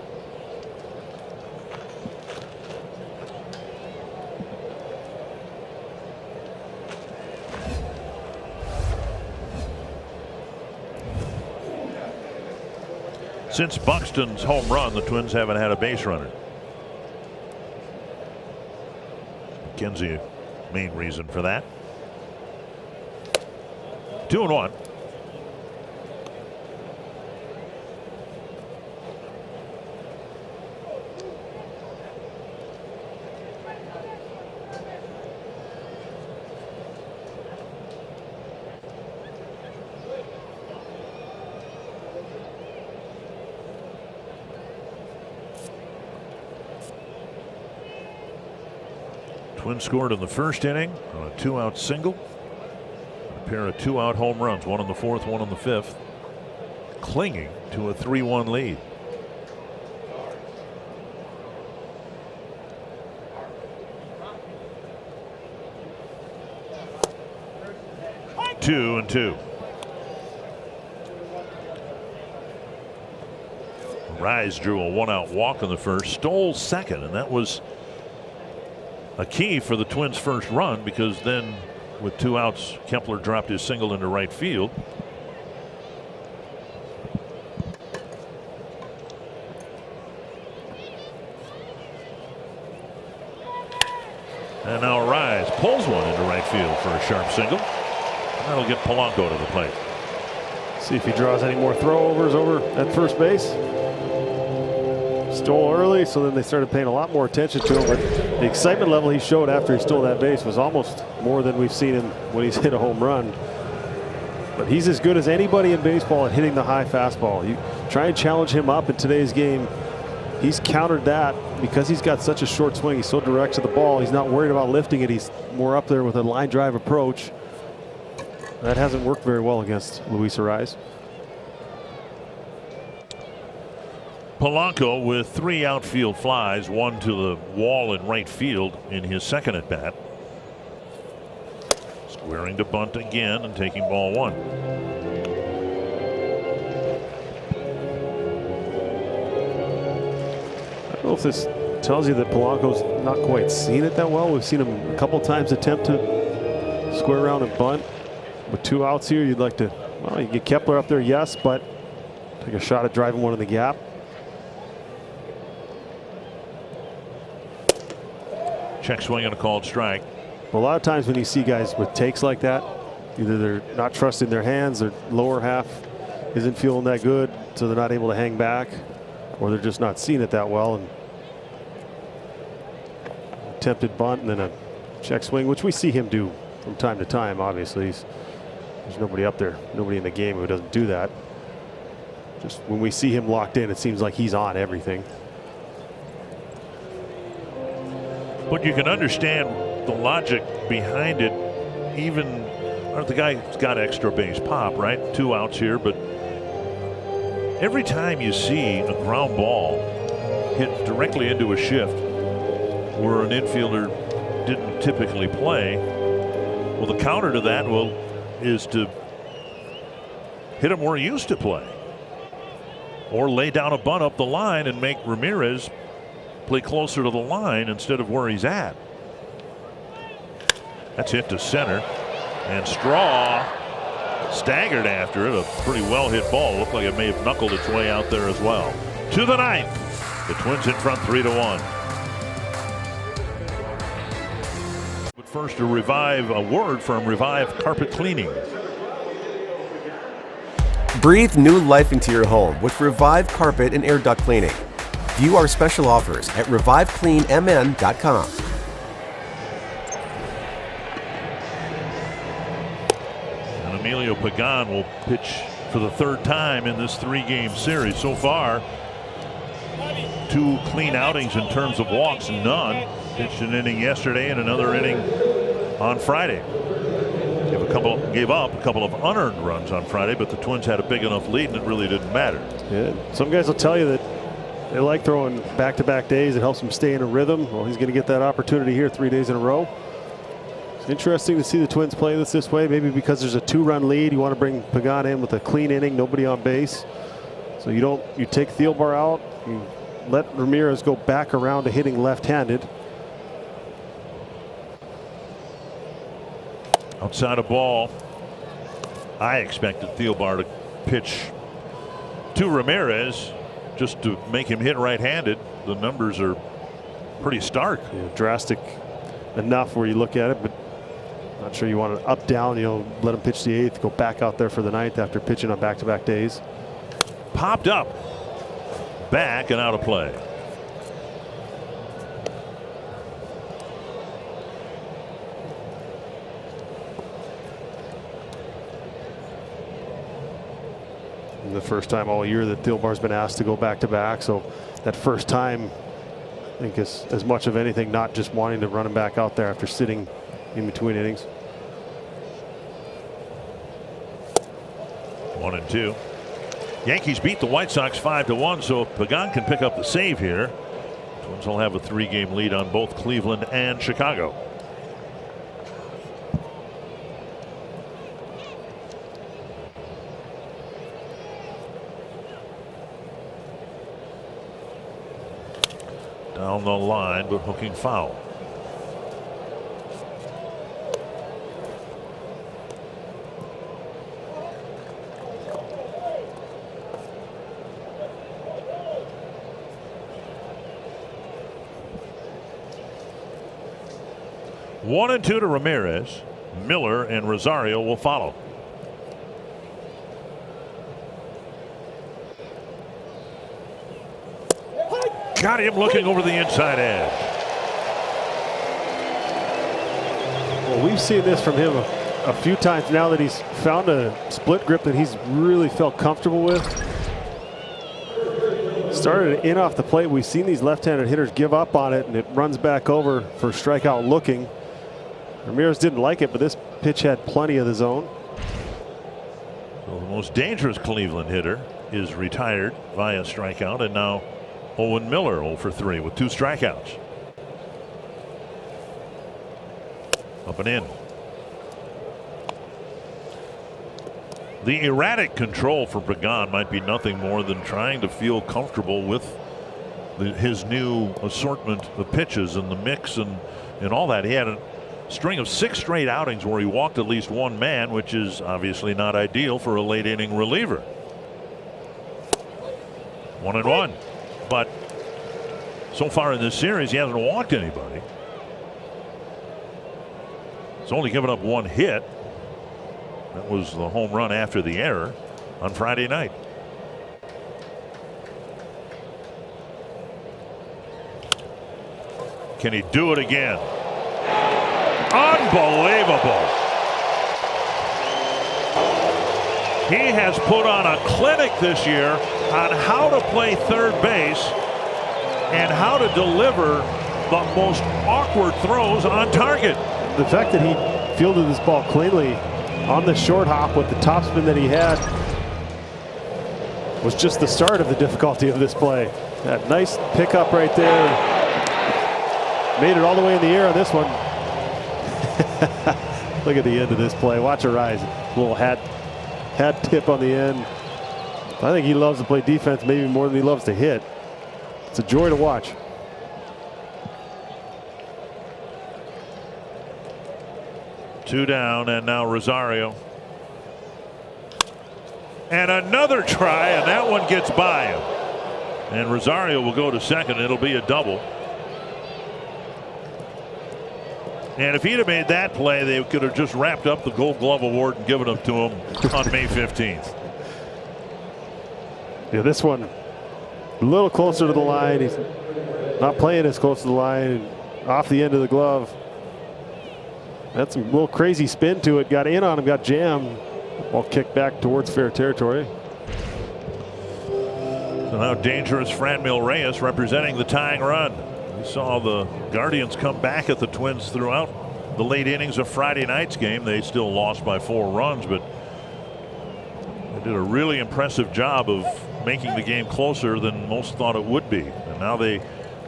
Since Buxton's home run, the Twins haven't had a base runner. McKenzie, main reason for that. 2-1. Twins scored in the first inning on a 2-out single. A pair of 2-out home runs, one in the fourth, one in the fifth, clinging to a 3-1 lead. Two and two. Rise drew a 1-out walk in the first, stole second, and that was a key for the Twins' first run, because then with 2 outs, Kepler dropped his single into right field. And now Rise pulls one into right field for a sharp single. That'll get Polanco to the plate. See if he draws any more throwovers over at first base. Stole early, so then they started paying a lot more attention to him. But the excitement level he showed after he stole that base was almost more than we've seen him when he's hit a home run. But he's as good as anybody in baseball at hitting the high fastball. You try and challenge him up in today's game. He's countered that because he's got such a short swing. He's so direct to the ball. He's not worried about lifting it. He's more up there with a line drive approach. That hasn't worked very well against Luis Arraez. Polanco with 3 outfield flies, 1 to the wall in right field in his second at bat. Squaring to bunt again and taking ball 1. I don't know if this tells you that Polanco's not quite seen it that well. We've seen him a couple times attempt to square around and bunt. With 2 outs here, you'd like to, well, you get Kepler up there, yes, but take a shot at driving one in the gap. Check swing and a called strike. Well, a lot of times when you see guys with takes like that, either they're not trusting their hands, their lower half isn't feeling that good, so they're not able to hang back, or they're just not seeing it that well. And attempted bunt and then a check swing, which we see him do from time to time. Obviously, there's nobody up there, nobody in the game who doesn't do that. Just when we see him locked in, it seems like he's on everything. But you can understand the logic behind it. Even the guy's got extra base pop, right? 2 outs here, but every time you see a ground ball hit directly into a shift where an infielder didn't typically play, well, the counter to that is to hit him where he used to play, or lay down a bunt up the line and make Ramirez play closer to the line instead of where he's at. That's hit to center, and Straw staggered after it. A pretty well hit ball. Looked like it may have knuckled its way out there as well. To the ninth, the Twins in front 3-1. But first, a word from Revive Carpet Cleaning. Breathe new life into your home with Revive Carpet and Air Duct Cleaning. View our special offers at revivecleanmn.com. And Emilio Pagan will pitch for the third time in this 3-game series so far. 2 clean outings in terms of walks, none. Pitched an inning yesterday and another inning on Friday. Gave up a couple of unearned runs on Friday, but the Twins had a big enough lead and it really didn't matter. Yeah, some guys will tell you that they like throwing back-to-back days. It helps them stay in a rhythm. Well, he's going to get that opportunity here 3 days in a row. It's interesting to see the Twins play this way. Maybe because there's a 2-run lead, you want to bring Pagan in with a clean inning, nobody on base. So you take Thielbar out, you let Ramirez go back around to hitting left-handed. Outside of ball, I expected Thielbar to pitch to Ramirez just to make him hit right-handed. The numbers are pretty stark. Yeah, drastic enough where you look at it, but not sure you want an up-down. Let him pitch the 8th, go back out there for the 9th after pitching on back-to-back days. Popped up, back and out of play. The first time all year that Thielbar's been asked to go back-to-back, so that first time, I think as much of anything, not just wanting to run him back out there after sitting in between innings. 1-2. Yankees beat the White Sox 5-1, so Pagan can pick up the save here. Twins will have a 3-game lead on both Cleveland and Chicago. Down the line, but hooking foul. One and 2 to Ramirez. Miller and Rosario will follow. Got him looking over the inside edge. Well, we've seen this from him a few times now that he's found a split grip that he's really felt comfortable with. Started in off the plate. We've seen these left-handed hitters give up on it, and it runs back over for strikeout looking. Ramirez didn't like it, but this pitch had plenty of the zone. So the most dangerous Cleveland hitter is retired via strikeout, and now Owen Miller 0 for 3 with 2 strikeouts. Up and in. The erratic control for Pagan might be nothing more than trying to feel comfortable with his new assortment of pitches and the mix and all that. He had a string of 6 straight outings where he walked at least 1 man, which is obviously not ideal for a late inning reliever. 1-1. But so far in this series, he hasn't walked anybody. He's only given up 1 hit. That was the home run after the error on Friday night. Can he do it again? Unbelievable. He has put on a clinic this year on how to play third base and how to deliver the most awkward throws on target. The fact that he fielded this ball cleanly on the short hop with the topspin that he had was just the start of the difficulty of this play. That nice pickup right there. Made it all the way in the air on this one. Look at the end of this play. Watch her rise. Little hat tip on the end. I think he loves to play defense maybe more than he loves to hit. It's a joy to watch. Two down, and now Rosario. And another try, and that one gets by him. And Rosario will go to second. It'll be a double. And if he'd have made that play, they could have just wrapped up the Gold Glove Award and given it to him on May 15th. Yeah, this one a little closer to the line. He's not playing as close to the line. Off the end of the glove. Had some little crazy spin to it. Got in on him, got jammed. Ball kicked back towards fair territory. So now dangerous Franmil Reyes representing the tying run. We saw the Guardians come back at the Twins throughout the late innings of Friday night's game. They still lost by 4 runs, but they did a really impressive job of making the game closer than most thought it would be. And now they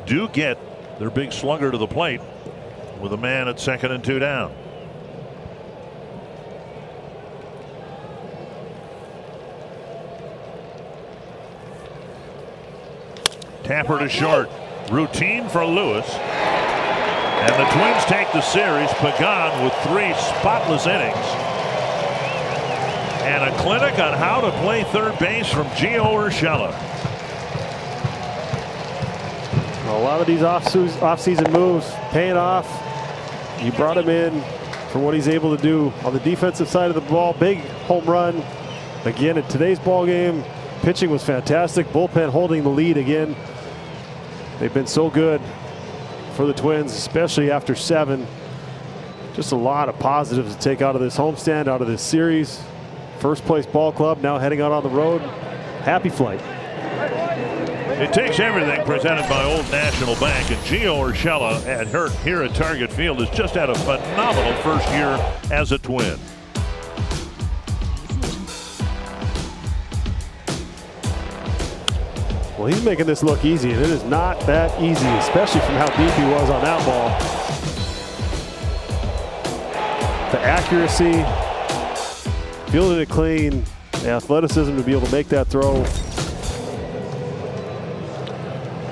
do get their big slugger to the plate with a man at 2nd and 2 down. Tapper to short. Routine for Lewis. And the Twins take the series. Pagan with 3 spotless innings. And a clinic on how to play third base from Gio Urshela. A lot of these off-season moves paying off. You brought him in for what he's able to do on the defensive side of the ball. Big home run. Again, in today's ball game, pitching was fantastic. Bullpen holding the lead again. They've been so good for the Twins, especially after 7. Just a lot of positives to take out of this homestand, out of this series. First place ball club now heading out on the road. Happy flight. It takes everything presented by Old National Bank, and Gio Urshela here at Target Field has just had a phenomenal first year as a Twin. Well, he's making this look easy, and it is not that easy, especially from how deep he was on that ball. The accuracy, fielding it clean, the athleticism to be able to make that throw.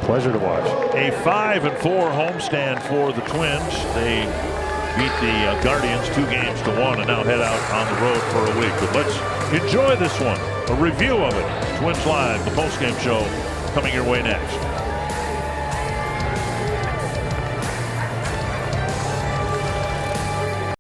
Pleasure to watch. A 5-4 homestand for the Twins. They beat the Guardians 2-1 and now head out on the road for a week. But let's enjoy this one. A review of it. Twins Live, the postgame show, coming your way next.